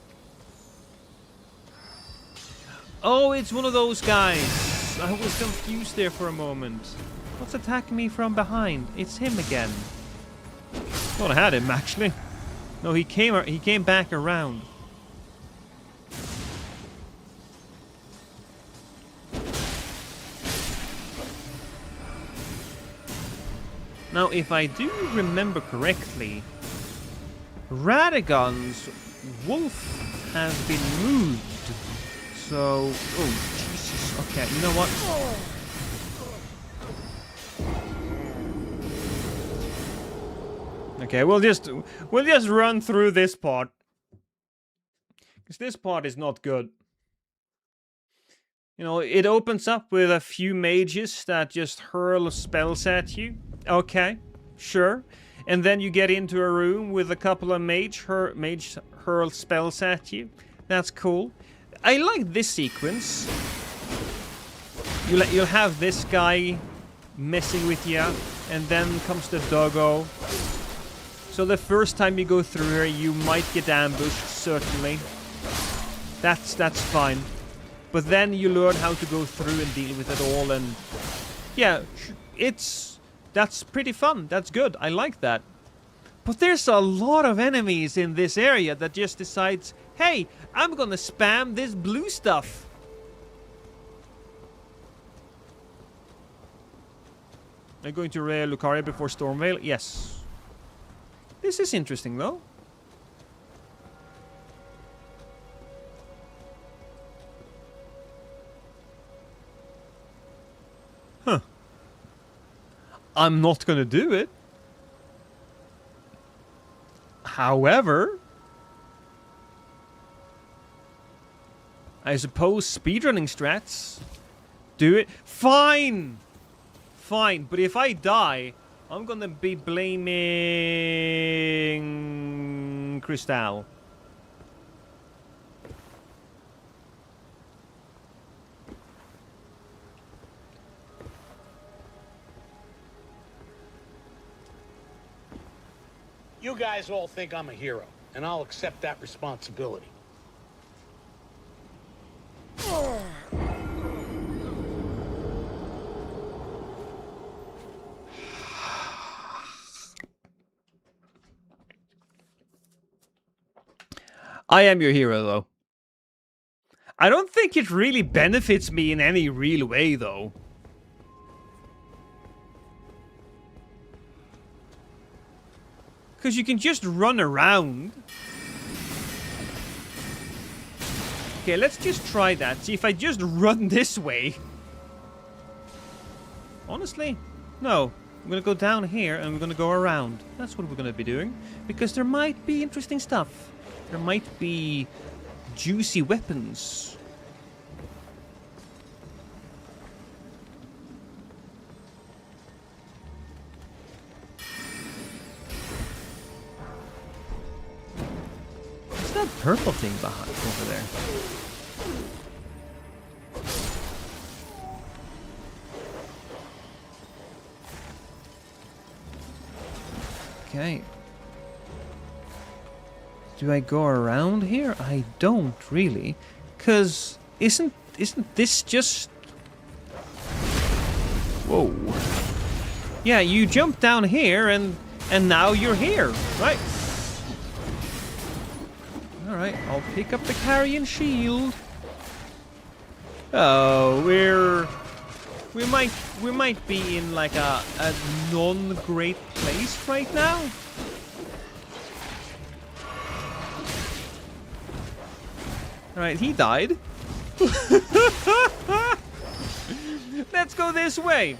Oh, it's one of those guys. I was confused there for a moment. What's attacking me from behind? It's him again. Thought I had him, actually. No, he came back around. Now, if I do remember correctly, Radagon's wolf has been moved. So, oh Jesus! Okay, you know what? Okay, we'll just run through this part, because this part is not good. You know, it opens up with a few mages that just hurl spells at you. Okay, sure. And then you get into a room with a couple of mage hurl spells at you. That's cool. I like this sequence. You'll have this guy messing with you, and then comes the doggo. So the first time you go through here, you might get ambushed, certainly. That's fine. But then you learn how to go through and deal with it all, and yeah, that's pretty fun. That's good. I like that. But there's a lot of enemies in this area that just decides, hey, I'm gonna spam this blue stuff. Are you going to Raya Lucaria before Stormvale? Yes. This is interesting, though. Huh. I'm not gonna do it. However, I suppose speedrunning strats do it. Fine! Fine, but if I die, I'm gonna be blaming Crystal. You guys all think I'm a hero, and I'll accept that responsibility. I am your hero, though. I don't think it really benefits me in any real way, though. Because you can just run around. Okay, let's just try that. See if I just run this way. Honestly, no. I'm gonna go down here and we're gonna go around. That's what we're gonna be doing. Because there might be interesting stuff. There might be juicy weapons. What's that purple thing behind over there? Okay. Do I go around here? I don't really. 'Cause isn't this just... Whoa. Yeah, you jump down here and now you're here, right? Alright, I'll pick up the carrion shield. Oh, we might be in like a non-great place right now. Alright, he died. Let's go this way.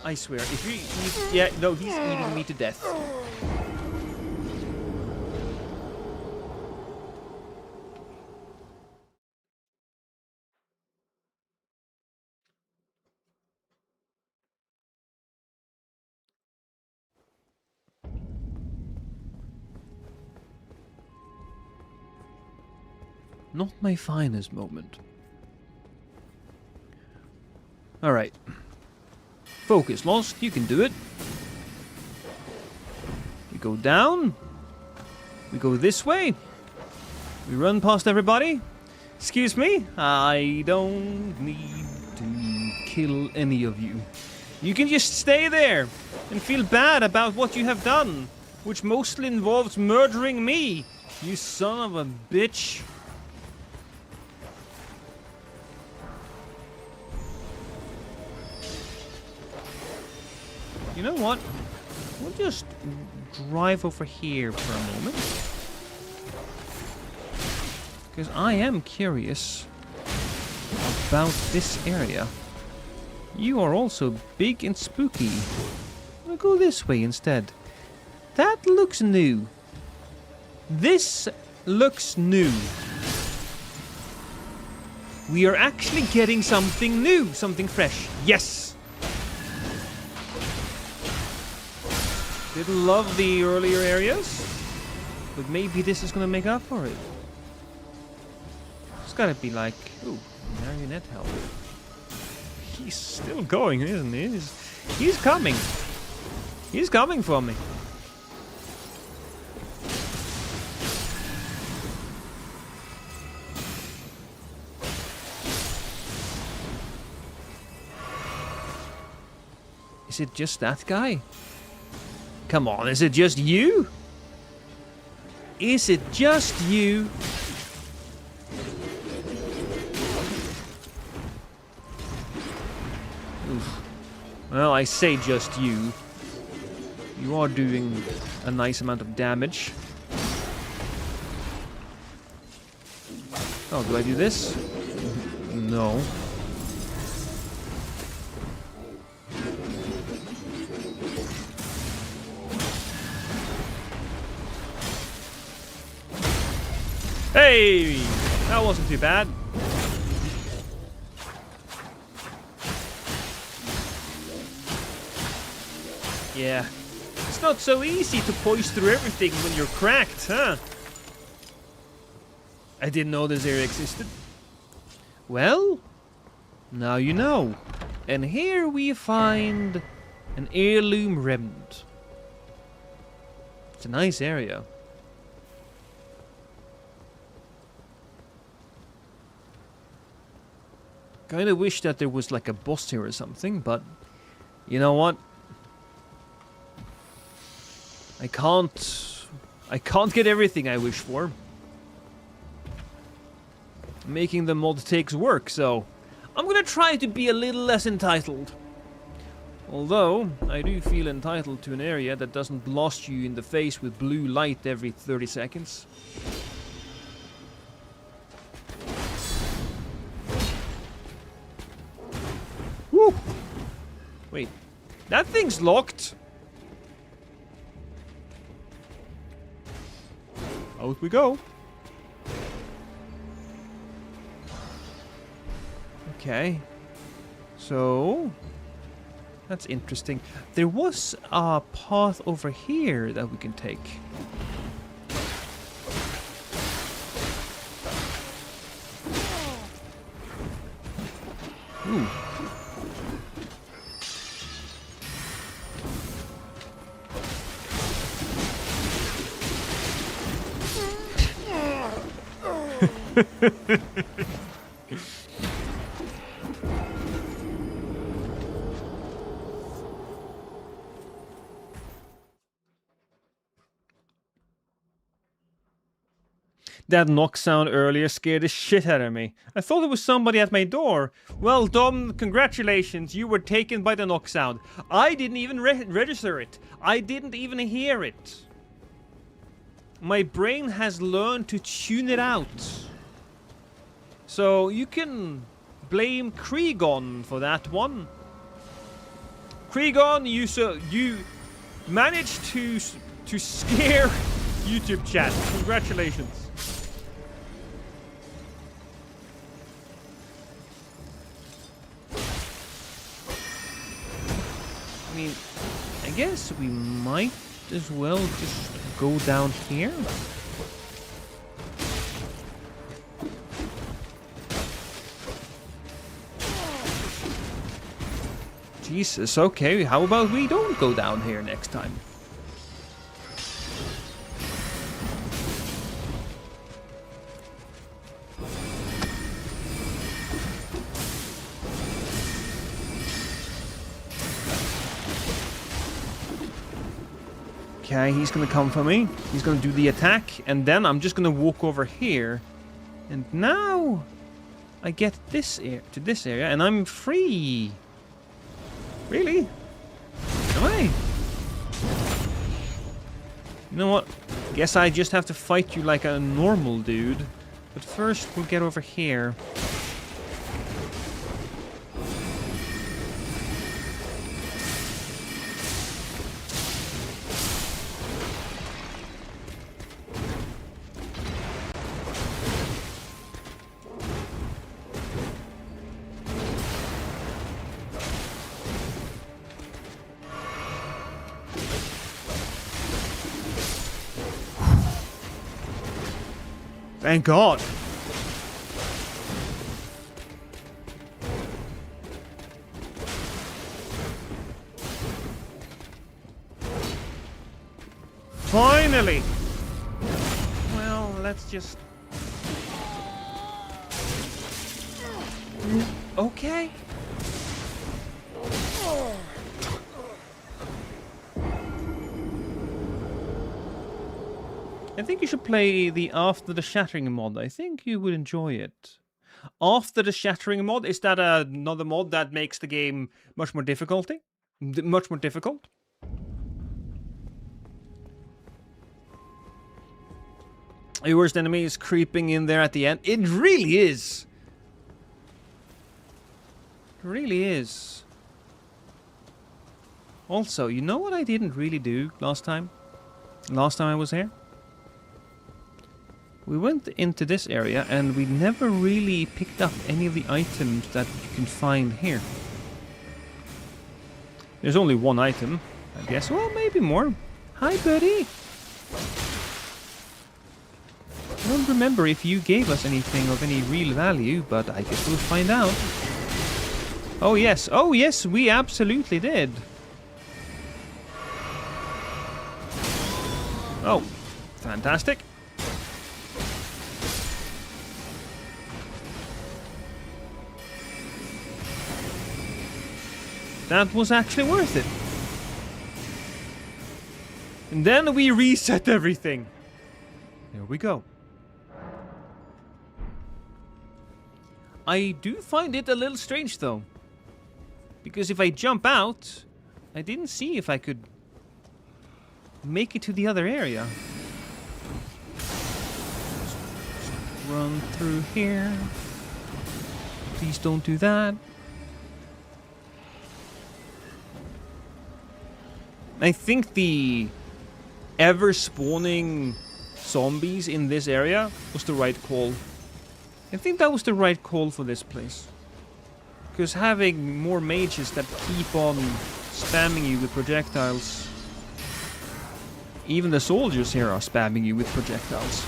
I swear, if you eat... Yeah, no, he's eating me to death. Not my finest moment. Alright. Focus, Lost. You can do it. We go down. We go this way. We run past everybody. Excuse me. I don't need to kill any of you. You can just stay there and feel bad about what you have done, which mostly involves murdering me. You son of a bitch. You know what? We'll just drive over here for a moment. Because I am curious about this area. You are also big and spooky. I'll go this way instead. That looks new. This looks new. We are actually getting something new, something fresh. Yes! Didn't love the earlier areas, but maybe this is gonna make up for it. It's gotta be like, ooh, marionette help. He's still going, isn't he? He's coming. He's coming for me. Is it just that guy? Come on, is it just you? Is it just you? Oof. Well, I say just you. You are doing a nice amount of damage. Oh, do I do this? No. Hey! That wasn't too bad. Yeah. It's not so easy to poise through everything when you're cracked, huh? I didn't know this area existed. Well, now you know. And here we find an heirloom remnant. It's a nice area. Kind of wish that there was like a boss here or something, but you know what? I can't get everything I wish for. Making the mod takes work, so I'm gonna try to be a little less entitled. Although, I do feel entitled to an area that doesn't blast you in the face with blue light every 30 seconds. Woo! Wait, that thing's locked. Out we go. Okay. So, that's interesting. There was a path over here that we can take. Ooh. That knock sound earlier scared the shit out of me. I thought it was somebody at my door. Well, Dom, congratulations, you were taken by the knock sound. I didn't even register it. I didn't even hear it. My brain has learned to tune it out. So you can blame Kregon for that one. Kregon, you managed to scare YouTube chat. Congratulations. I mean, I guess we might as well just go down here. Jesus, okay, how about we don't go down here next time? Okay, he's gonna come for me. He's gonna do the attack, and then I'm just gonna walk over here. And now I get this to this area, and I'm free. Really? Am I? You know what? Guess I just have to fight you like a normal dude. But first, we'll get over here. Thank God. Finally. Well, let's just... Okay. I think you should play the After the Shattering mod. I think you would enjoy it. After the Shattering mod, is that another mod that makes the game much more difficult? Your worst enemy is creeping in there at the end. It really is. It really is. Also, you know what I didn't really do last time? Last time I was here? We went into this area and we never really picked up any of the items that you can find here. There's only one item, I guess. Well, maybe more. Hi, buddy. I don't remember if you gave us anything of any real value, but I guess we'll find out. Oh, yes. Oh, yes, we absolutely did. Oh, fantastic. That was actually worth it. And then we reset everything. There we go. I do find it a little strange though. Because if I jump out, I didn't see if I could make it to the other area. Just run through here. Please don't do that. I think the ever spawning zombies in this area was the right call. I think that was the right call for this place. Because having more mages that keep on spamming you with projectiles. Even the soldiers here are spamming you with projectiles.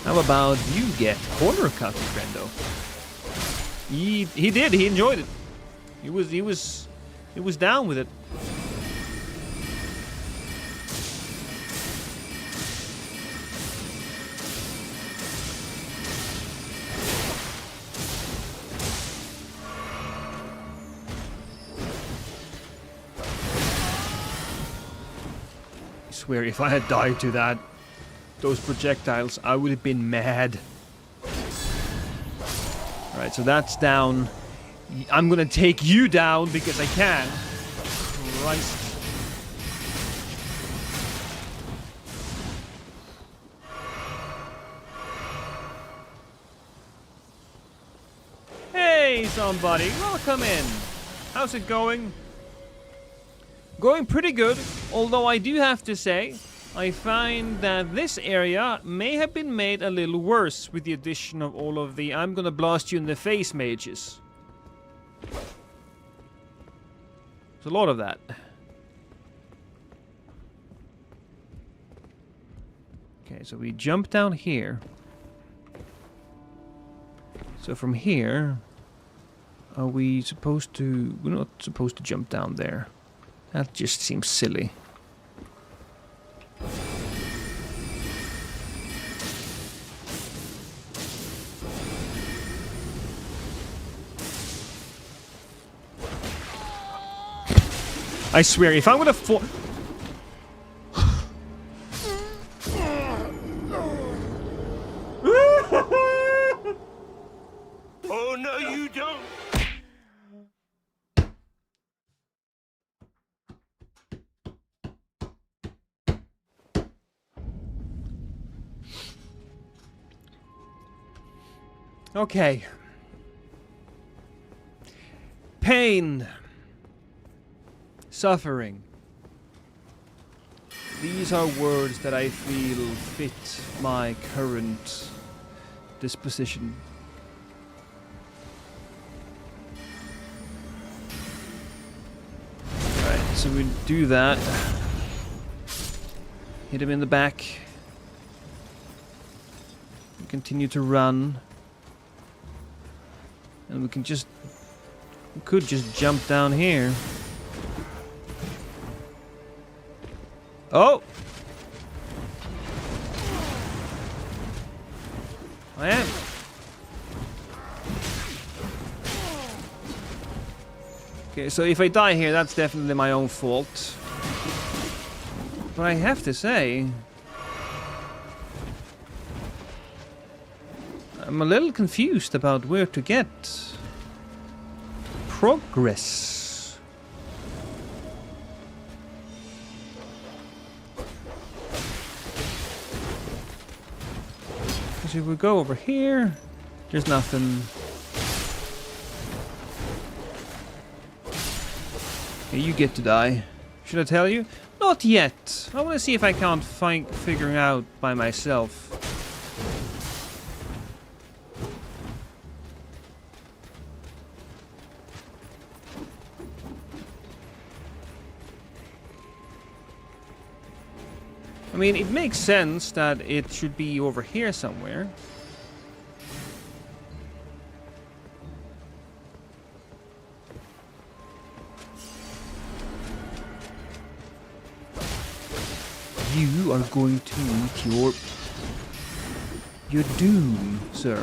How about you get corner cut, friendo? He did, he enjoyed it. He was down with it. I swear if I had died to those projectiles, I would have been mad. Alright, so that's down. I'm gonna take you down because I can. Christ. Hey, somebody, welcome in. How's it going? Going pretty good, although I do have to say, I find that this area may have been made a little worse with the addition of all of the I'm gonna blast you in the face mages. There's a lot of that. Okay, so we jump down here. So from here, are we supposed to... We're not supposed to jump down there. That just seems silly. I swear, if I'm gonna fall... Oh, no, you don't. Okay. Pain. Suffering. These are words that I feel fit my current disposition. Alright, so we do that. Hit him in the back. We continue to run. And we can just... We could just jump down here. Oh! I am. Okay, so if I die here, that's definitely my own fault. But I have to say... I'm a little confused about where to get progress. Because if we go over here, there's nothing. Okay, you get to die. Should I tell you? Not yet. I want to see if I can't figure it out by myself. I mean, it makes sense that it should be over here somewhere. You are going to meet your doom, sir.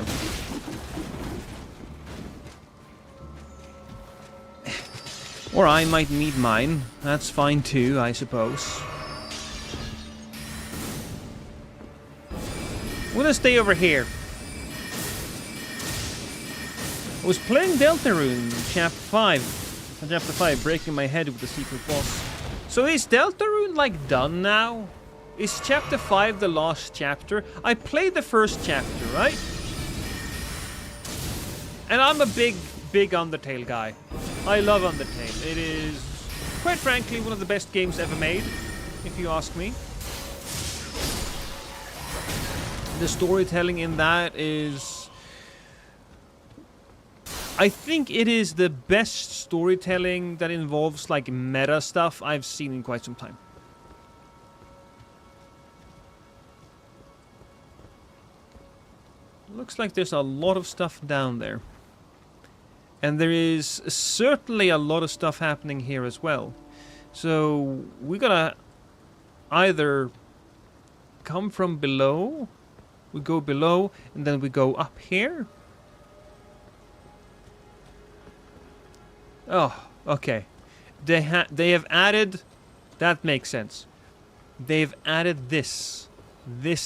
Or I might meet mine. That's fine too, I suppose. I'm gonna stay over here. I was playing Deltarune Chapter 5. Chapter 5, breaking my head with the secret boss. So is Deltarune like done now? Is Chapter 5 the last chapter? I played the first chapter, right? And I'm a big Undertale guy. I love Undertale. It is, quite frankly, one of the best games ever made, if you ask me. The storytelling in that is... I think it is the best storytelling that involves like meta stuff I've seen in quite some time. Looks like there's a lot of stuff down there. And there is certainly a lot of stuff happening here as well. So we gotta either come from below, we go below, and then we go up here. Oh, okay. They have added, that makes sense. They've added this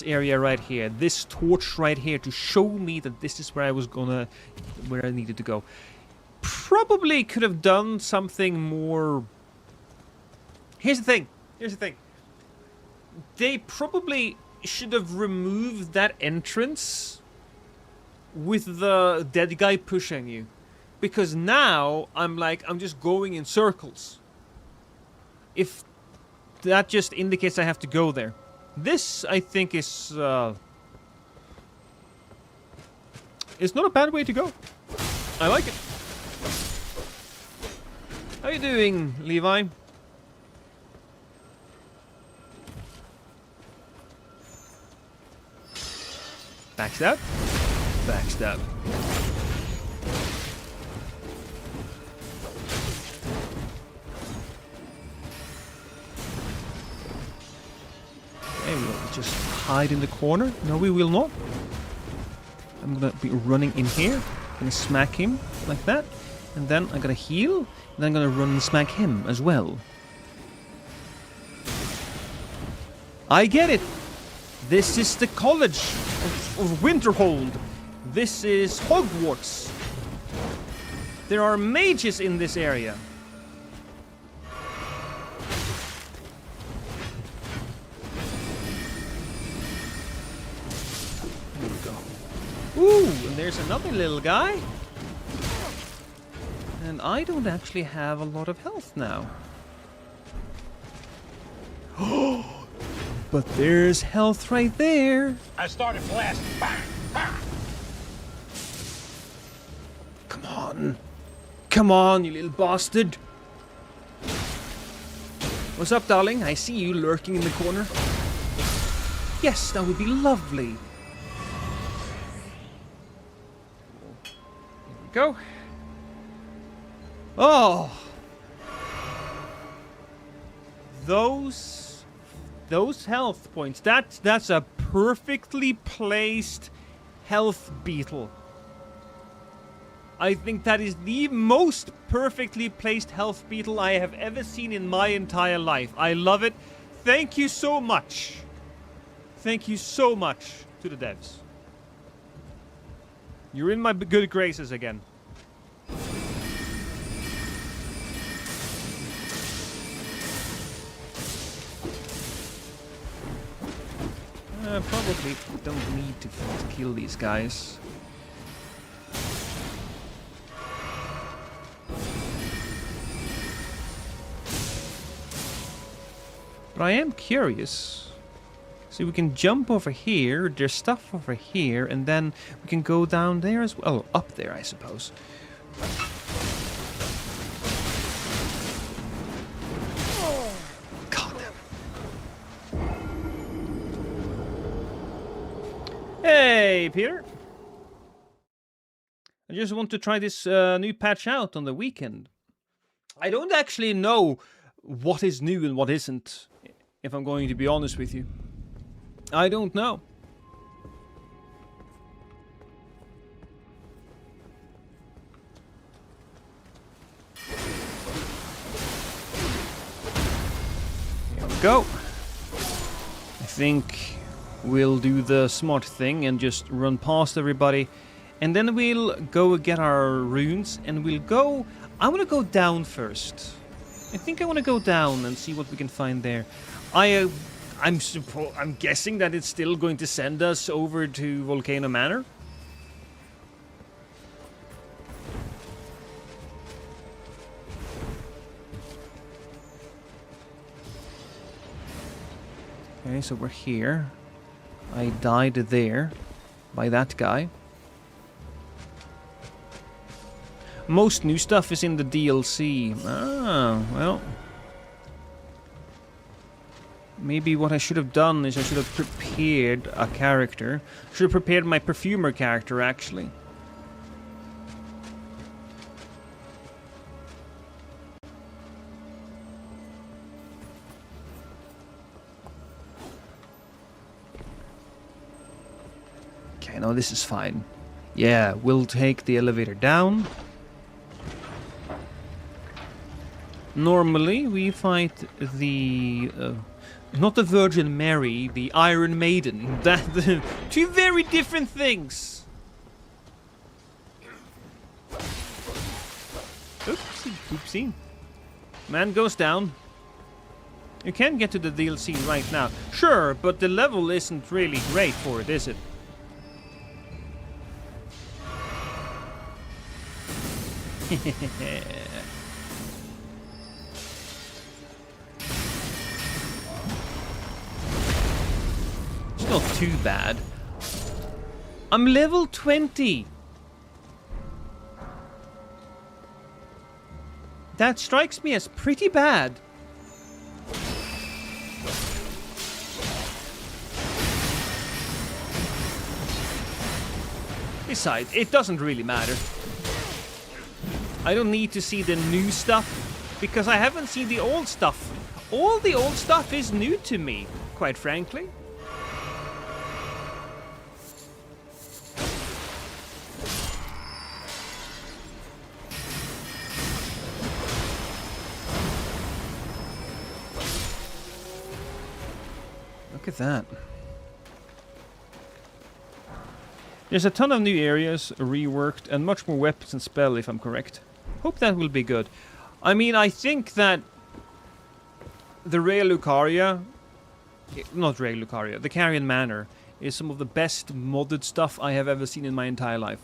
area right here, this torch right here to show me that this is where where I needed to go. Probably could have done something more. Here's the thing. They probably should have removed that entrance with the dead guy pushing you. Because now I'm just going in circles. If that just indicates I have to go there. This, I think, is it's not a bad way to go. I like it. How you doing, Levi? Backstab? Backstab. Okay, we'll just hide in the corner. No, we will not. I'm gonna be running in here. I'm gonna smack him like that. And then I'm gonna heal. And then I'm gonna run and smack him as well. I get it. This is the College of Winterhold. This is Hogwarts. There are mages in this area. Here we go. Ooh, and there's another little guy. And I don't actually have a lot of health now. But there's health right there. I started blasting. Bang, bang. Come on. Come on, you little bastard. What's up, darling? I see you lurking in the corner. Yes, that would be lovely. Here we go. Oh. Those health points. That's a perfectly placed health beetle. I think that is the most perfectly placed health beetle I have ever seen in my entire life. I love it. Thank you so much. Thank you so much to the devs. You're in my good graces again. Probably don't need to kill these guys. But I am curious. See, we can jump over here, there's stuff over here, and then we can go down there as well. Oh, up there, I suppose. Hey, Peter. I just want to try this new patch out on the weekend. I don't actually know what is new and what isn't, if I'm going to be honest with you. I don't know. Here we go. I think we'll do the smart thing and just run past everybody. And then we'll go get our runes and we'll go... I want to go down first. I think I want to go down and see what we can find there. I'm guessing that it's still going to send us over to Volcano Manor. Okay, so we're here. I died there by that guy. Most new stuff is in the DLC. Ah, well. Maybe what I should have done is I should have prepared a character. Should have prepared my perfumer character, actually. Okay, no, this is fine. Yeah, we'll take the elevator down. Normally, we fight the... not the Virgin Mary, the Iron Maiden. Two very different things. Oopsie, oopsie. Man goes down. You can get to the DLC right now. Sure, but the level isn't really great for it, is it? It's not too bad. I'm level 20. That strikes me as pretty bad. Besides, it doesn't really matter. I don't need to see the new stuff, because I haven't seen the old stuff. All the old stuff is new to me, quite frankly. Look at that. There's a ton of new areas, reworked, and much more weapons and spell, if I'm correct. Hope that will be good. I mean, I think that the Raya Lucaria... Not Raya Lucaria, the Carrion Manor is some of the best modded stuff I have ever seen in my entire life.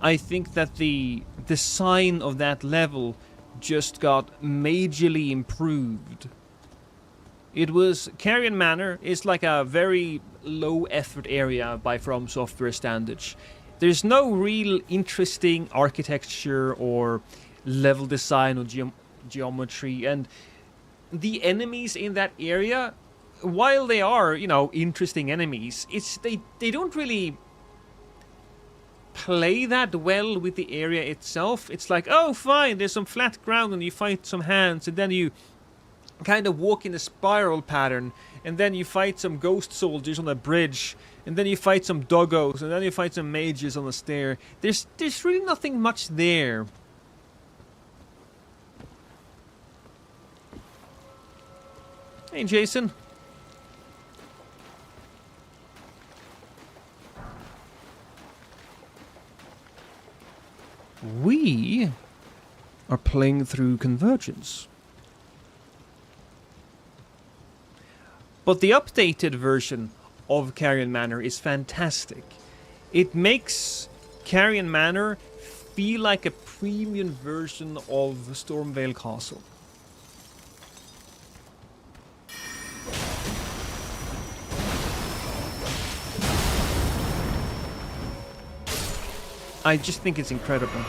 I think that the design of that level just got majorly improved. It was... Carrion Manor is like a very low effort area by From Software standards. There's no real interesting architecture or level design or geometry, and the enemies in that area, while they are, you know, interesting enemies, they don't really play that well with the area itself. It's like, oh fine, there's some flat ground and you fight some hands, and then you kind of walk in a spiral pattern, and then you fight some ghost soldiers on a bridge, and then you fight some doggos, and then you fight some mages on a stair. There's really nothing much there. Hey, Jason. We are playing through Convergence. But the updated version of Carrion Manor is fantastic. It makes Carrion Manor feel like a premium version of Stormvale Castle. I just think it's incredible.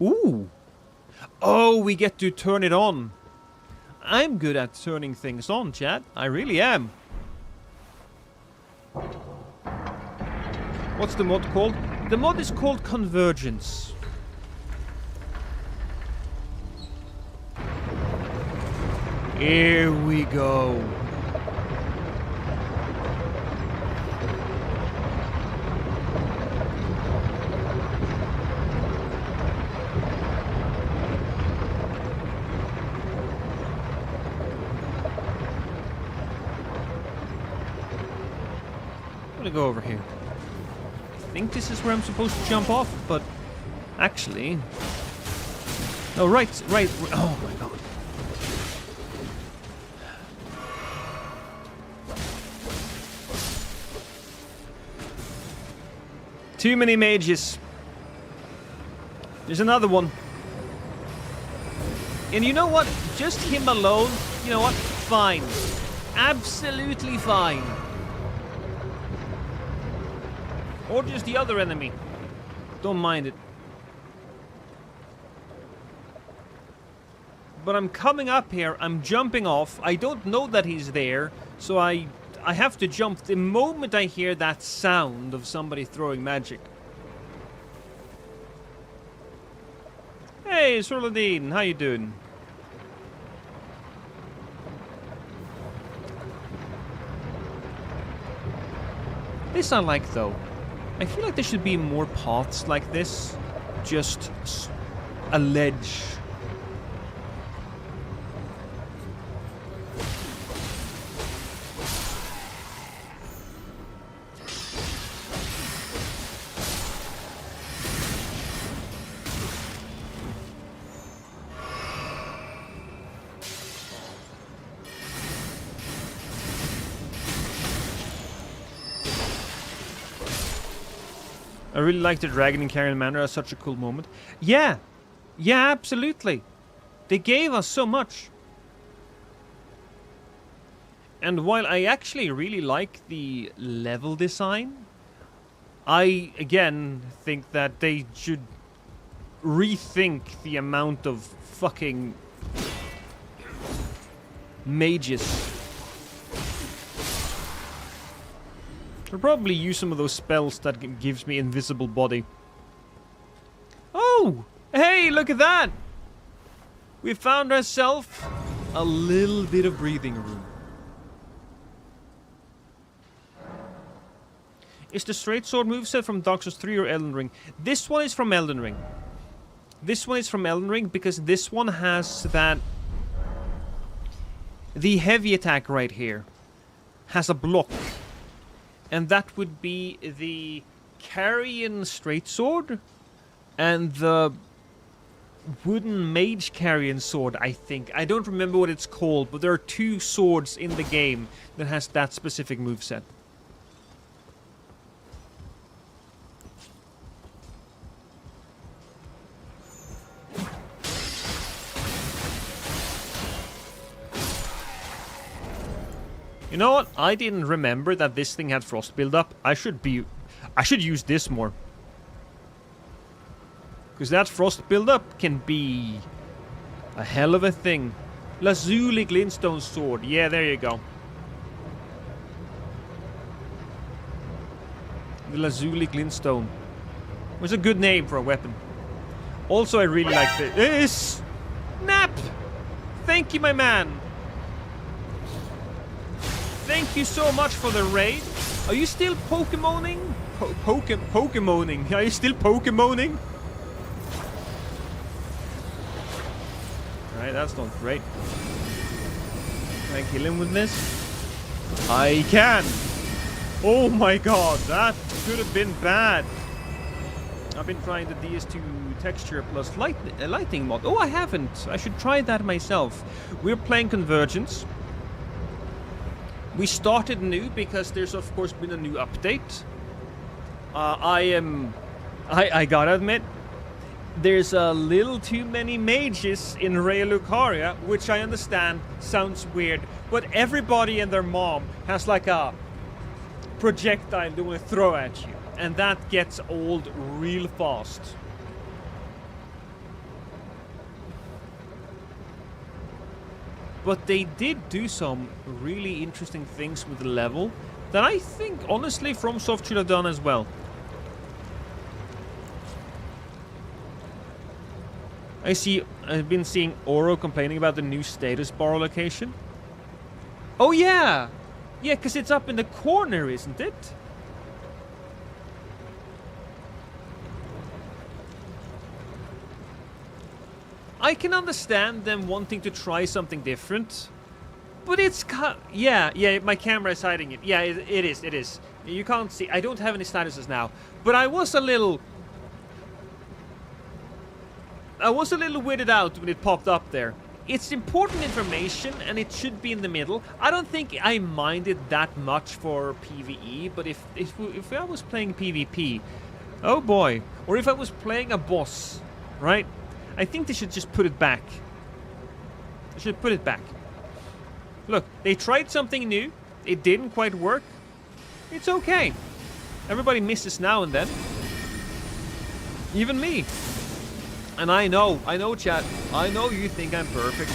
Ooh! Oh, we get to turn it on. I'm good at turning things on, chat. I really am. What's the mod called? The mod is called Convergence. Here we go. gonna go over here. I think this is where I'm supposed to jump off, but actually... Oh, right. Oh my god. Too many mages. There's another one. And you know what? Just him alone, you know what? Fine. Absolutely fine. Or just the other enemy. Don't mind it. But I'm coming up here, I'm jumping off. I don't know that he's there, so I have to jump the moment I hear that sound of somebody throwing magic. Hey, Soladine, how you doing? This I like, though. I feel like there should be more paths like this. Just a ledge. I really like the dragon in Carrion Manor as such a cool moment. Yeah, absolutely. They gave us so much. And while I actually really like the level design, I, again, think that they should rethink the amount of fucking mages. I'll probably use some of those spells that gives me invisible body. Oh! Hey, look at that! We found ourselves a little bit of breathing room. Is the straight sword moveset from Dark Souls 3 or Elden Ring? This one is from Elden Ring. This one is from Elden Ring because this one has that... The heavy attack right here has a block. And that would be the Carrion straight sword and the wooden mage Carrion sword, I think. I don't remember what it's called, but there are two swords in the game that has that specific moveset. You know what? I didn't remember that this thing had frost buildup. I should use this more. Because that frost buildup can be a hell of a thing. Lazuli Glintstone Sword. Yeah, there you go. The Lazuli Glintstone. Was a good name for a weapon. Also, I really like this. Nap! Thank you, my man. Thank you so much for the raid. Are you still Pokemoning? Pokemoning. Are you still Pokemoning? Alright, that's not great. Can I kill him with this? I can! Oh my god, that could have been bad. I've been trying the DS2 texture plus lighting mod. Oh, I haven't. I should try that myself. We're playing Convergence. We started new because there's of course been a new update. I gotta admit, there's a little too many mages in Raya Lucaria, which I understand sounds weird, but everybody and their mom has like a projectile they want to throw at you, and that gets old real fast. But they did do some really interesting things with the level that I think, honestly, FromSoft should have done as well. I've been seeing Oro complaining about the new status bar location. Oh yeah! Yeah, because it's up in the corner, isn't it? I can understand them wanting to try something different, but it's yeah, my camera is hiding it. Yeah, it is. You can't see. I don't have any statuses now. But I was a little weirded out when it popped up there. It's important information and it should be in the middle. I don't think I minded that much for PvE, but if I was playing PvP, oh boy, or if I was playing a boss, right? I think they should just put it back. They should put it back. Look, they tried something new. It didn't quite work. It's okay. Everybody misses now and then. Even me. And I know, chat. I know you think I'm perfect.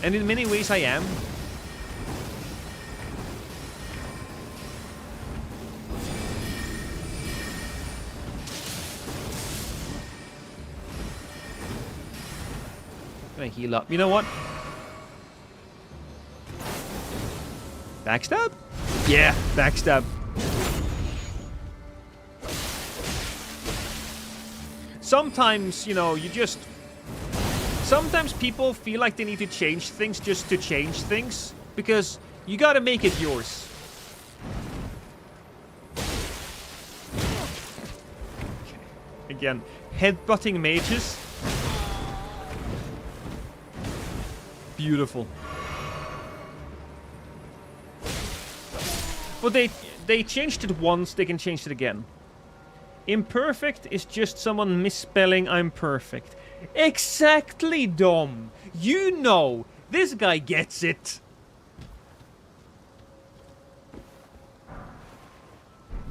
And in many ways I am. Gonna heal up. You know what? Backstab? Yeah, backstab. Sometimes, you know, sometimes people feel like they need to change things just to change things. Because you gotta make it yours. Okay. Again, headbutting mages. Beautiful. But they changed it once, they can change it again. Imperfect is just someone misspelling I'm perfect. Exactly, Dom. You know. This guy gets it.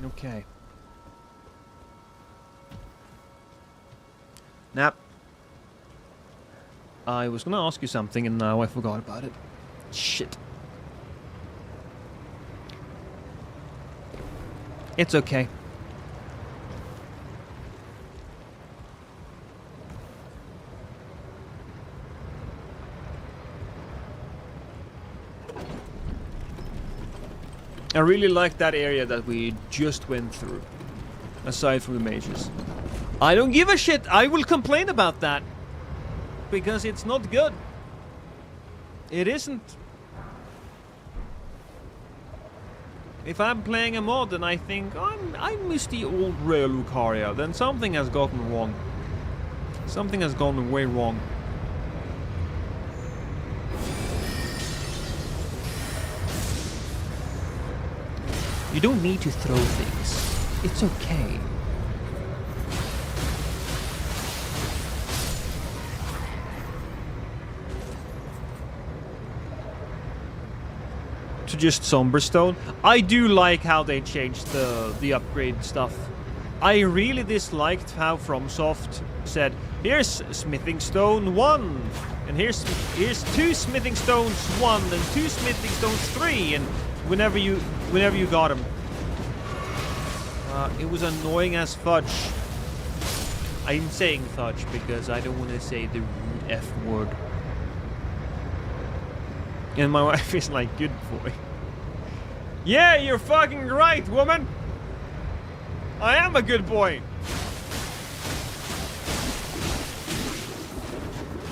Okay. Now, I was gonna ask you something and now I forgot about it. Shit. It's okay. I really like that area that we just went through. Aside from the mages. I don't give a shit. I will complain about that. Because it's not good. It isn't. If I'm playing a mod and I think I miss the old Raya Lucaria, then something has gotten wrong. Something has gone way wrong. You don't need to throw things. It's okay. To just Somberstone. I do like how they changed the upgrade stuff. I really disliked how FromSoft said, here's Smithing Stone 1, and here's 2 Smithing Stones 1, and 2 Smithing Stones 3, and whenever you got them. It was annoying as fudge. I'm saying fudge because I don't want to say the rude F word. And my wife is like, good boy. Yeah, you're fucking right, woman! I am a good boy!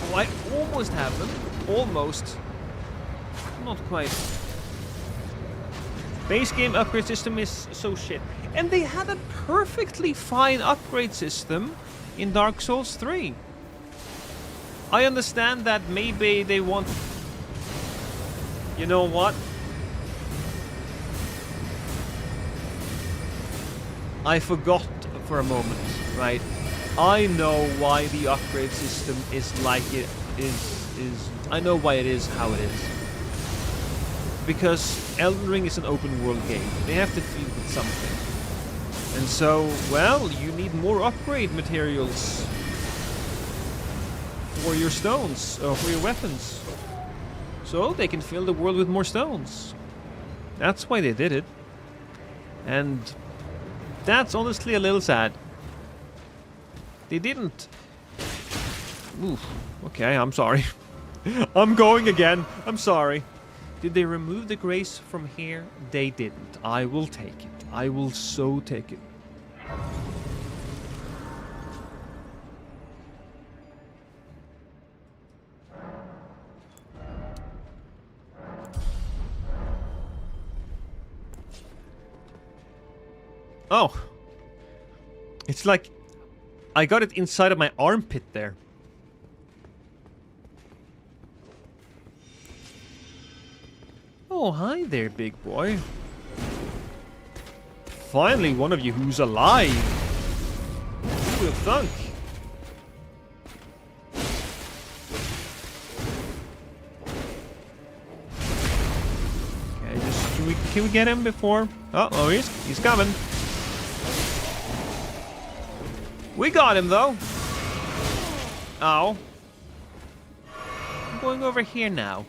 Oh, I almost have them. Almost. Not quite. Base game upgrade system is so shit. And they had a perfectly fine upgrade system in Dark Souls 3. I understand that maybe they want... You know what? I forgot for a moment, right? I know why the upgrade system is like it is. I know why it is how it is. Because Elden Ring is an open world game. They have to feed with something. And so, well, you need more upgrade materials for your stones, or for your weapons. So they can fill the world with more stones. That's why they did it. And that's honestly a little sad. They didn't. Oof. Okay, I'm sorry. I'm going again. I'm sorry. Did they remove the grace from here? They didn't. I will take it. I will so take it. Oh. It's like I got it inside of my armpit there. Oh, hi there, big boy. Finally, one of you who's alive. Who would have thunk? Okay, just can we get him before? Oh, he's coming. We got him though. Ow. I'm going over here now.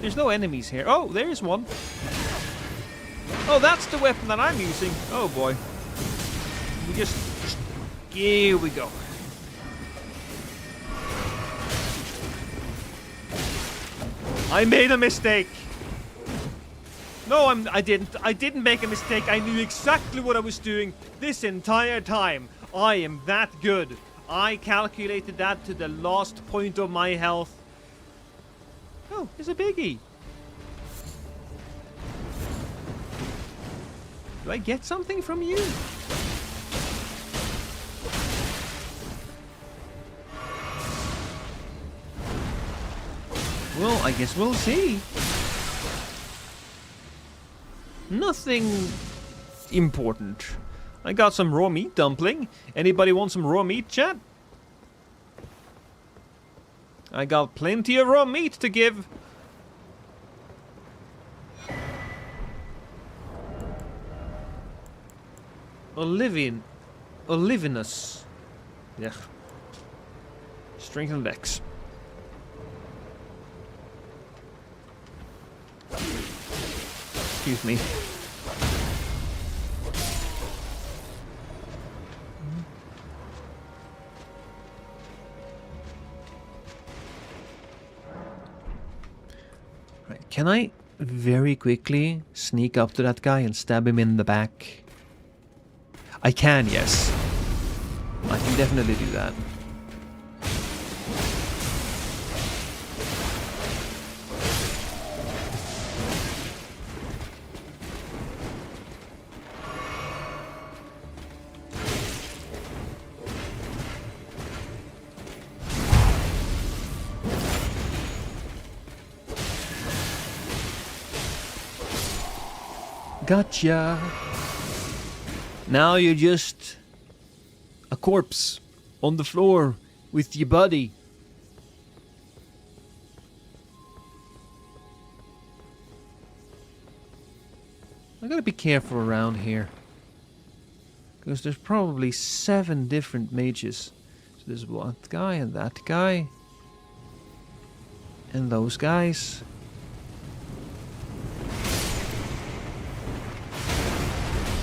There's no enemies here. Oh, there's one. Oh, that's the weapon that I'm using. Oh boy. We just here we go. I made a mistake. No, I didn't. I didn't make a mistake. I knew exactly what I was doing this entire time. I am that good. I calculated that to the last point of my health. Oh, there's a biggie. Do I get something from you? Well, I guess we'll see. Nothing important. I got some raw meat dumpling. Anybody want some raw meat, chat? I got plenty of raw meat to give. Olivinous. Yeah. Strength and Dex. Excuse me. Right, can I very quickly sneak up to that guy and stab him in the back? I can, yes. I can definitely do that. Gotcha. Now you're just a corpse on the floor with your buddy. I gotta be careful around here, because there's probably 7 different mages. So there's one guy and that guy and those guys.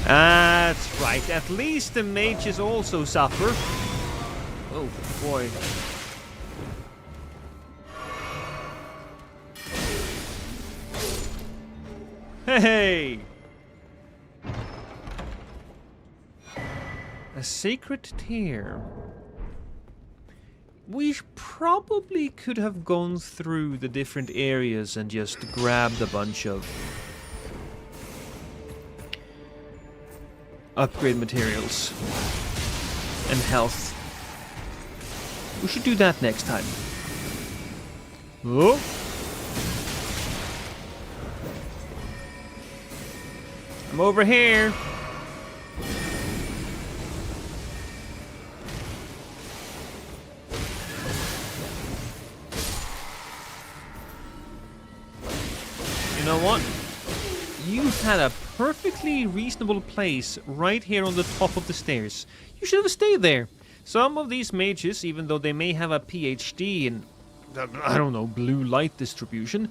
That's right, at least the mages also suffer. Oh boy. Hey! A sacred tear. We probably could have gone through the different areas and just grabbed a bunch of upgrade materials and health. We should do that next time. Oh. I'm over here. You know what? You had a perfectly reasonable place right here on the top of the stairs. You should have stayed there. Some of these mages, even though they may have a PhD in, I don't know, blue light distribution,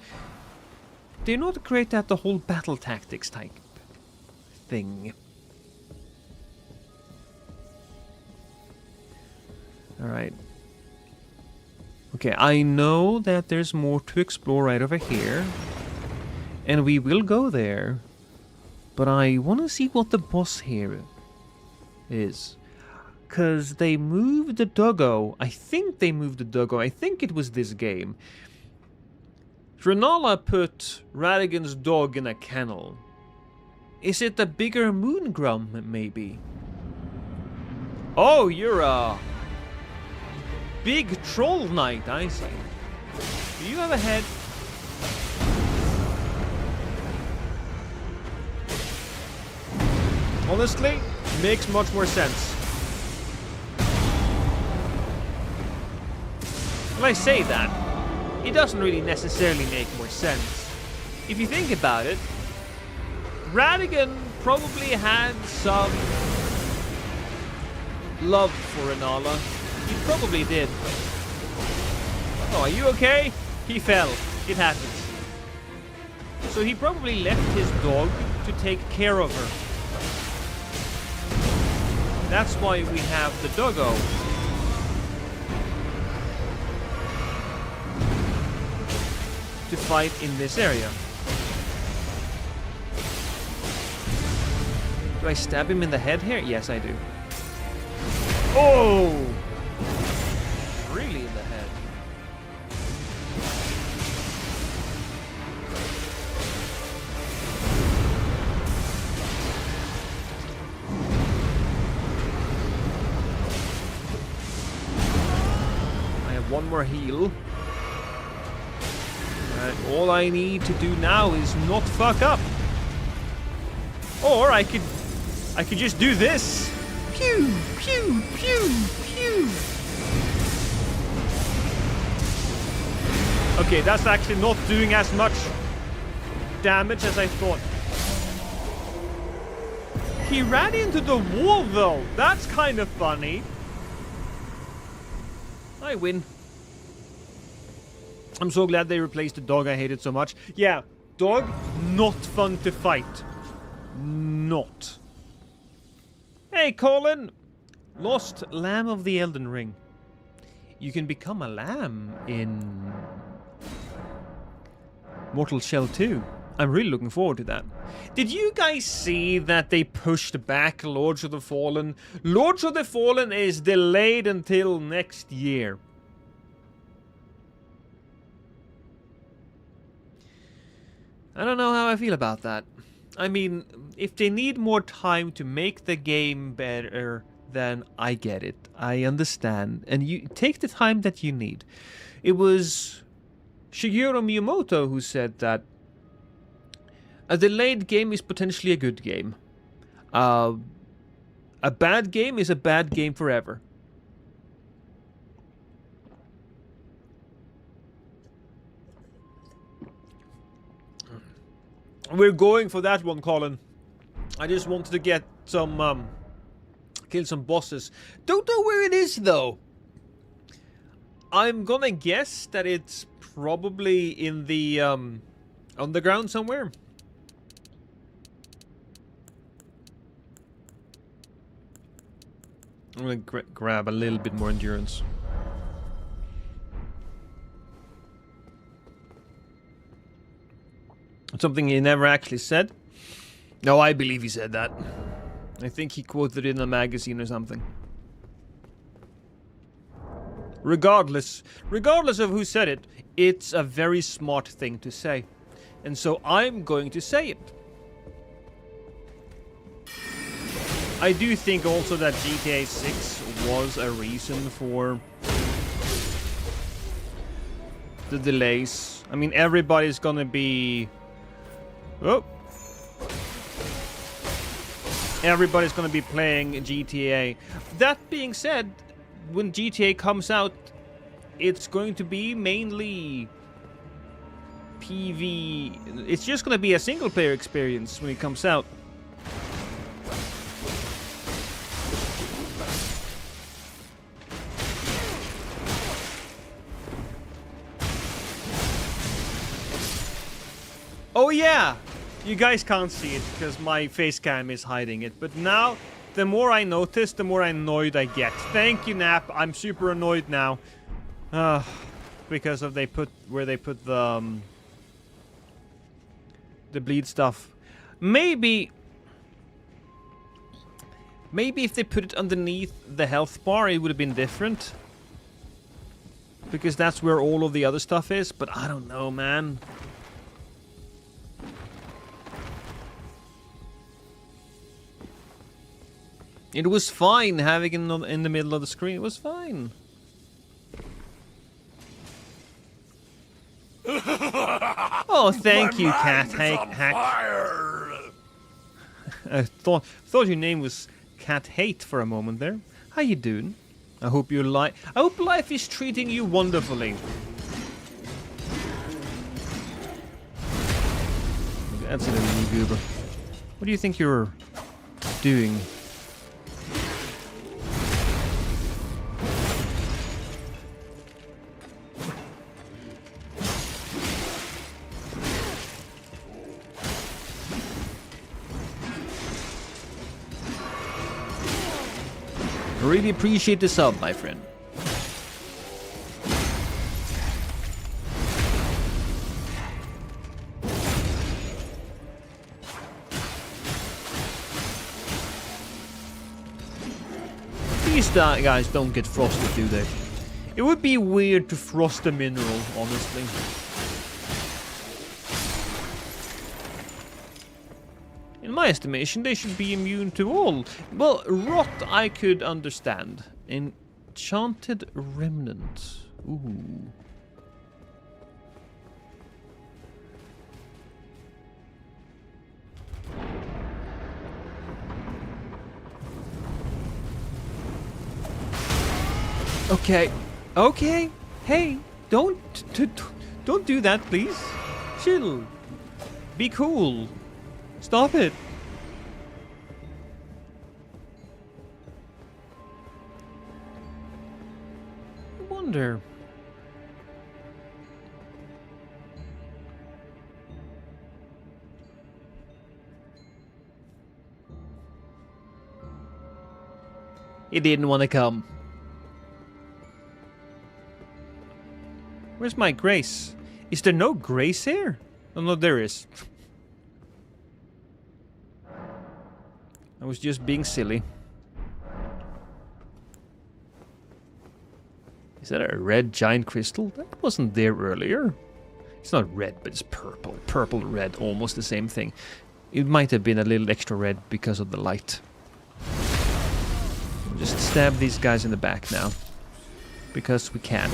they're not great at the whole battle tactics type thing. Alright. Okay, I know that there's more to explore right over here. And we will go there. But I want to see what the boss here is. Because they moved the doggo. I think they moved the doggo. I think it was this game. Rennala put Radigan's dog in a kennel. Is it the bigger moon grum, maybe? Oh, you're a big troll knight, I see. Do you have a head? Honestly, makes much more sense. When I say that, it doesn't really necessarily make more sense. If you think about it, Radigan probably had some love for Rennala. He probably did. Oh, are you okay? He fell. It happens. So he probably left his dog to take care of her. That's why we have the doggo. To fight in this area. Do I stab him in the head here? Yes, I do. Oh! Really in the head. I have one more heal. All I need to do now is not fuck up. Or I could just do this. Pew, pew, pew, pew. Okay, that's actually not doing as much damage as I thought. He ran into the wall though. That's kind of funny. I win. I'm so glad they replaced the dog I hated so much. Yeah, dog, not fun to fight. Not. Hey, Colin! Lost Lamb of the Elden Ring. You can become a lamb in Mortal Shell 2. I'm really looking forward to that. Did you guys see that they pushed back Lords of the Fallen? Lords of the Fallen is delayed until next year. I don't know how I feel about that. I mean, if they need more time to make the game better, then I get it. I understand. And you take the time that you need. It was Shigeru Miyamoto who said that a delayed game is potentially a good game. A bad game is a bad game forever. We're going for that one, Colin. I just wanted to get some, kill some bosses. Don't know where it is, though. I'm gonna guess that it's probably in the, underground somewhere. I'm gonna grab a little bit more endurance. Something he never actually said. No, I believe he said that. I think he quoted it in a magazine or something. Regardless of who said it, it's a very smart thing to say. And so I'm going to say it. I do think also that GTA 6 was a reason for the delays. I mean, everybody's gonna be... Oh. Everybody's gonna be playing GTA. That being said, when GTA comes out, it's going to be mainly PV. It's just gonna be a single player experience when it comes out. Oh yeah! You guys can't see it because my face cam is hiding it. But now, the more I notice, the more annoyed I get. Thank you, Nap. I'm super annoyed now. Because of where they put the bleed stuff. Maybe if they put it underneath the health bar, it would have been different. Because that's where all of the other stuff is. But I don't know, man. It was fine having it in the middle of the screen. It was fine. Oh, thank you, Cat Hack. I thought your name was Cat Hate for a moment there. How you doing? I hope life is treating you wonderfully. That's a little goober. What do you think you're doing? I really appreciate the sub, my friend. These guys don't get frosted, do they? It would be weird to frost a mineral, honestly. In my estimation, they should be immune to all. Well, rot I could understand. Enchanted remnant. Ooh. Okay. Okay. Hey, don't do that, please. Chill. Be cool. Stop it. I wonder. He didn't want to come. Where's my grace? Is there no grace here? Oh, no, there is. I was just being silly. Is that a red giant crystal? That wasn't there earlier. It's not red, but it's purple. Purple, red, almost the same thing. It might have been a little extra red because of the light. We'll just stab these guys in the back now. Because we can.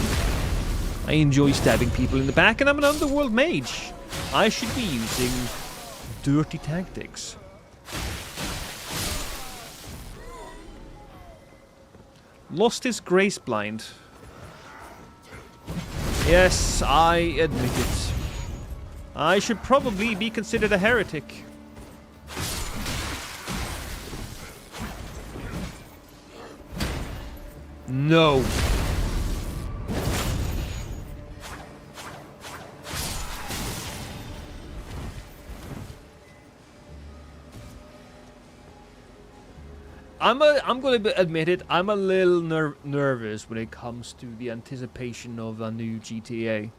I enjoy stabbing people in the back, and I'm an underworld mage. I should be using dirty tactics. Lost his grace blind. Yes, I admit it. I should probably be considered a heretic. No. I'm going to admit it, I'm a little nervous when it comes to the anticipation of a new GTA.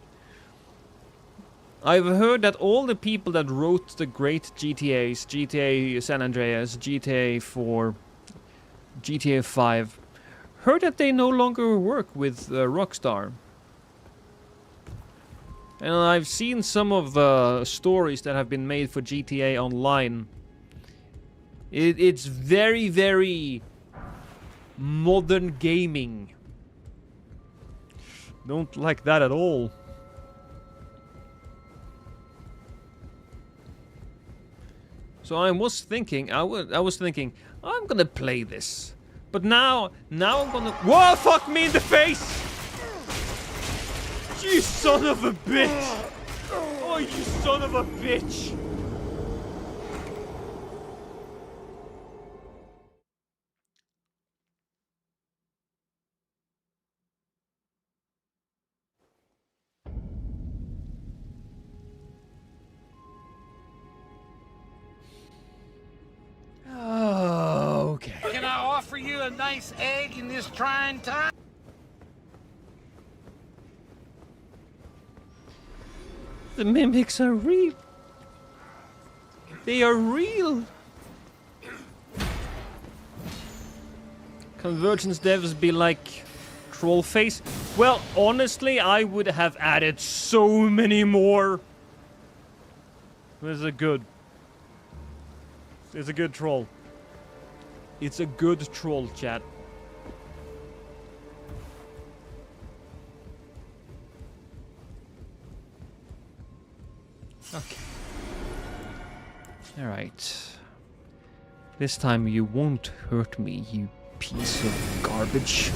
I've heard that all the people that wrote the great GTAs, GTA San Andreas, GTA 4, GTA 5, heard that they no longer work with Rockstar. And I've seen some of the stories that have been made for GTA Online. It's very, very modern gaming. Don't like that at all. So I was thinking, I'm gonna play this. But now I'm gonna... Whoa, fuck me in the face! You son of a bitch! Oh, you son of a bitch! Okay. Can I offer you a nice egg in this trying time? The mimics are real. They are real. Convergence devs be like troll face. Well, honestly, I would have added so many more. This is a good troll. It's a good troll, chat. Okay. Alright. This time you won't hurt me, you piece of garbage.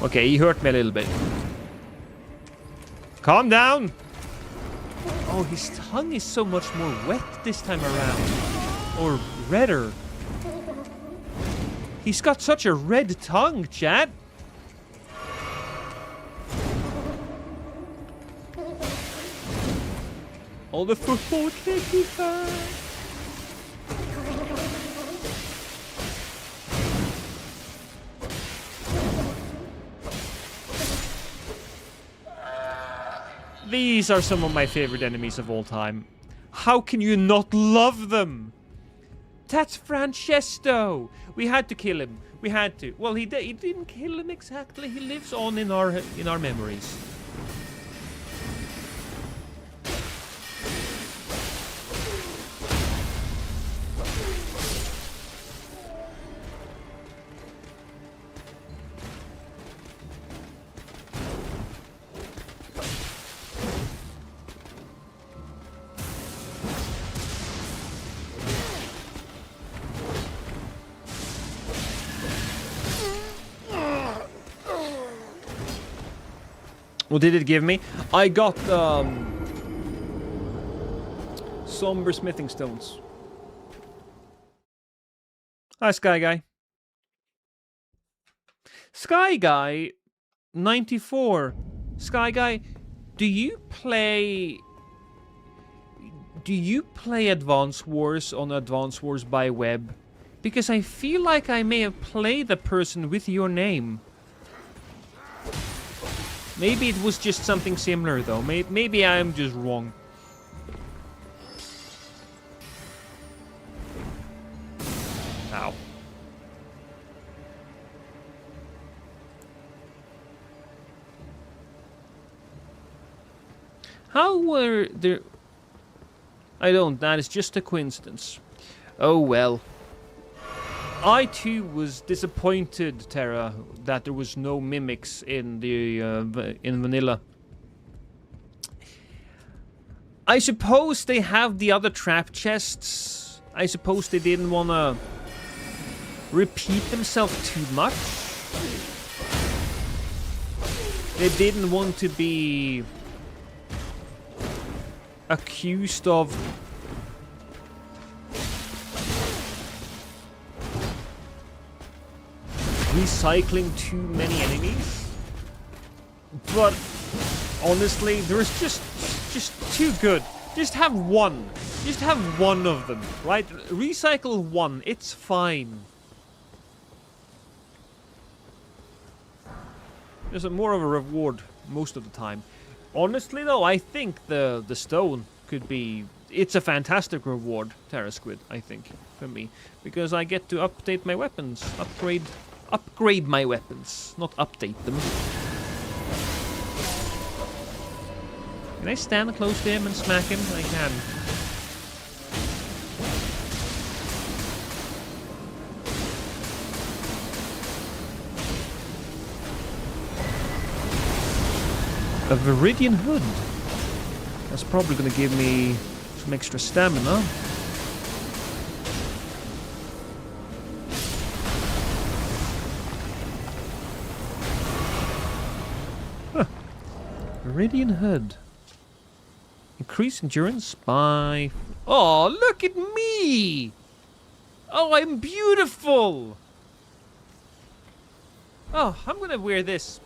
Okay, he hurt me a little bit. Calm down! Oh, his tongue is so much more wet this time around. Or redder. He's got such a red tongue, chat. All the football candy fans. These are some of my favorite enemies of all time. How can you not love them? That's Francesco. We had to kill him. We had to. Well, he didn't kill him exactly. He lives on in our memories. What did it give me? I got somber smithing stones. Hi, Sky Guy. Sky Guy 94. Sky Guy, do you play Advance Wars on Advance Wars by web? Because I feel like I may have played the person with your name. Maybe it was just something similar, though. Maybe I'm just wrong. Ow. How were there... I don't. That is just a coincidence. Oh, well. I too was disappointed, Terra, that there was no mimics in the in vanilla. I suppose they have the other trap chests. I suppose they didn't want to repeat themselves too much. They didn't want to be accused of recycling too many enemies, but honestly, there's just too good. Just have one. Just have one of them, right? Recycle one. It's fine. There's more of a reward most of the time. Honestly, though, I think the stone could be... It's a fantastic reward, Terra Squid, I think, for me, because I get to update my weapons, upgrade my weapons, not update them. Can I stand close to him and smack him? I can. A Viridian Hood. That's probably going to give me some extra stamina. Viridian Hood. Increase endurance by... Oh, look at me! Oh, I'm beautiful! Oh, I'm gonna wear this.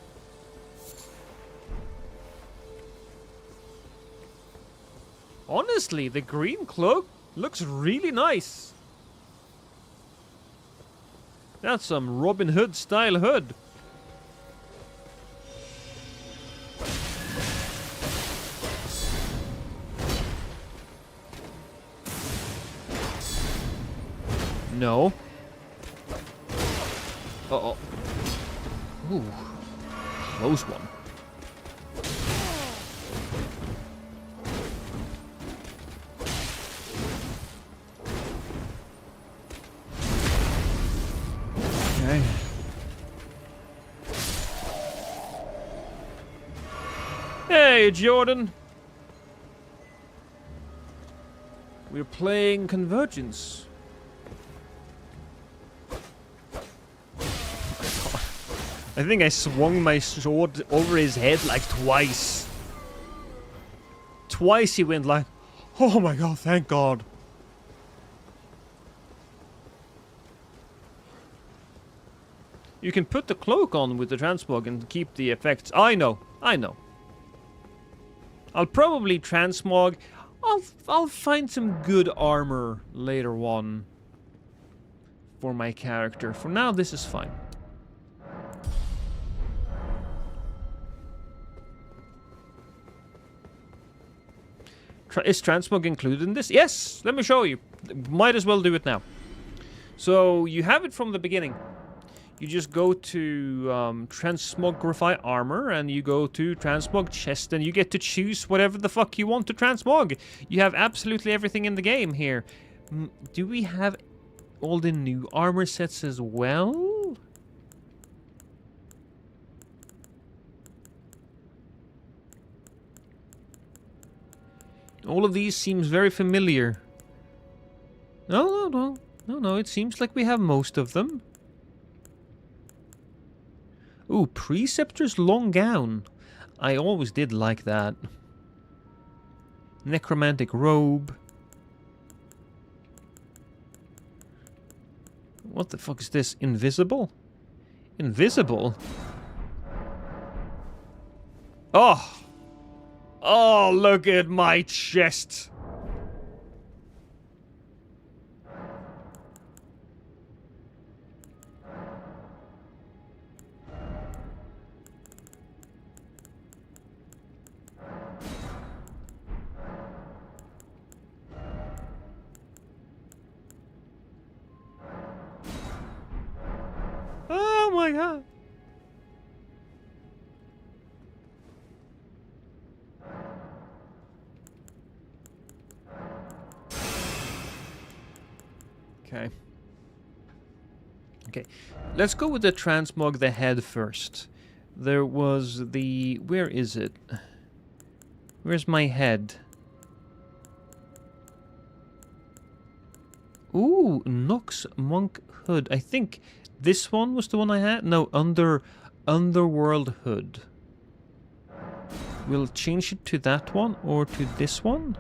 Honestly, the green cloak looks really nice. That's some Robin Hood style hood. No. Uh-oh. Ooh. Close one. Okay. Hey, Jordan. We're playing Convergence. I think I swung my sword over his head like twice. Twice he went like, oh my god, thank god. You can put the cloak on with the transmog and keep the effects. I know. I'll probably transmog. I'll find some good armor later on for my character. For now, this is fine. Is transmog included in this? Yes! Let me show you. Might as well do it now. So, you have it from the beginning. You just go to transmogrify armor, and you go to transmog chest, and you get to choose whatever the fuck you want to transmog. You have absolutely everything in the game here. Do we have all the new armor sets as well? All of these seems very familiar. No, it seems like we have most of them. Ooh, Preceptor's long gown. I always did like that. Necromantic robe. What the fuck is this? Invisible? Invisible? Oh! Oh, look at my chest! Oh my god! Okay, let's go with the transmog the head first. There was the... where is it? Where's my head? Ooh, Nox Monk Hood. I think this one was the one I had. No, Underworld Hood. We'll change it to that one or to this one.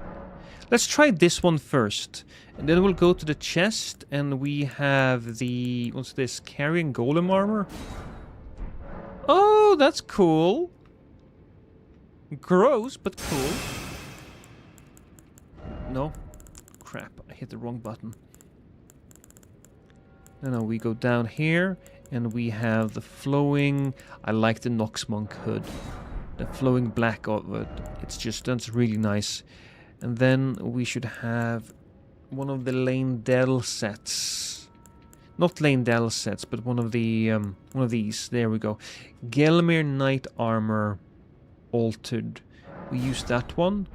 Let's try this one first. And then we'll go to the chest and we have the... what's this? Carrying Golem armor? Oh, that's cool. Gross, but cool. No. Crap, I hit the wrong button. No, we go down here and we have the flowing... I like the Nox Monk hood. The flowing black of it. It's just, that's really nice. And then we should have one of the Lane-Dell sets. Not Lane-Dell sets, but one of these. There we go. Gelmir Knight Armor Altered. We use that one.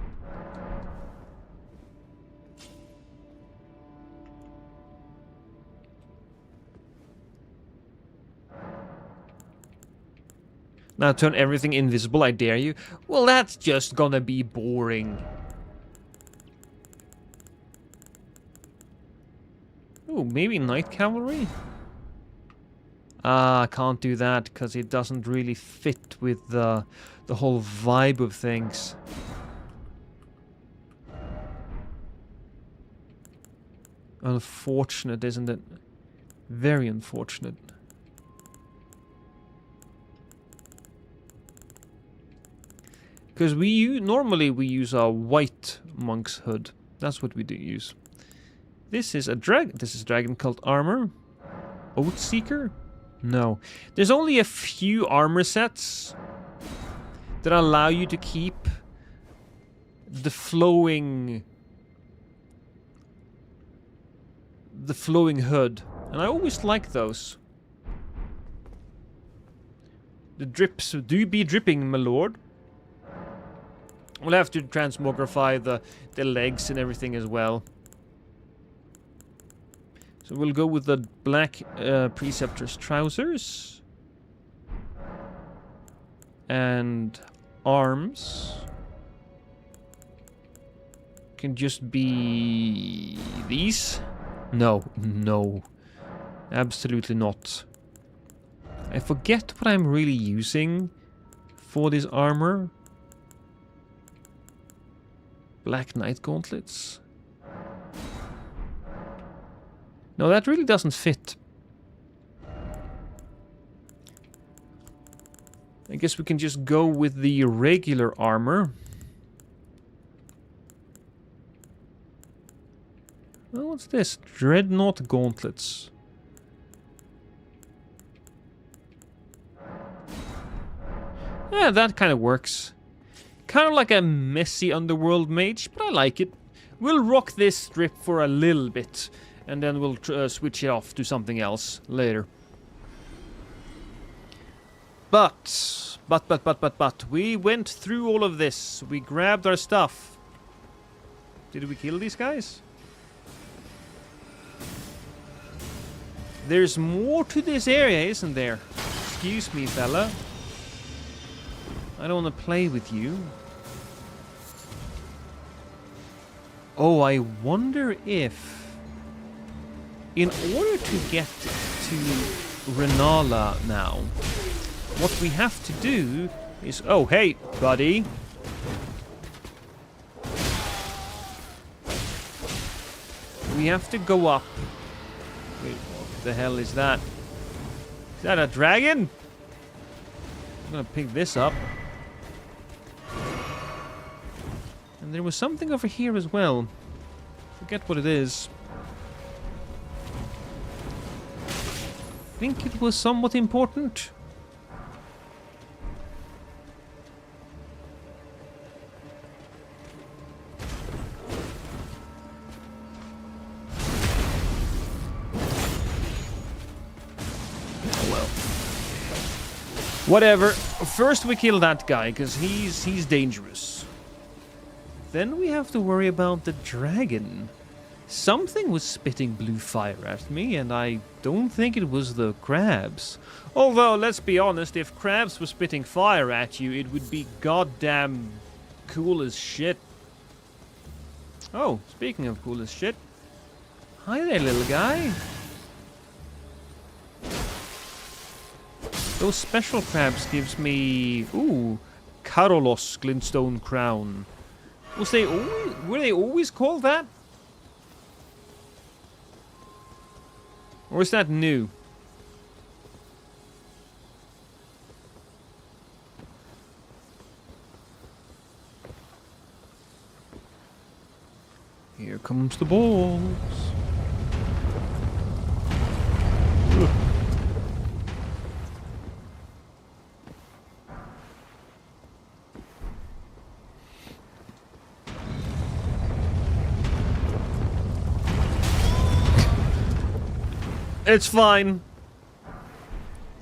Now turn everything invisible, I dare you. Well, that's just gonna be boring. Ooh, maybe Night Cavalry? I can't do that because it doesn't really fit with the whole vibe of things. Unfortunate, isn't it? Very unfortunate. Because normally we use a white monk's hood. That's what we do use. This is a Dragon Cult armor. Oathseeker? No. There's only a few armor sets that allow you to keep the flowing hood. And I always like those. The drips do be dripping, my lord. We'll have to transmogrify the legs and everything as well. So we'll go with the black Preceptor's trousers. And arms can just be these? No, no. Absolutely not. I forget what I'm really using for this armor. Black Knight gauntlets. No, that really doesn't fit. I guess we can just go with the regular armor. Oh, what's this? Dreadnought gauntlets. Yeah, that kind of works. Kind of like a messy underworld mage, but I like it. We'll rock this strip for a little bit, and then we'll switch it off to something else later. But, we went through all of this. We grabbed our stuff. Did we kill these guys? There's more to this area, isn't there? Excuse me, fella. I don't want to play with you. Oh, I wonder if, in order to get to Rennala now, what we have to do is... Oh, hey, buddy. We have to go up. Wait, what the hell is that? Is that a dragon? I'm gonna pick this up. And there was something over here as well. Forget what it is. I think it was somewhat important. Whatever. First we kill that guy, because he's dangerous. Then we have to worry about the dragon. Something was spitting blue fire at me, and I don't think it was the crabs. Although, let's be honest, if crabs were spitting fire at you, it would be goddamn cool as shit. Oh, speaking of cool as shit. Hi there, little guy. Those special crabs gives me... Ooh, Karolos Glintstone Crown. Were they always called that? Or is that new? Here comes the balls. Ugh. It's fine.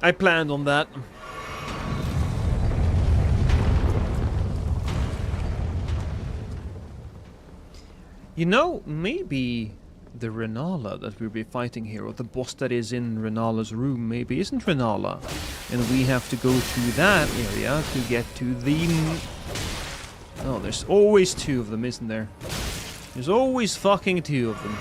I planned on that. You know, maybe the Rennala that we'll be fighting here, or the boss that is in Rennala's room, maybe isn't Rennala. And we have to go through that area to get to the... Oh, there's always two of them, isn't there? There's always fucking two of them.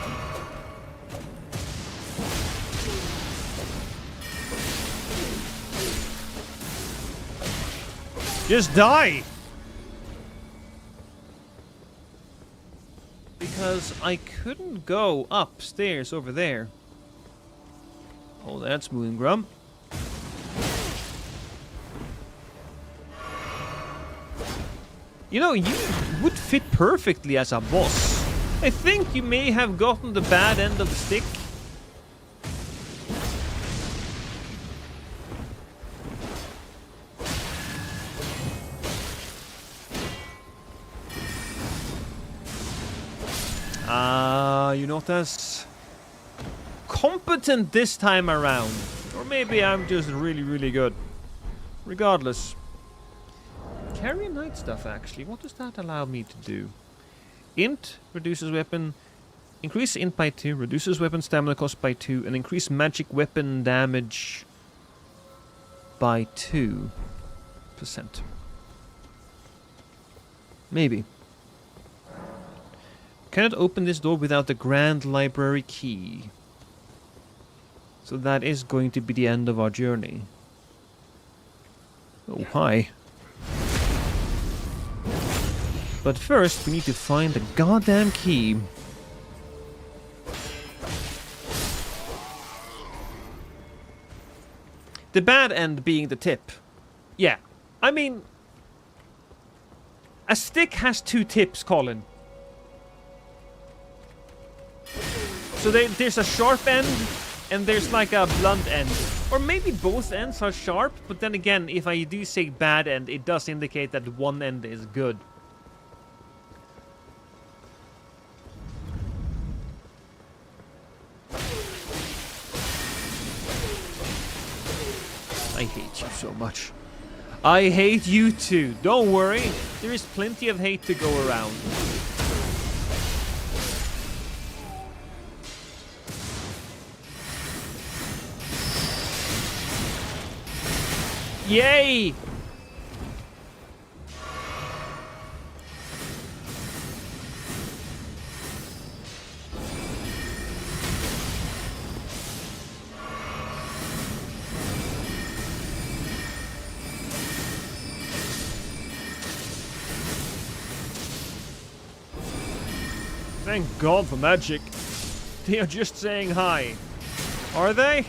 Just die! Because I couldn't go upstairs over there. Oh, that's Moongrum. You know, you would fit perfectly as a boss. I think you may have gotten the bad end of the stick. You're not as competent this time around. Or maybe I'm just really, really good. Regardless. Carry night stuff, actually. What does that allow me to do? Int reduces weapon Increase int by 2, reduces weapon stamina cost by 2, and increase magic weapon damage by 2%. Maybe. Cannot open this door without the Grand Library key. So that is going to be the end of our journey. Oh, hi. But first, we need to find the goddamn key. The bad end being the tip. Yeah. I mean, a stick has 2 tips, Colin. So there's a sharp end, and there's like a blunt end. Or maybe both ends are sharp, but then again, if I do say bad end, it does indicate that one end is good. I hate you so much. I hate you too. Don't worry. There is plenty of hate to go around. Yay! Thank God for magic. They are just saying hi. Are they?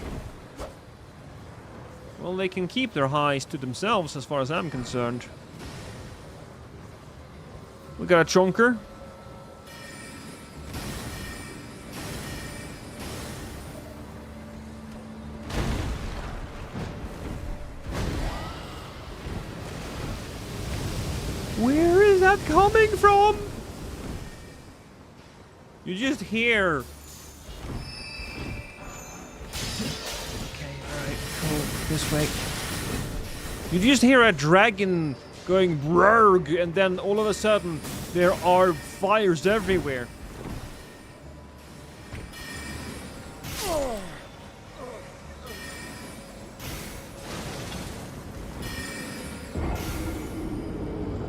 Well, they can keep their highs to themselves as far as I'm concerned. We got a chonker. Where is that coming from? You just hear. Okay, alright, cool. This way. You just hear a dragon going brrrg, and then all of a sudden there are fires everywhere.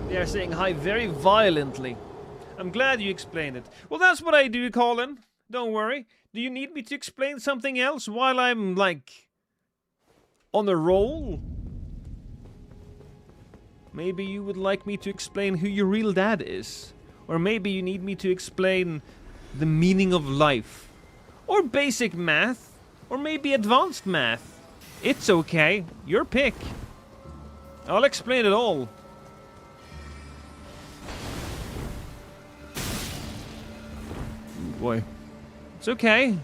They are saying hi very violently. I'm glad you explained it. Well, that's what I do, Colin. Don't worry. Do you need me to explain something else while I'm, like, on a roll? Maybe you would like me to explain who your real dad is. Or maybe you need me to explain the meaning of life. Or basic math. Or maybe advanced math. It's okay. Your pick. I'll explain it all. Boy. It's okay.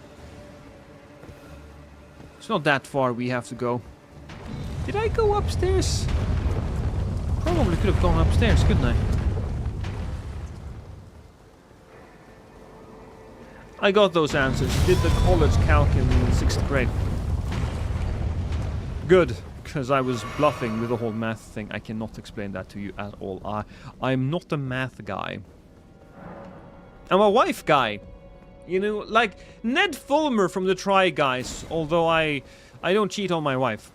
It's not that far we have to go. Did I go upstairs? Probably could have gone upstairs, couldn't I? I got those answers. Did the college calc in 6th grade. Good, because I was bluffing with the whole math thing. I cannot explain that to you at all. I'm not a math guy. I'm a wife guy. You know, like Ned Fulmer from the Try Guys, although I don't cheat on my wife.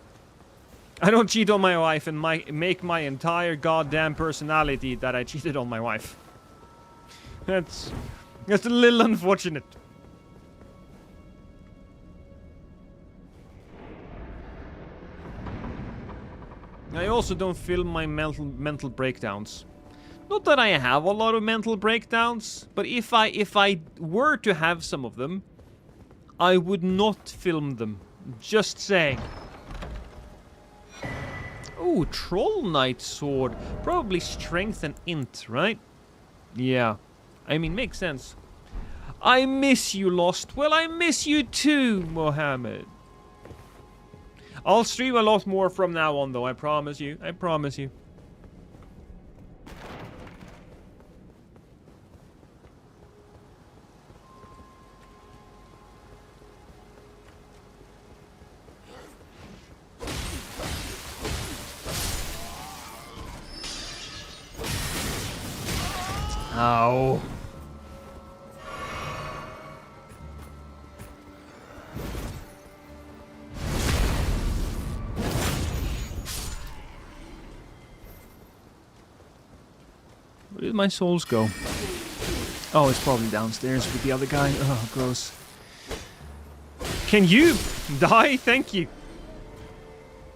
I don't cheat on my wife and make my entire goddamn personality that I cheated on my wife. That's a little unfortunate. I also don't film my mental breakdowns. Not that I have a lot of mental breakdowns, but if I were to have some of them, I would not film them. Just saying. Ooh, Troll Knight sword. Probably strength and int, right? Yeah. I mean, makes sense. I miss you, Lost. Well, I miss you too, Mohammed. I'll stream a lot more from now on, though. I promise you. I promise you. Ow. did my souls go? Oh, it's probably downstairs with the other guy. Oh, gross. Can you die? Thank you.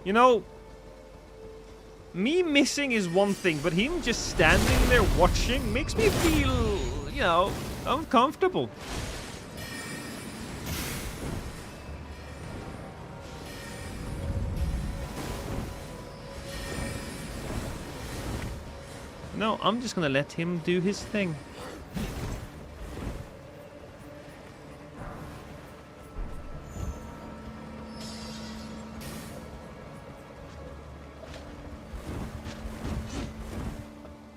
You know, me missing is one thing, but him just standing there watching makes me feel, you know, uncomfortable. No, I'm just gonna let him do his thing.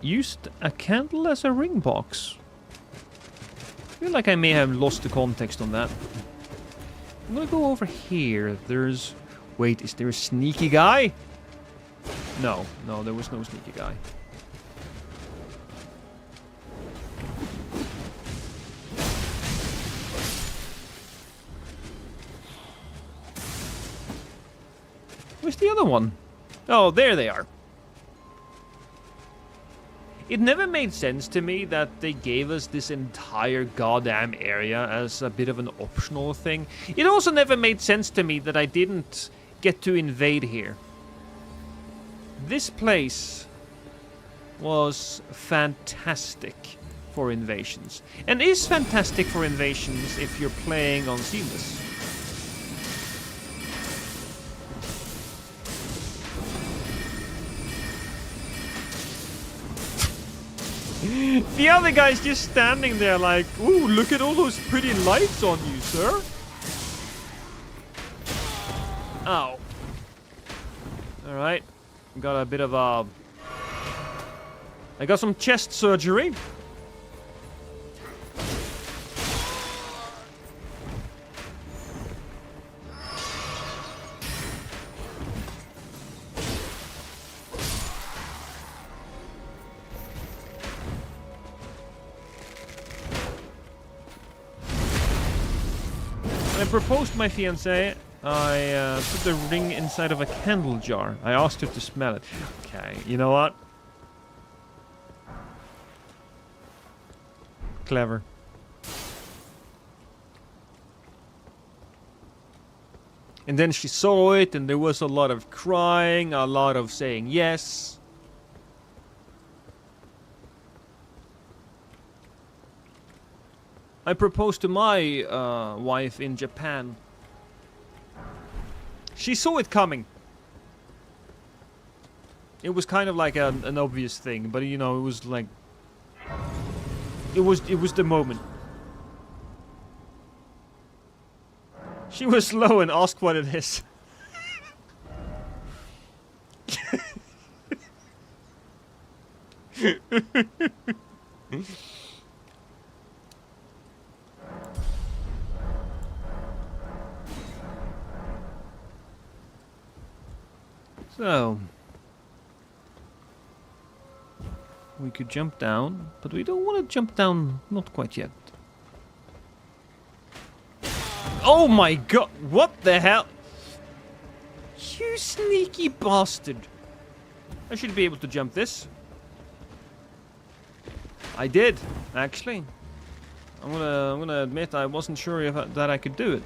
Used a candle as a ring box. I feel like I may have lost the context on that. I'm gonna go over here. There's... Wait, is there a sneaky guy? No, there was no sneaky guy. Where's the other one? Oh, there they are. It never made sense to me that they gave us this entire goddamn area as a bit of an optional thing. It also never made sense to me that I didn't get to invade here. This place was fantastic for invasions. And is fantastic for invasions if you're playing on Seamless. The other guy's just standing there like, ooh, look at all those pretty lights on you, sir. Ow. Alright. Got a bit of a... I got some chest surgery. I proposed to my fiancée. I put the ring inside of a candle jar. I asked her to smell it. Okay, you know what? Clever. And then she saw it, and there was a lot of crying, a lot of saying yes. I proposed to my wife in Japan. She saw it coming. It was kind of like an obvious thing, but you know, it was like... It was the moment. She was slow and asked what it is. So, we could jump down, but we don't want to jump down, not quite yet. Oh my god, what the hell? You sneaky bastard. I should be able to jump this. I did, actually. I'm gonna admit I wasn't sure that I could do it.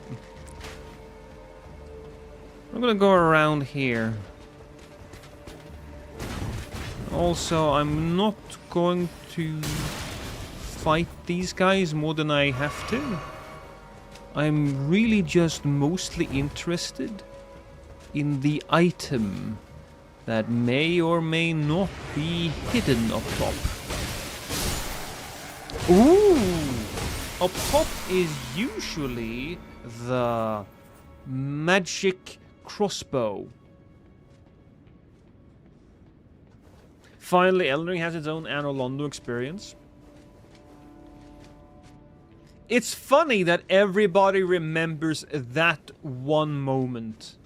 I'm gonna go around here. Also, I'm not going to fight these guys more than I have to. I'm really just mostly interested in the item that may or may not be hidden up top. Ooh! Up top is usually the magic crossbow. Finally, Elden Ring has its own Anno Londo experience. It's funny that everybody remembers that one moment.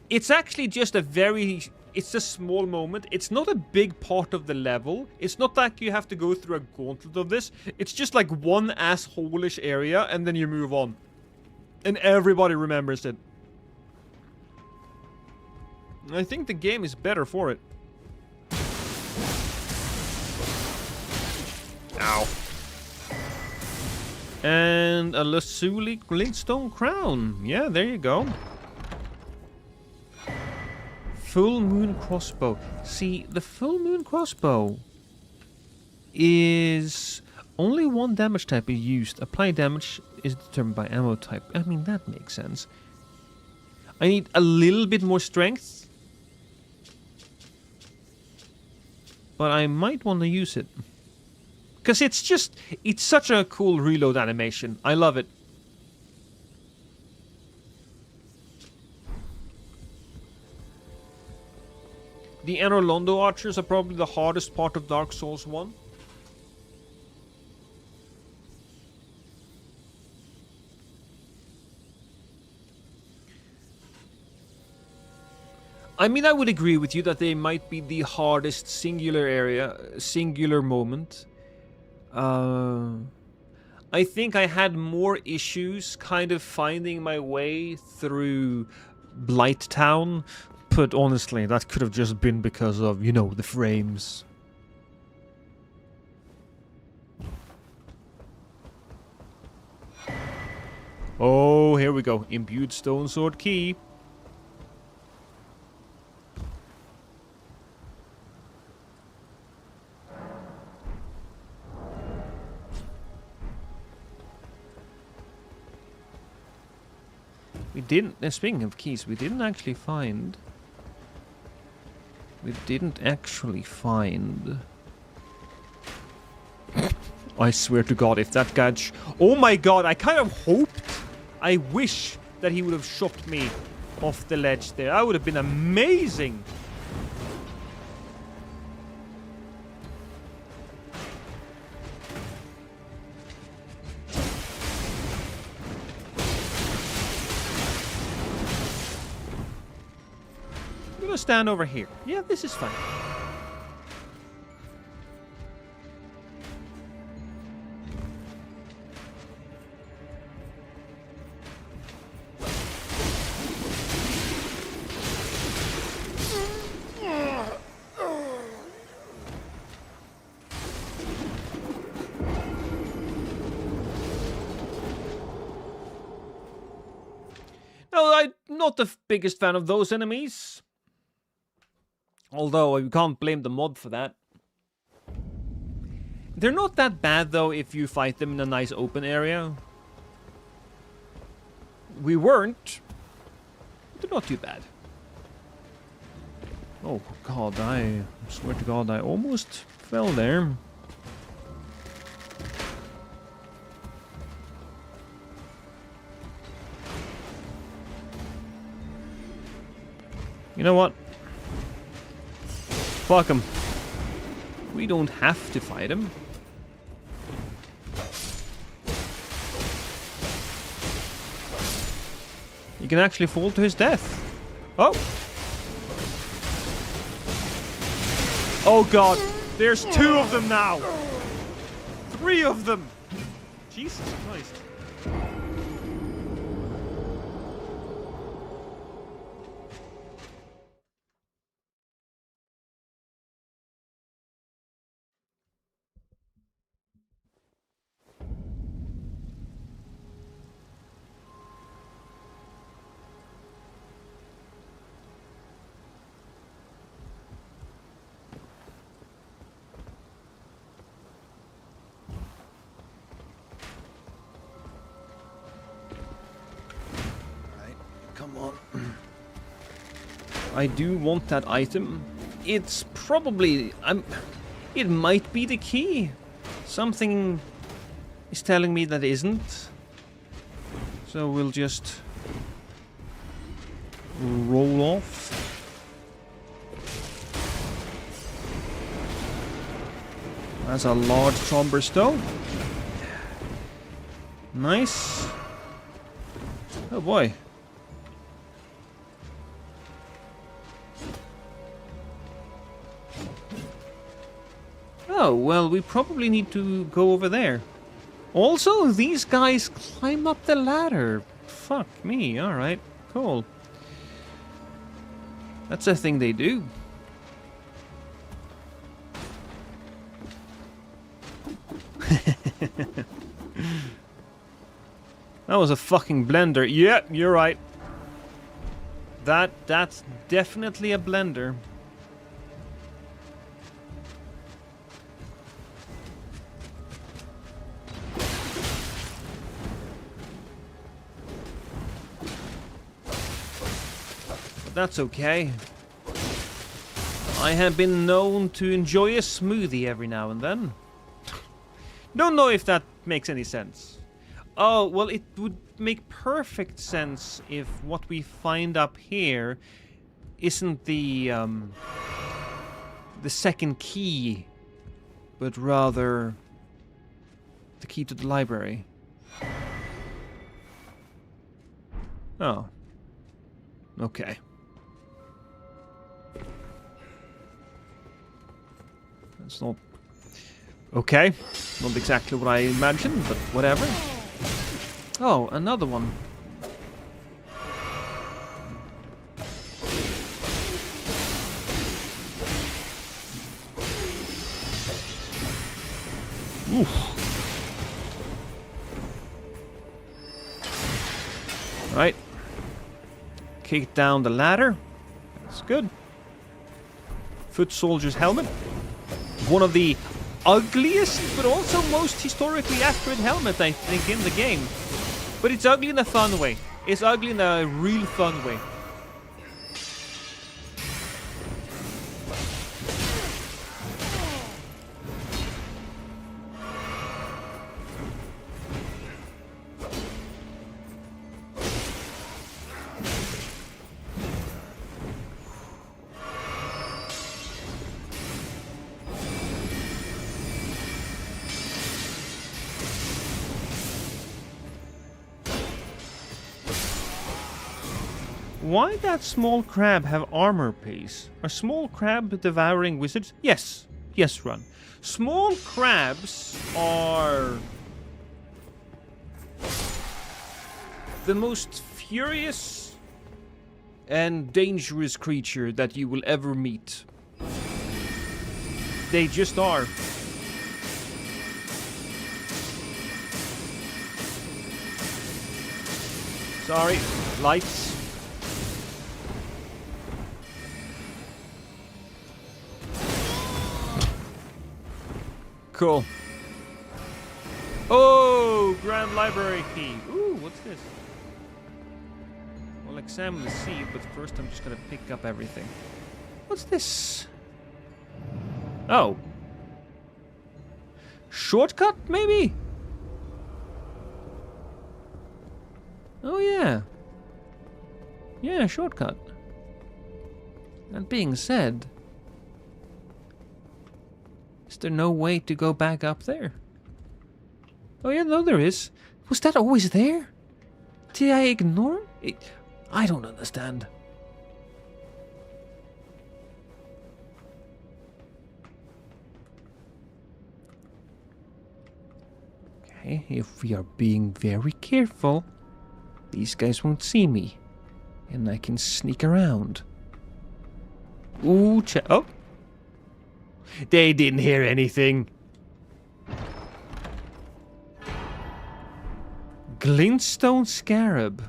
It's actually just it's a small moment. It's not a big part of the level. It's not like you have to go through a gauntlet of this. It's just like one asshole-ish area, and then you move on. And everybody remembers it. I think the game is better for it. Ow. And a Lazuli glintstone crown. Yeah, there you go. Full moon crossbow. See, the full moon crossbow is only one damage type is used. Apply damage is determined by ammo type. I mean, that makes sense. I need a little bit more strength, but I might want to use it. Because it's such a cool reload animation. I love it. The Enorlondo archers are probably the hardest part of Dark Souls 1. I mean, I would agree with you that they might be the hardest singular moment. I think I had more issues kind of finding my way through Blight Town, but honestly, that could have just been because of, you know, the frames. Oh, here we go. Imbued Stone Sword Key. We didn't, speaking of keys, we didn't actually find... I swear to God, if that guy... Oh my God, I kind of hoped... I wish that he would have shot me off the ledge there. That would have been amazing. I'm gonna stand over here. Yeah, this is fine. No, I'm not the biggest fan of those enemies. Although, you can't blame the mod for that. They're not that bad, though, if you fight them in a nice open area. We weren't. They're not too bad. Oh, God, I swear to God, I almost fell there. You know what? Fuck him. We don't have to fight him. He can actually fall to his death. Oh! Oh God! There's 2 of them now! 3 of them! Jesus Christ. Come on. I do want that item. It's probably... it might be the key. Something is telling me that it isn't. So we'll just... roll off. That's a large somber stone. Nice. Oh boy. Oh, well, we probably need to go over there. Also, these guys climb up the ladder. Fuck me, alright, cool. That's a thing they do. That was a fucking blender. Yeah, you're right. That's definitely a blender. But that's okay. I have been known to enjoy a smoothie every now and then. Don't know if that makes any sense. Oh, well, it would make perfect sense if what we find up here isn't the second key, but rather the key to the library. Oh. Okay. That's not... Okay. Not exactly what I imagined, but whatever. Oh, another one. Oof. Right. Kick down the ladder. That's good. Foot soldier's helmet. One of the ugliest, but also most historically accurate helmet, I think, in the game. But it's ugly in a fun way. It's ugly in a real fun way. Why that small crab have armor piece? Are small crab devouring wizards? Yes. Yes, Run. Small crabs are the most furious and dangerous creature that you will ever meet. They just are. Sorry, lights. Cool. Oh, Grand Library key. Ooh, what's this? We'll examine the seed, but first I'm just gonna pick up everything. What's this? Oh. Shortcut, maybe? Oh, yeah. Yeah, shortcut. That being said... is there no way to go back up there? Oh yeah, no there is. Was that always there? Did I ignore it? I don't understand. Okay, if we are being very careful, these guys won't see me. And I can sneak around. Ooh, oh! They didn't hear anything. Glintstone Scarab.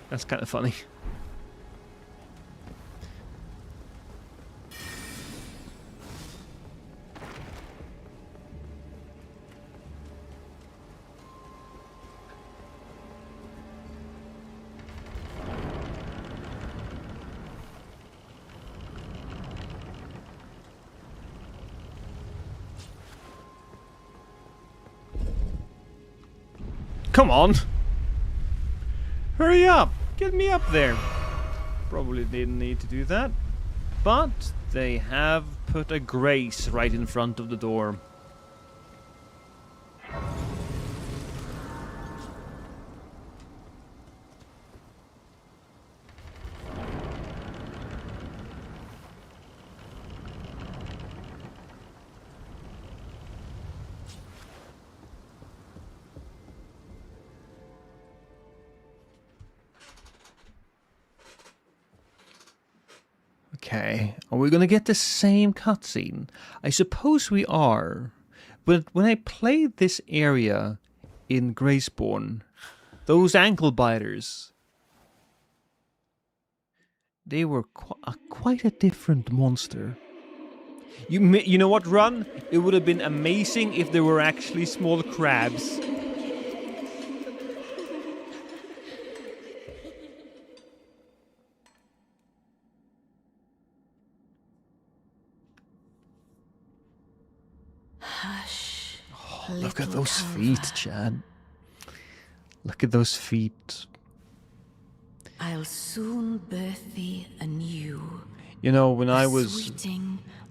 That's kind of funny. Come on! Hurry up! Get me up there! Probably didn't need to do that. But they have put a grace right in front of the door. Okay, are we gonna get the same cutscene? I suppose we are. But when I played this area in Graceborn, those ankle biters, they were quite a different monster. You know what, Run? It would have been amazing if there were actually small crabs. Hush. Oh, look at those feet, Chad. Look at those feet. I'll soon birth thee anew. You know, when I was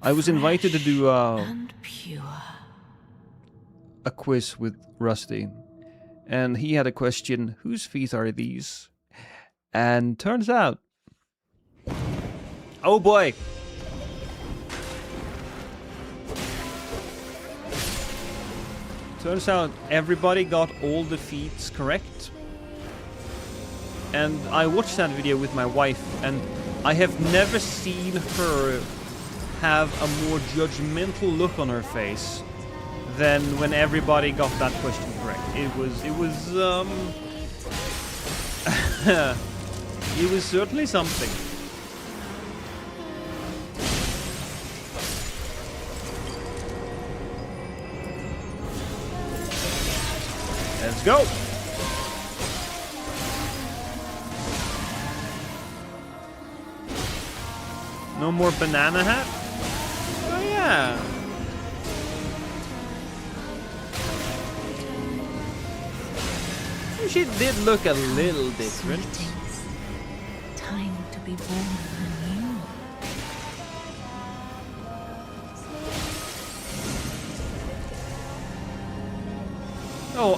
invited to do and pure. a quiz with Rusty, and he had a question, whose feet are these? And turns out, oh boy, turns out everybody got all the feet correct. And I watched that video with my wife, and I have never seen her have a more judgmental look on her face than when everybody got that question correct. It was it was certainly something. Let's go. No more banana hat? Oh yeah. She did look a little different. Time to be born anew. Oh,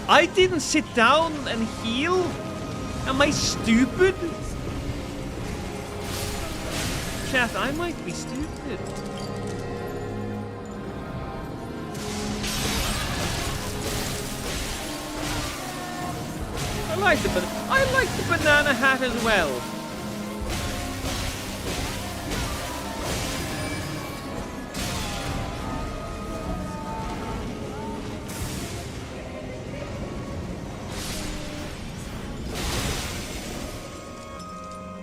I didn't sit down and heal? Am I stupid? Chat, I might be stupid. I like the banana hat as well.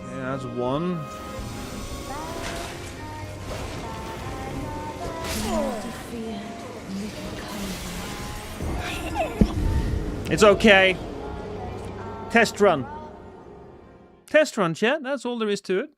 Yeah, that's one. It's okay. Test run. Test run, chat. That's all there is to it.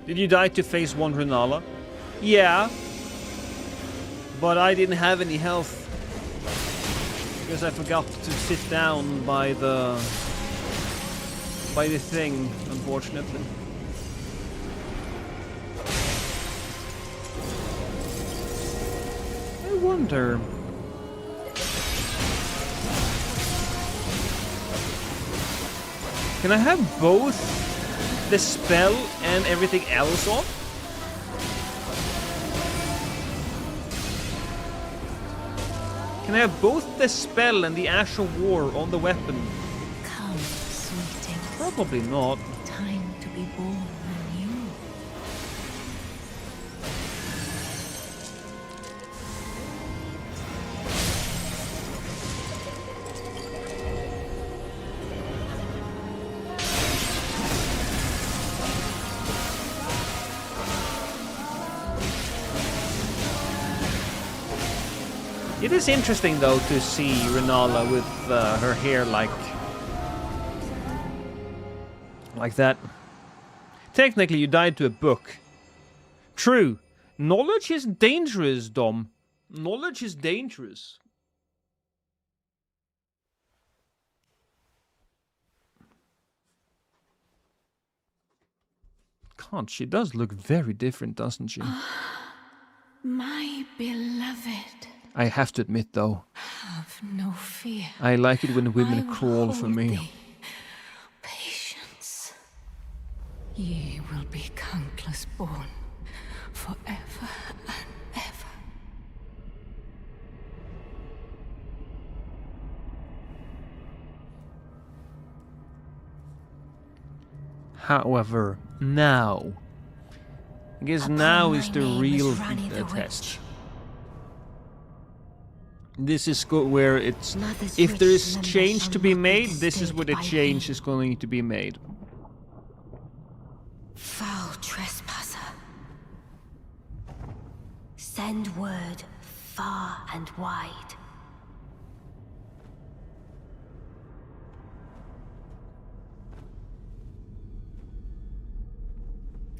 Did you die to phase 1 Rennala? Yeah. But I didn't have any health. Because I forgot to sit down by the thing, unfortunately. I wonder. Can I have both the spell and everything else on? Can I have both the spell and the Ash of War on the weapon? Come, sweeting. Probably not. Time to be born anew. It is interesting, though, to see Rennala with her hair like that. Technically, you died to a book. True. Knowledge is dangerous, Dom. Knowledge is dangerous. God, she does look very different, doesn't she? My beloved. I have to admit, though, Have no fear. I like it when women crawl for me. Thee. Patience. Ye will be countless born forever. However, now... I guess now is the real test. This is where it's... If there is change to be made, this is where the change is going to be made. Foul trespasser. Send word far and wide.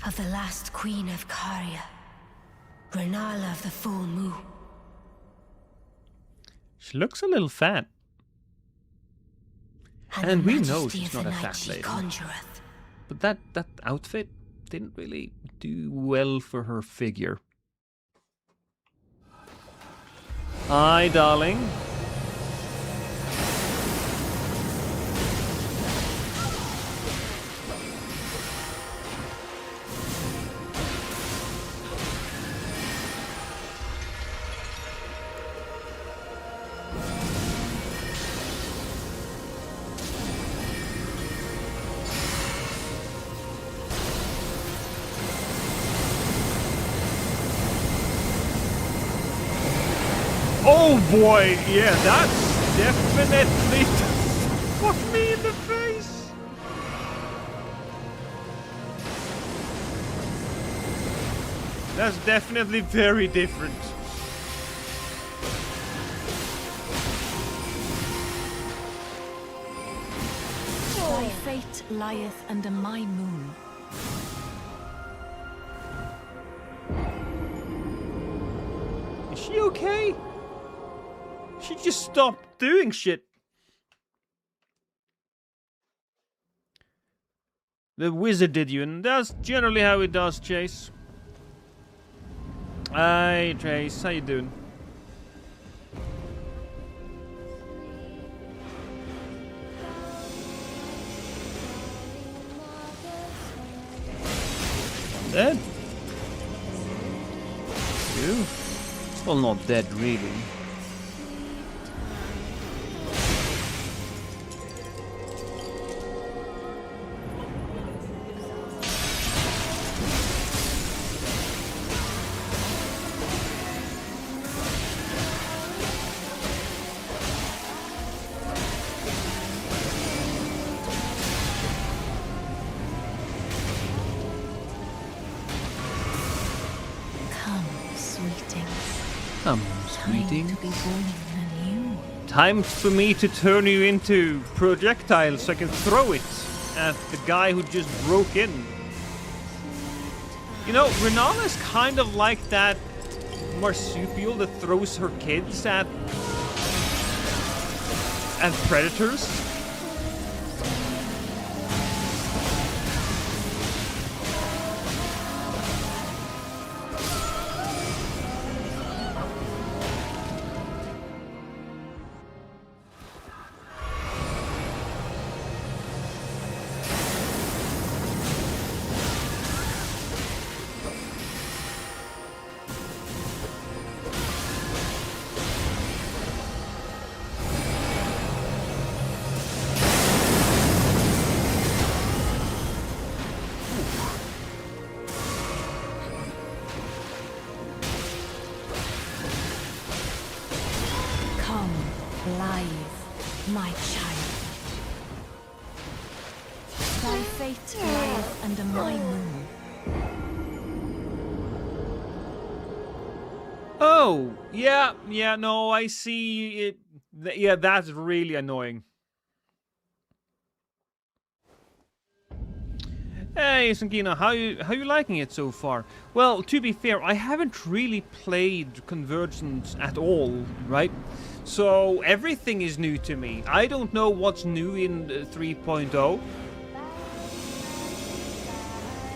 Of the last queen of Caria, Rennala of the full moon. She looks a little fat. And we know she's not a fat lady. But that outfit didn't really do well for her figure. Hi, darling. Oh boy, yeah, that's definitely fuck me in the face. That's definitely very different. Thy fate lieth under my moon. Is she okay? She just stopped doing shit. The wizard did you, and that's generally how it does, Chase. Hi, Chase. How you doing? Dead? You? Well, not dead, really. Time for me to turn you into projectiles so I can throw it at the guy who just broke in. You know, Rennala is kind of like that marsupial that throws her kids at predators. My child. Thy fate lieth under my moon. Oh, yeah, no, I see it. Yeah, that's really annoying. Hey, Sankina, how you liking it so far? Well, to be fair, I haven't really played Convergence at all, right? So everything is new to me. I don't know what's new in 3.0.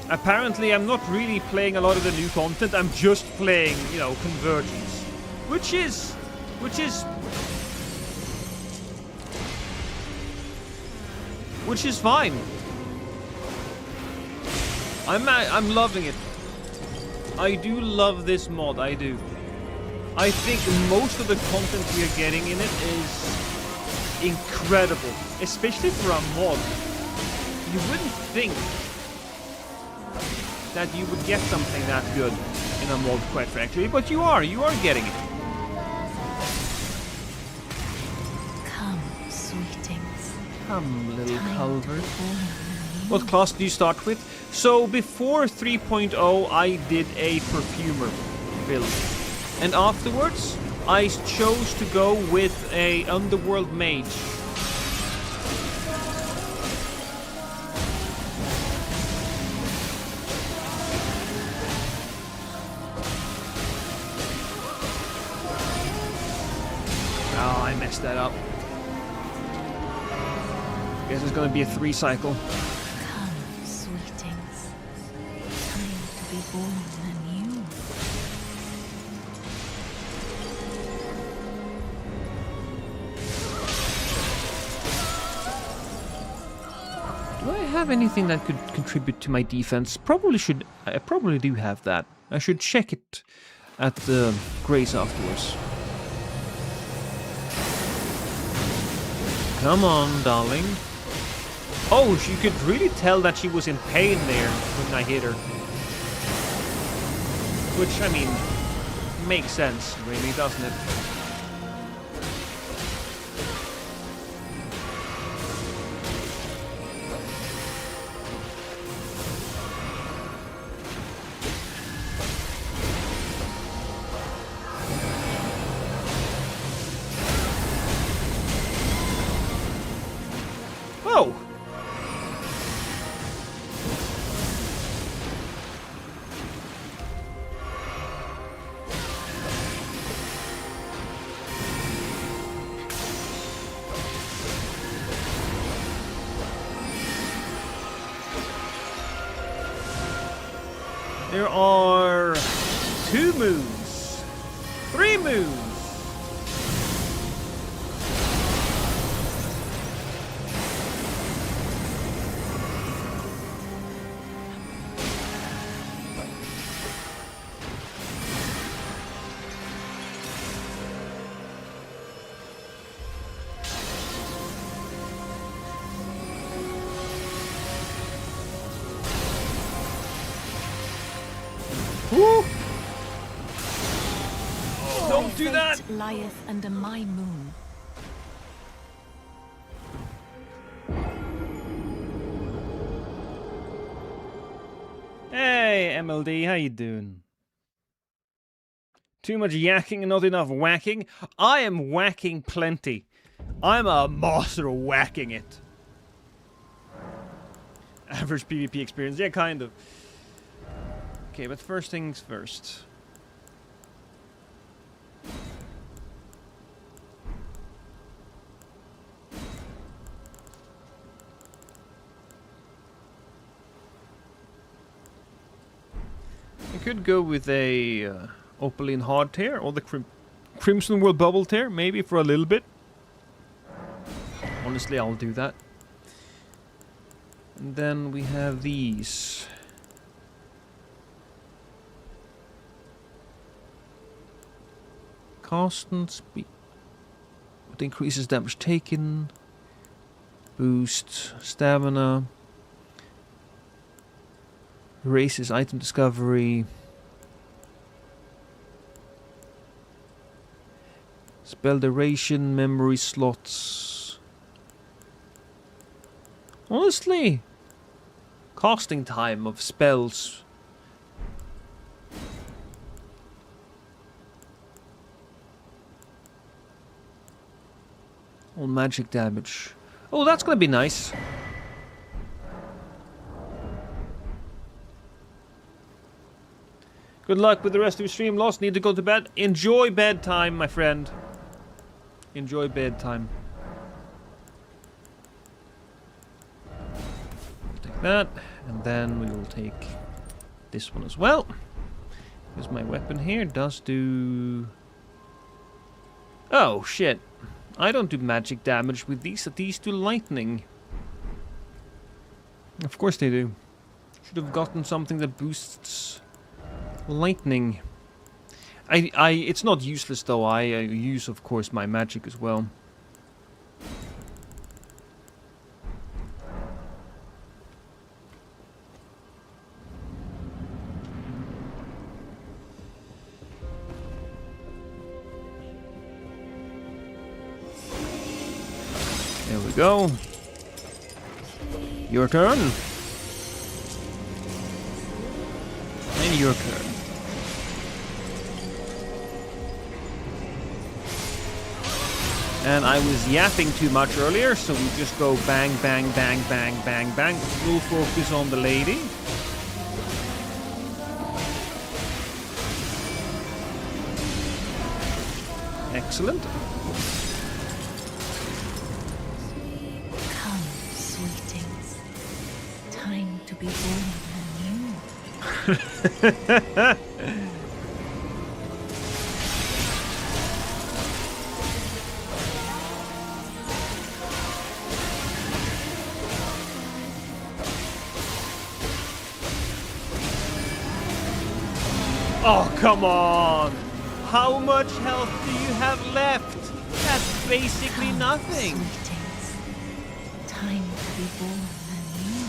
Apparently, I'm not really playing a lot of the new content. I'm just playing, you know, Convergence, which is fine. I'm loving it. I do love this mod, I do. I think most of the content we are getting in it is incredible, especially for a mod. You wouldn't think that you would get something that good in a mod, quite frankly, but you are getting it. Come, sweetings. Come, little Culver. What class do you start with? So before 3.0 I did a perfumer build, and afterwards I chose to go with a underworld mage. Oh, I messed that up. Guess it's gonna be a 3 cycle. Come, sweetings. Time to be born anew. Do I have anything that could contribute to my defense? Probably should. I probably do have that. I should check it at the Grace afterwards. Come on, darling. Oh, you could really tell that she was in pain there when I hit her. Which, I mean, makes sense, really, doesn't it? Oh! There are 2 moves, 3 moves. Woo! Don't do that! Fate lieth under my moon. Hey, MLD, how you doing? Too much yakking and not enough whacking? I am whacking plenty. I'm a master of whacking it. Average PvP experience, yeah, kind of. Okay, but first things first. I could go with a Opaline Hardtear or the Crimson World Bubble Tear, maybe for a little bit. Honestly, I'll do that. And then we have these. Constant speed. It increases damage taken. Boost stamina. Raises item discovery. Spell duration, memory slots. Honestly, casting time of spells. All magic damage. Oh, that's gonna be nice. Good luck with the rest of your stream. Lost, need to go to bed. Enjoy bedtime, my friend. Enjoy bedtime. We'll take that, and then we will take this one as well. Because my weapon here does do... Oh, shit. I don't do magic damage with these. These do lightning. Of course they do. Should have gotten something that boosts lightning. It's not useless though. I use, of course, my magic as well. There we go. Your turn. And your turn. And I was yapping too much earlier, so we just go bang, bang, bang, bang, bang, bang. Full focus on the lady. Excellent. Come, sweetings. Time to be born anew. Oh, come on! How much health do you have left? That's basically nothing. Sweetings. Time to be born anew.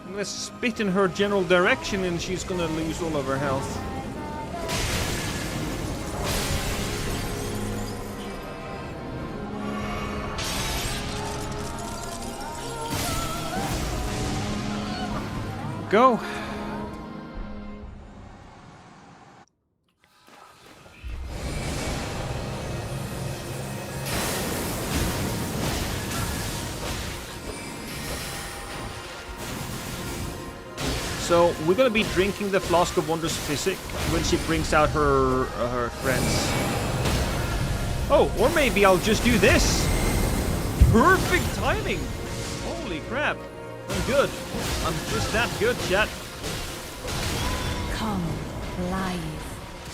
I'm gonna spit in her general direction and she's gonna lose all of her health. Go. So we're gonna be drinking the Flask of Wondrous Physic when she brings out her friends. Oh, or maybe I'll just do this. Perfect timing. Holy crap! I'm good. I'm just that good, chat. Come, Blythe,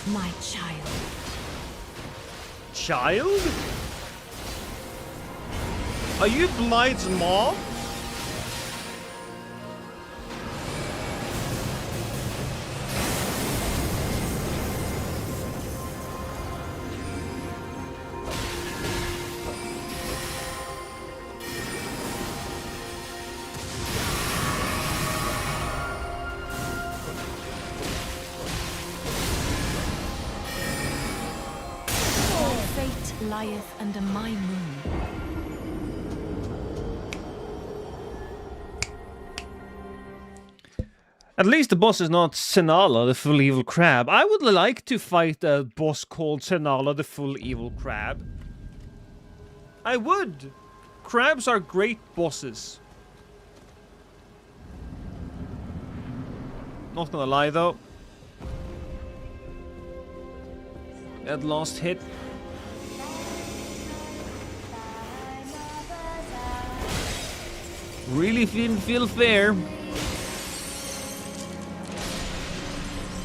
my child. Child? Are you Blythe's mom? Lieth under my moon. At least the boss is not Rennala, the full evil crab. I would like to fight a boss called Rennala, the full evil crab. I would. Crabs are great bosses. Not gonna lie though. That last hit. Really didn't feel fair.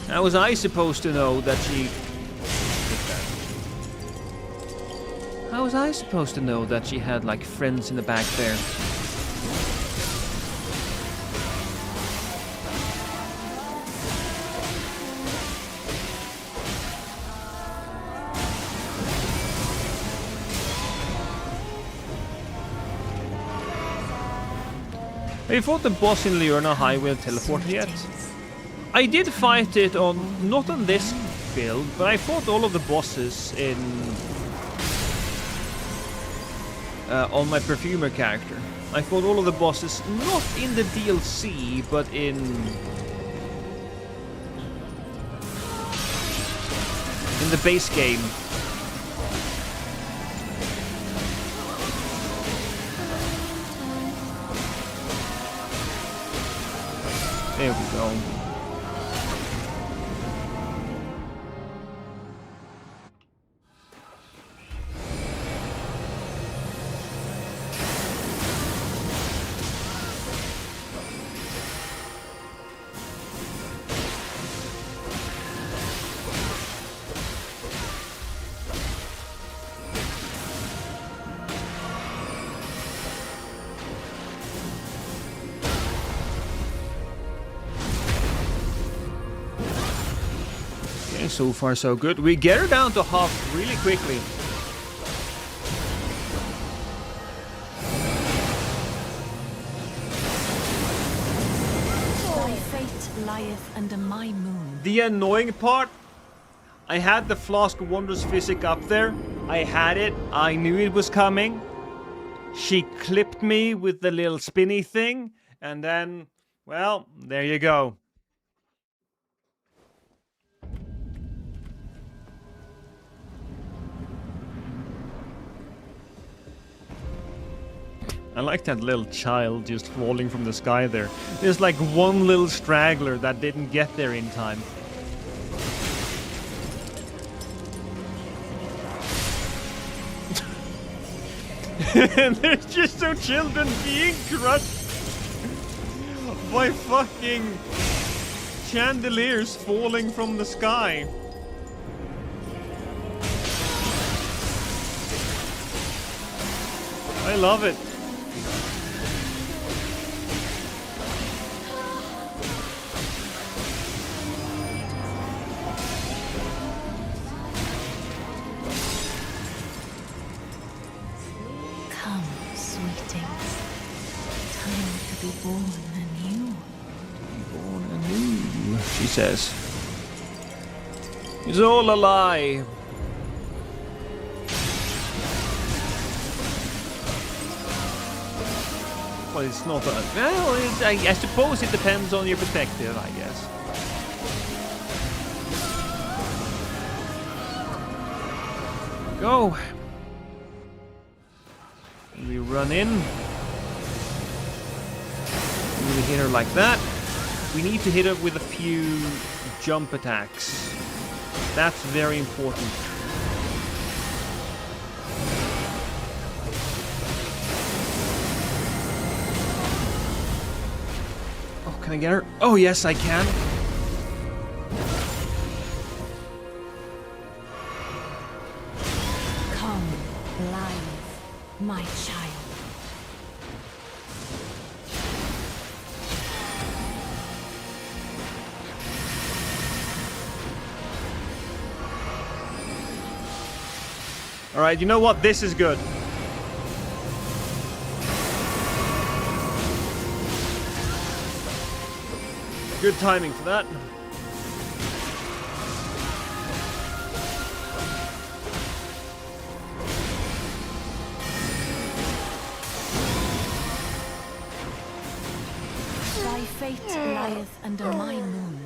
How was I supposed to know that she... How was I supposed to know that she had, like, friends in the back there? Have you fought the boss in Liurna Highway teleporter yet? I did fight it on, not on this build, but I fought all of the bosses in... on my perfumer character. I fought all of the bosses, not in the DLC, but in the base game. There we go. So far so good. We get her down to half really quickly. Thy fate lieth under my moon. The annoying part, I had the Flask of Wondrous Physic up there. I had it. I knew it was coming. She clipped me with the little spinny thing, and then, well, there you go. I like that little child just falling from the sky there. There's like one little straggler that didn't get there in time. And there's just some children being crushed by fucking chandeliers falling from the sky. I love it. She says. It's all a lie. Well, it's not a... Well, I suppose it depends on your perspective, I guess. Go. And we run in. We hit her like that. We need to hit her with a few jump attacks. That's very important. Oh, can I get her? Oh, yes, I can. Come, live, my child. Alright, you know what? This is good. Good timing for that. Thy fate lieth under my moon.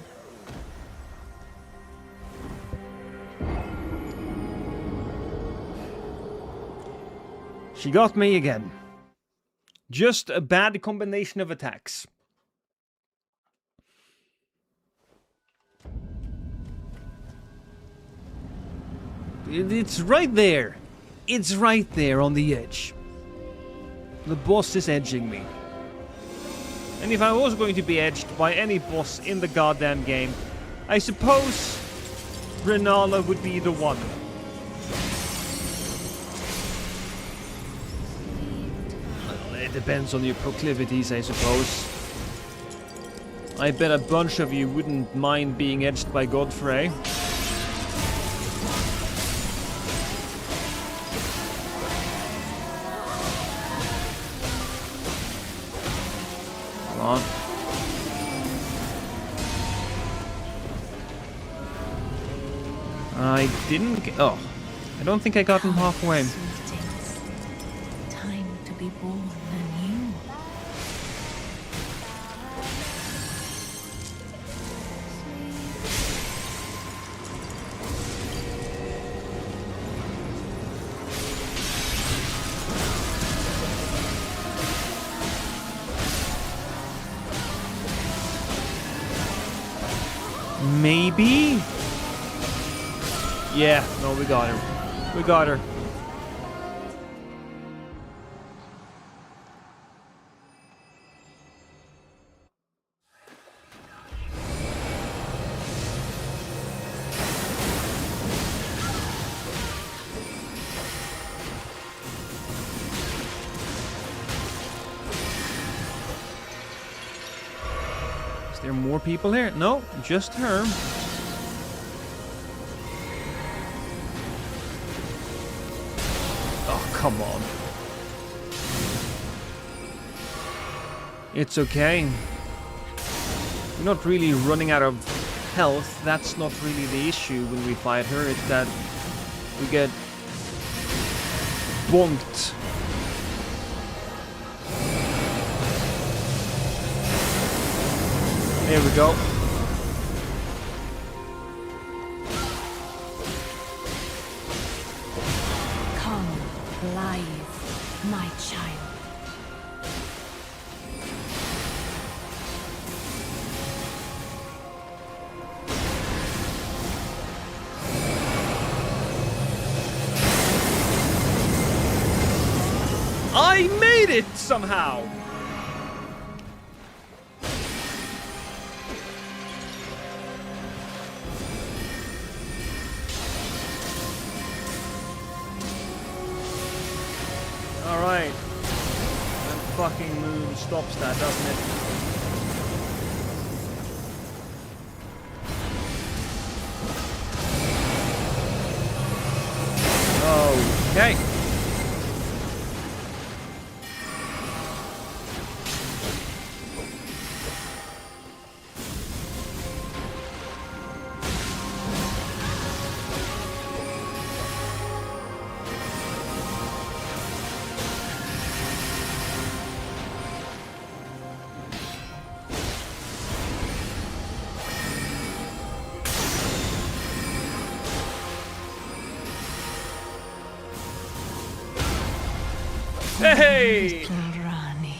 She got me again. Just a bad combination of attacks. It's right there. It's right there on the edge. The boss is edging me. And if I was going to be edged by any boss in the goddamn game, I suppose Rennala would be the one. It depends on your proclivities, I suppose. I bet a bunch of you wouldn't mind being edged by Godfrey. Come on. I didn't get... Oh. I don't think I got him halfway. Time to be born anew. Maybe? Yeah, no, we got her. We got her. Is there more people here? No, just her. Oh, come on. It's okay. We're not really running out of health. That's not really the issue when we fight her. It's that we get bonked Here we go. Come, live, my child. I made it somehow! Alright. That fucking move stops that, doesn't it? Okay. Hey! Rani,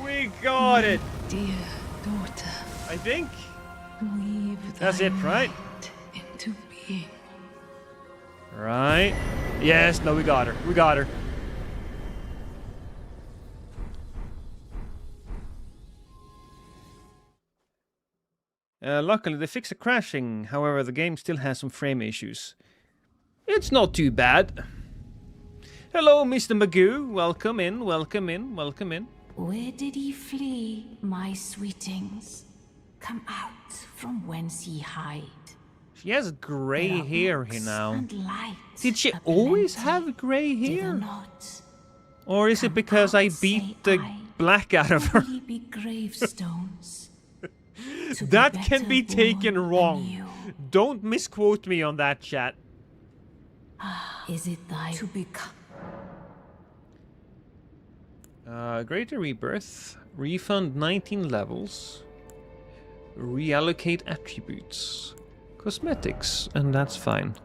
We got it! dear daughter, I think. weave That's thy it, right? might into being. Right. Yes, no, we got her. We got her. Luckily, they fixed the crashing. However, the game still has some frame issues. It's not too bad. Hello, Mr. Magoo. Welcome in, welcome in, welcome in. Where did he flee, my sweetings? Come out from whence ye hide. She has grey There are hair books here now. and light Did she aplenty. always have grey Did hair? not? Or is it Come because I out, beat say the I. black out of her? Will ye be gravestones? To be That can better be taken born wrong. anew. Don't misquote me on that, chat. Is it thy to become? Greater Rebirth. Refund 19 levels. Reallocate attributes. Cosmetics, and that's fine.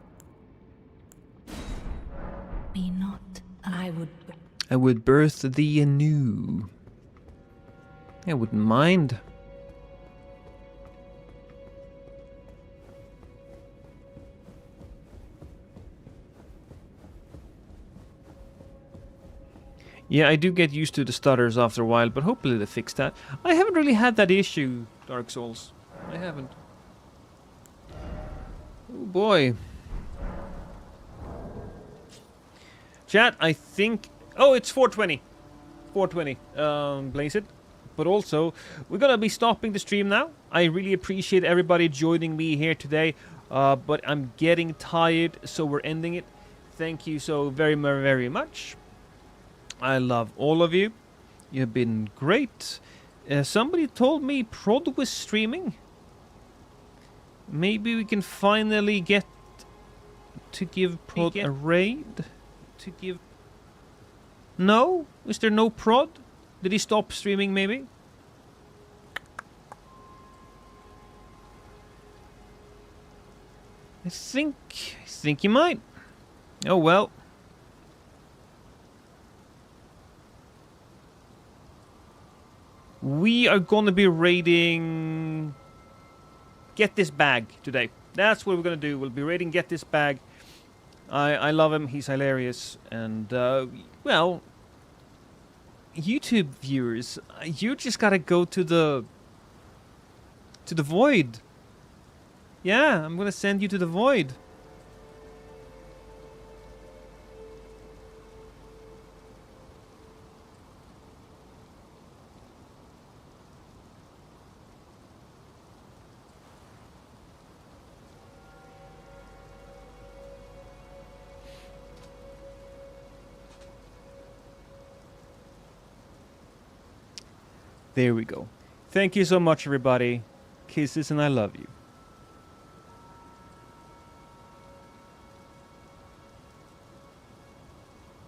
Be not. I would birth thee anew. I wouldn't mind. Yeah, I do get used to the stutters after a while, but hopefully they fix that. I haven't really had that issue, Dark Souls. I haven't. Oh boy. Chat, I think... Oh, it's 4:20. 4:20. Blaze it. But also, we're gonna be stopping the stream now. I really appreciate everybody joining me here today. But I'm getting tired, so we're ending it. Thank you so very, very, very much. I love all of you. You've been great. Somebody told me Prod was streaming. Maybe we can finally get to give Prod a raid. No? Is there no Prod? Did he stop streaming maybe? I think he might. Oh well. We are gonna be raiding Get This Bag today. That's what we're gonna do. We'll be raiding Get This Bag. I love him. He's hilarious. And well, YouTube viewers, you just gotta go to the void. Yeah, I'm gonna send you to the void. There we go. Thank you so much, everybody. Kisses and I love you.